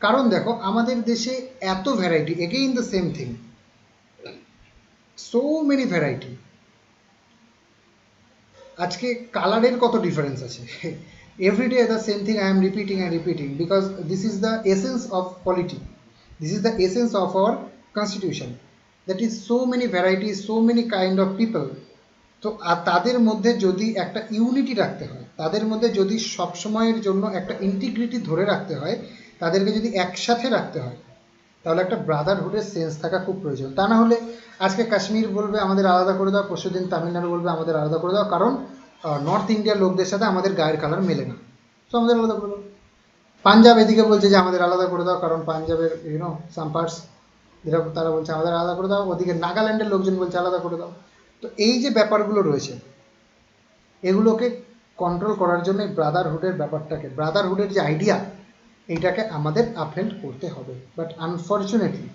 কারণ দেখো আমাদের দেশে এত variety, again the same thing, so many variety. আজকে কালারের কত ডিফারেন্স আছে, every day the same thing I am repeating and repeating, because this is the essence of polity, this is the essence of our constitution, that is so many varieties, so many kind of people. তো আর তাদের মধ্যে যদি একটা unity রাখতে হয়, তাদের মধ্যে যদি সবসময়ের জন্য একটা ইন্টিগ্রিটি ধরে রাখতে হয়, তাদেরকে যদি একসাথে রাখতে হয়, তাহলে একটা ব্রাদারহুডের সেন্স থাকা খুব প্রয়োজন। তা না হলে আজকে কাশ্মীর বলবে আমাদের আলাদা করে দাও, পরশুদিন তামিলনাড়ু বলবে আমাদের আলাদা করে দাও, কারণ নর্থ ইন্ডিয়ার লোকদের সাথে আমাদের গায়ের কালার মেলে না, তো আমাদের আলাদা করে দাও। পাঞ্জাব এদিকে বলছে যে আমাদের আলাদা করে দাও, কারণ পাঞ্জাবের সাম পার্টস, যেটা তারা বলছে আমাদের আলাদা করে দাও, ওদিকে নাগাল্যান্ডের লোকজন বলছে আলাদা করে দাও। তো এই যে ব্যাপারগুলো রয়েছে, এগুলোকে কন্ট্রোল করার জন্য ব্রাদারহুডের ব্যাপারটাকে, ব্রাদারহুডের যে আইডিয়া, এইটাকে আমাদের আপহেল্ড করতে হবে। But unfortunately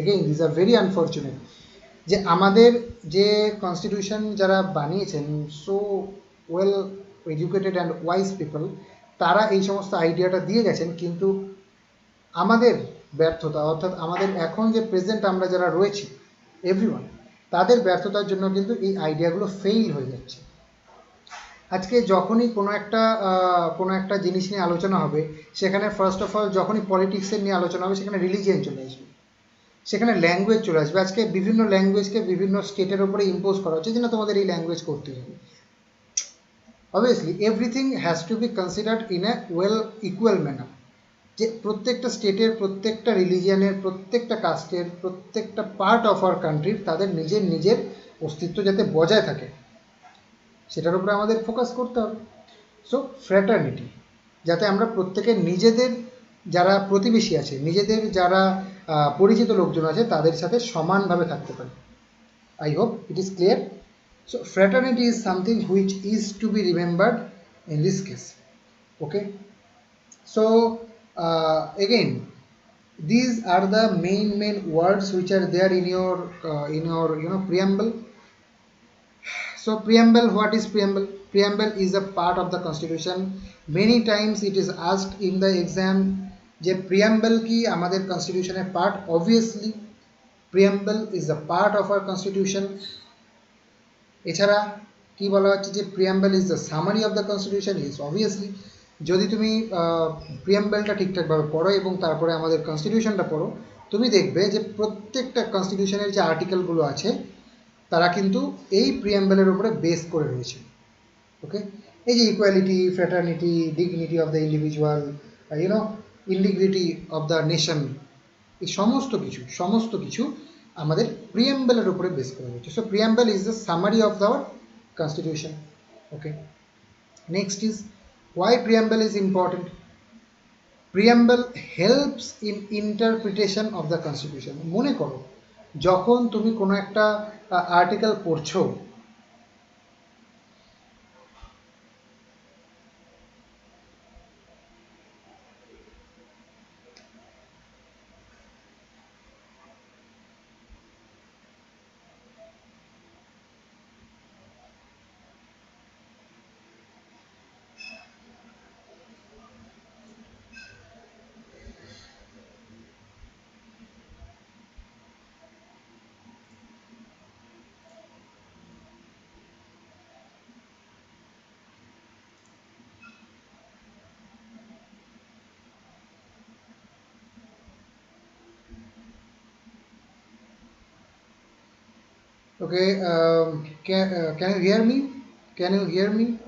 again this are very unfortunate, যে আমাদের যে কনস্টিটিউশন যারা বানিয়েছেন, so well educated and wise people, তারা এই সমস্ত আইডিয়াটা দিয়ে গেছেন, কিন্তু আমাদের ব্যর্থতা, অর্থাৎ আমাদের এখন যে প্রেজেন্ট আমরা যারা রয়েছি এভরিওয়ান, তাদের ব্যর্থতার জন্য কিন্তু এই আইডিয়াগুলো ফেইল হয়ে যাচ্ছে। আজকে যখনই কোনো একটা জিনিস নিয়ে আলোচনা হবে, সেখানে ফার্স্ট অফ অল যখনই পলিটিক্সের নিয়ে আলোচনা হবে, সেখানে রিলিজিয়ান চলে আসবে, সেখানে ল্যাঙ্গুয়েজ চলে আসবে। আজকে বিভিন্ন ল্যাঙ্গুয়েজকে বিভিন্ন স্টেটের উপরে ইম্পোজ করা হচ্ছে যে না তোমাদের এই ল্যাঙ্গুয়েজ করতে হবে। Obviously everything has to be considered in a well equal manner, যে প্রত্যেকটা স্টেটের, প্রত্যেকটা রিলিজিয়ানের, প্রত্যেকটা কাস্টের, প্রত্যেকটা পার্ট অফ আওয়ার কান্ট্রির তাদের নিজের নিজের অস্তিত্ব যাতে বজায় থাকে, সেটার উপরে আমাদের ফোকাস করতে হবে। সো ফ্র্যাটার্নিটি, যাতে আমরা প্রত্যেকের নিজেদের যারা প্রতিবেশী আছে, নিজেদের যারা পরিচিত লোকজন আছে, তাদের সাথে সমানভাবে থাকতে পারি। I hope it is clear. So fraternity is something which is to be remembered in this case. Okay, so again these are the main words which are there in your preamble. So preamble, what is preamble? Preamble is a part of the constitution. Many times it is asked in the exam যে preamble কি আমাদের constitution part? Obviously preamble is a part of our constitution. এছাড়া কি বলা হচ্ছে যে preamble is the summary of the constitution is obviously যদি তুমি প্রিয়াম্বলটা ঠিকঠাকভাবে পড়ো এবং তারপরে আমাদের কনস্টিটিউশনটা পড়ো তুমি দেখবে যে প্রত্যেকটা কনস্টিটিউশনের যে আর্টিকেলগুলো আছে তারা কিন্তু এই প্রিয়াম্বলের উপরে বেস করে রয়েছে ওকে এই যে equality fraternity dignity of the individual you know integrity of the nation এই সমস্ত কিছু আমাদের প্রিয়াম্বলের উপরে বেস করে রয়েছে so preamble is the summary of our constitution okay next is why preamble is important preamble helps in interpretation of the constitution মনে করো যখন তুমি কোনো একটা আর্টিকেল পড়ছো Okay, can you hear me? Can you hear me?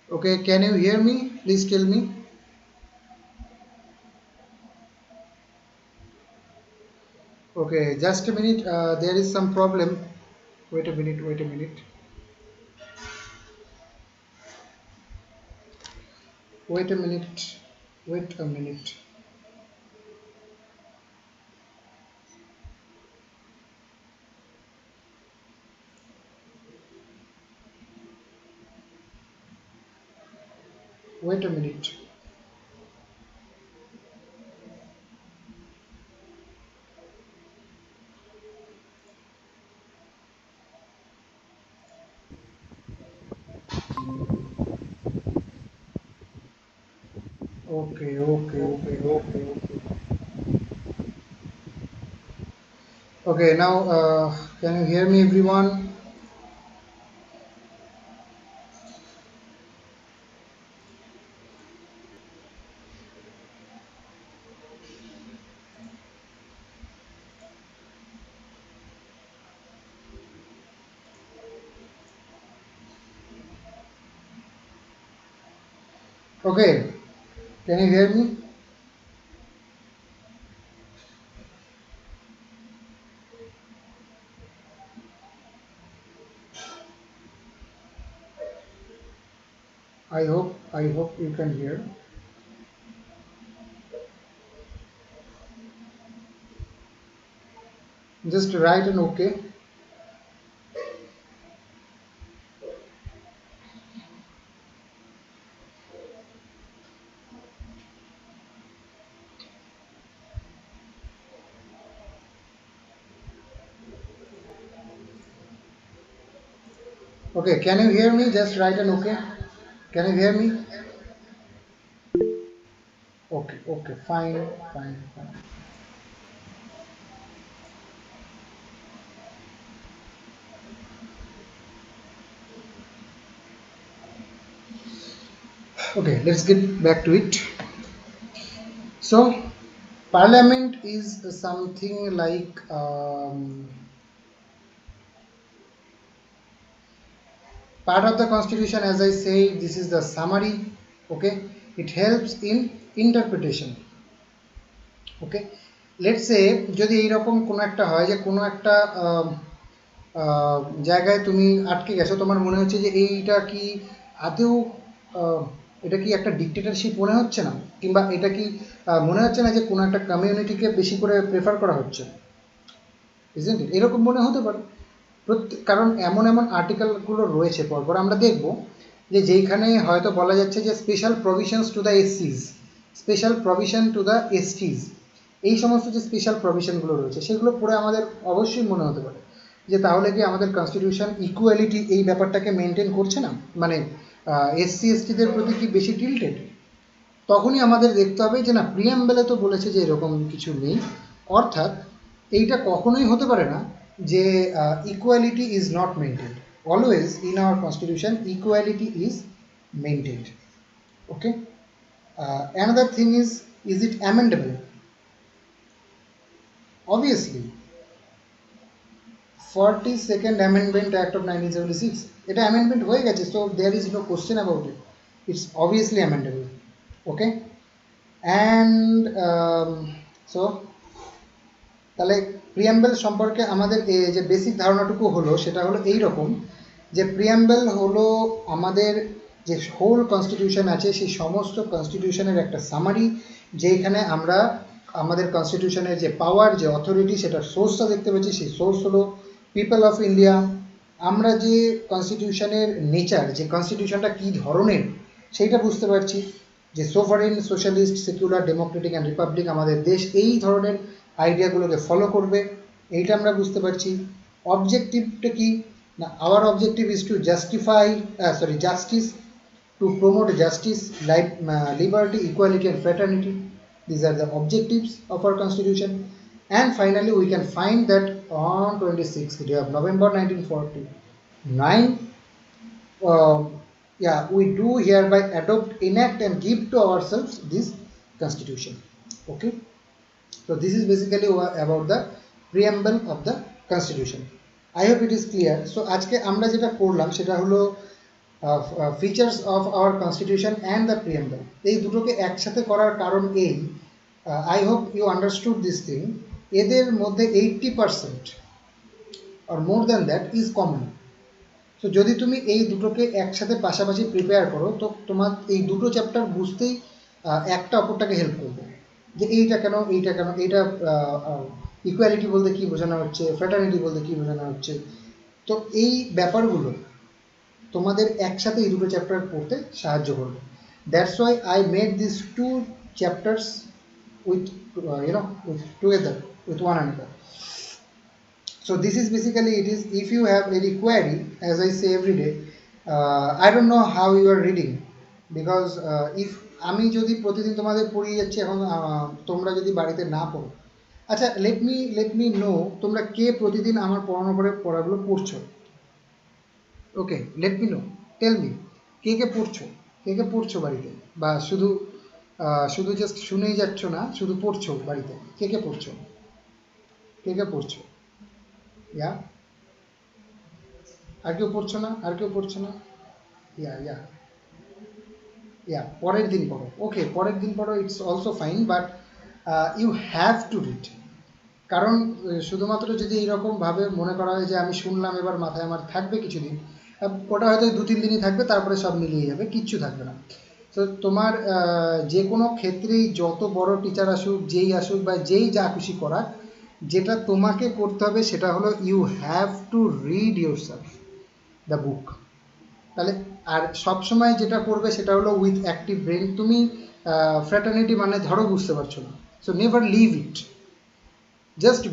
Okay, can you hear me? Please tell me. Okay, just a minute. There is some problem. Wait a minute. Wait a minute. Wait a minute. Wait a minute. Wait a minute. Okay, okay, okay, okay, okay. Okay, now can you hear me, everyone? Okay, can you hear me? I hope you can hear. Just write an okay. Okay, can you hear me? Just write an okay. Can you hear me? Okay, okay, fine, fine, fine. Okay, let's get back to it. So, Parliament is something like part of the Constitution. As I say, this is the summary. Okay, it helps in interpretation. Okay, let's say যদি এইরকম কোনো একটা হয় যে কোনো একটা জায়গায় তুমি আটকে গেছো তোমার মনে হচ্ছে যে এইটা কি আদৌ এটা কি একটা ডিক্টেটরশিপ মনে হচ্ছে না কিংবা এটা কি মনে হচ্ছে না যে কোনো একটা কমিউনিটিকে বেশি করে প্রেফার করা হচ্ছে ইজন্ট ইট এরকম মনে হতে পারে কারণ এমন এমন আর্টিকেলগুলো রয়েছে পরপর আমরা দেখব যে যেইখানে হয়তো বলা যাচ্ছে যে স্পেশাল প্রভিশনস টু দ্য এসসিস special provision to the STs, এই সমস্ত যে স্পেশাল প্রভিশনগুলো রয়েছে সেগুলো পড়ে আমাদের অবশ্যই মনে হতে পারে যে তাহলে কি আমাদের কনস্টিটিউশন ইকুয়ালিটি এই ব্যাপারটাকে মেনটেন করছে না, মানে এসসি এসটিদের প্রতি কি বেশি টিল্টেড? তখনই আমাদের দেখতে হবে যে না, প্রিয়াম্বেলে তো বলেছে যে এরকম কিছু নেই, অর্থাৎ এইটা কখনোই হতে পারে না যে equality is not maintained. Always in our constitution equality is maintained. Okay, another thing is it amendable? Obviously, 42nd Amendment Act of 1976, এটা amendment হয়ে গেছে, so there is no question about it, it's obviously amendable. Okay, and so তাহলে preamble সম্পর্কে আমাদের যে basic ধারণাটুকু হলো সেটা হলো এই রকম, যে প্রিয়াম্বেল হলো আমাদের যে হোল কনস্টিটিউশন আছে সেই সমস্ত কনস্টিটিউশনের একটা সামারি, যেখানে আমরা আমাদের কনস্টিটিউশনের যে পাওয়ার, যে অথরিটি, সেটার সোর্সটা দেখতে পাচ্ছি। সেই সোর্স হলো পিপল অফ ইন্ডিয়া। আমরা যে কনস্টিটিউশনের নেচার, যে কনস্টিটিউশনটা কী ধরনের সেইটা বুঝতে পারছি, যে sovereign, socialist, secular, democratic and Republic, আমাদের দেশ এই ধরনের আইডিয়াগুলোকে ফলো করবে, এইটা আমরা বুঝতে পারছি। অবজেক্টিভটা কি না, hour objective is to justice, to promote justice, liberty, equality and fraternity. These are the objectives of our constitution. And finally we can find that on 26th day of November 1949, we do hereby adopt, enact and give to ourselves this constitution. Okay, so this is basically about the preamble of the constitution. I hope it is clear. So আজকে আমরা যেটা করলাম সেটা হলো features of our constitution and the preamble. এই দুটোকে একসাথে করার কারণ এই, I hope you understood this thing, এদের মধ্যে 80% are more than that is common. তো যদি তুমি এই দুটোকে একসাথে পাশাপাশি প্রিপেয়ার করো তো তোমার এই দুটো চ্যাপ্টার বুঝতেই একটা অপরটাকে হেল্প করবে, যে এইটা কেন, এইটা ইকুয়ালিটি বলতে কী বোঝানো হচ্ছে, ফ্র্যাটার্নিটি বলতে কী বোঝানো হচ্ছে। তো এই ব্যাপারগুলো তোমাদের একসাথে এই দুটো চ্যাপ্টার পড়তে সাহায্য করবে। That's why I made this two chapters with together with one another. So this is basically it is. If you have any query, as I say every day, I don't know how you are reading, because if আমি যদি প্রতিদিন তোমাদের পড়িয়ে যাচ্ছি, এখন তোমরা যদি বাড়িতে না পড়ো, আচ্ছা লেট মি নো তোমরা কে প্রতিদিন আমার পড়ানো করে পড়াগুলো পড়ছো। Okay, let me know, tell me কে পড়ছো বাড়িতে, বা শুধু জাস্ট শুনেই যাচ্ছ না, শুধু পড়ছো বাড়িতে। কে পড়ছো ইয়া, আর কেউ পড়ছো না ইয়া পরের দিন পড়ো। ওকে, পরের দিন পড়ো, it's also fine, but you have to read. কারণ শুধুমাত্র যদি এইরকমভাবে মনে করা হয় যে আমি শুনলাম এবার মাথায় আমার থাকবে কিছুদিন, ওটা হয়তো 2-3 দিনই থাকবে, তারপরে সব মিলিয়ে যাবে, কিচ্ছু থাকবে না। তো তোমার যে কোনো ক্ষেত্রেই যত বড় টিচার আসুক, যেই আসুক বা যেই যা খুশি করাক, যেটা তোমাকে করতে হবে সেটা হলো you have to read yourself the book. তাহলে আর সবসময় যেটা করবে সেটা হলো উইথ অ্যাক্টিভ ব্রেন। তুমি ফ্র্যাটার্নিটি মানে ধরো বুঝতে পারছো না, so never leave it, just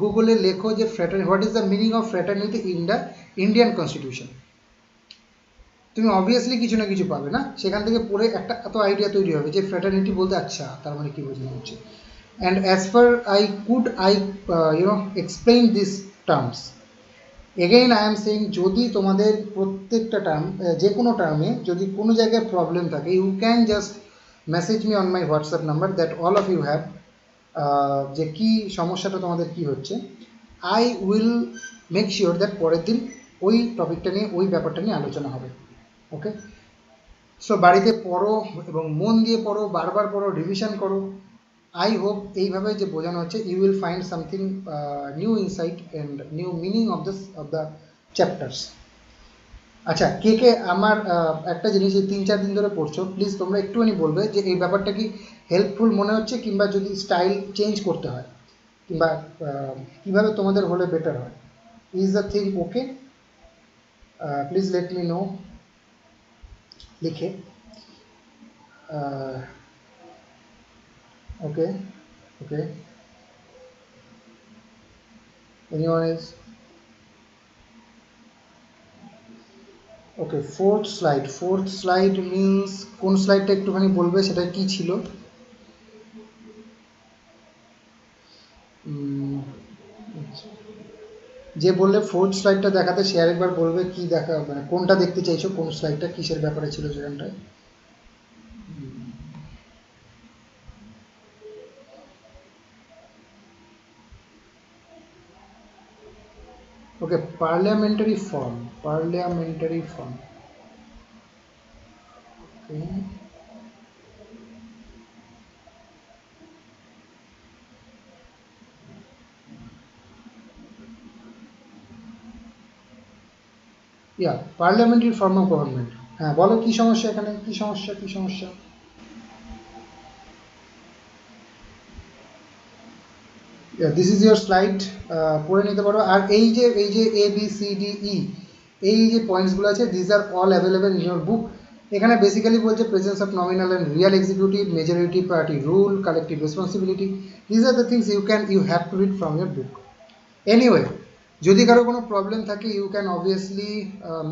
গুগলে লেখো যে fraternity, what is the meaning of fraternity in the Indian constitution. তুমি অবভিয়াসলি কিছু না কিছু পাবে না, সেখান থেকে পড়ে একটা এত আইডিয়া তৈরি হবে যে ফ্র্যাটার্নিটি বলতে আচ্ছা তার মানে কী বোঝানো হচ্ছে। And as far I explain this terms, again I am saying, যদি তোমাদের প্রত্যেকটা টার্ম, যে কোনো টার্মে যদি কোনো জায়গায় প্রবলেম থাকে, you can just message me on my WhatsApp number, that all of you have, যে কী সমস্যাটা তোমাদের কী হচ্ছে। I will make sure that পরের দিন ওই টপিকটা নিয়ে, ওই ব্যাপারটা নিয়ে আলোচনা হবে। ওকে, সো বাড়িতে পড়ো এবং মন দিয়ে পড়ো, বারবার পড়ো, রিভিশন করো। আই হোপ এইভাবে যে বোঝানো হচ্ছে, you will find something new insight and new meaning of the chapters. আচ্ছা, কে আমার একটা জিনিস, এই 3-4 দিন ধরে পড়ছো, প্লিজ তোমরা একটুখানি বলবে যে এই ব্যাপারটা কি হেল্পফুল মনে হচ্ছে, কিংবা যদি স্টাইল চেঞ্জ করতে হয়, কিংবা কীভাবে তোমাদের হলে বেটার হয়। Is the thing okay? Please let me no লিখে। Okay, okay. Anyone else? Okay, fourth slide. Fourth slide means কোন স্লাইডটা একটুখানি বলবে সেটা কি ছিল? উম, যে বললে ফোর্থ স্লাইডটা দেখাতে সে আরেকবার বলবে কি দেখা, মানে কোনটা দেখতে চাইছো, কোন স্লাইডটা কিসের ব্যাপারে ছিল সেখানটায়? Okay, parliamentary form, parliamentary form. Yeah, parliamentary form of government. হ্যাঁ বলো কি সমস্যা এখানে, কি সমস্যা, কি সমস্যা? দিস ইজ ইয়োর স্লাইড, পড়ে নিতে পারো। আর এই যে A B C D E, এই যে পয়েন্টসগুলো আছে, this are all available in your book. এখানে বেসিক্যালি বলছে presence of nominal and real executive, majority party rule, collective responsibility, this are the things you have to read from your book. Anyway, যদি কারো কোনো problem থাকে you can obviously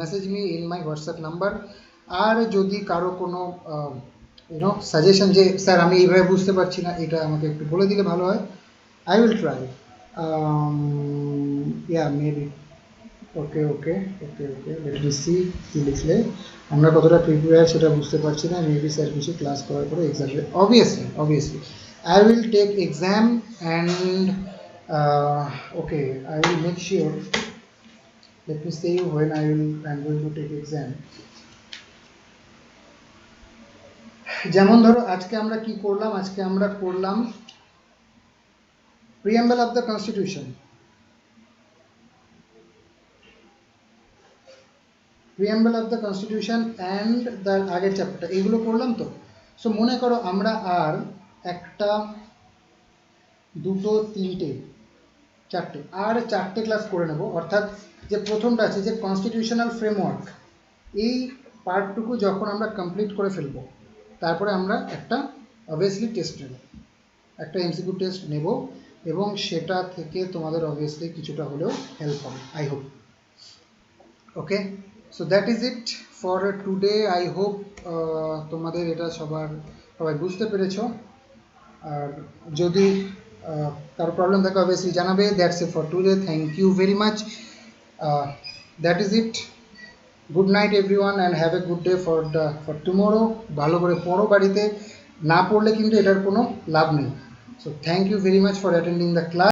message me in my WhatsApp number. আর যদি কারো কোনো suggestion যে sir আমি এইভাবে বুঝতে পারছি না, এটা আমাকে একটু বলে দিলে ভালো হয়, I will try. Yeah, maybe. Okay, okay, okay, okay. Let me see কি লিখলে। আমরা কতটা প্রিপেয়ার সেটা বুঝতে পারছি না, মেবি স্যার কিছু ক্লাস করার পরে exam. Obviously I will take exam and okay, I will make sure. Let me say when I'm going to take exam. যেমন ধরো আজকে আমরা কি করলাম, আজকে আমরা করলাম preamble of the constitution, preamble of the constitution and the আগের চ্যাপ্টারটা, এইগুলো করলাম তো। সো মনে করো আমরা আর একটা, দুটো, তিনটে, চারটে, আর চারটে ক্লাস করে নেব। অর্থাৎ যে প্রথমটা আছে যে কনস্টিটিউশনাল ফ্রেমওয়ার্ক, এই পার্টটুকু যখন আমরা কমপ্লিট করে ফেলবো, তারপরে আমরা একটা অবভিয়াসলি টেস্ট নেব, একটা এমসিকিউ টেস্ট নেব, এবং সেটা থেকে তোমাদের অবভিয়াসলি কিছুটা হলেও হেল্প হবে, I hope. Okay, so that is it for today. I hope তোমাদের এটা সবাই বুঝতে পেরেছ। আর যদি কারো প্রবলেম থাকে অবভিয়াসলি জানাবে। That's it for today, thank you very much. That is it, good night everyone and have a good day for tomorrow. ভালো করে পড়ো, বাড়িতে না পড়লে কিন্তু এটার কোনো লাভ নেই। So thank you very much for attending the class.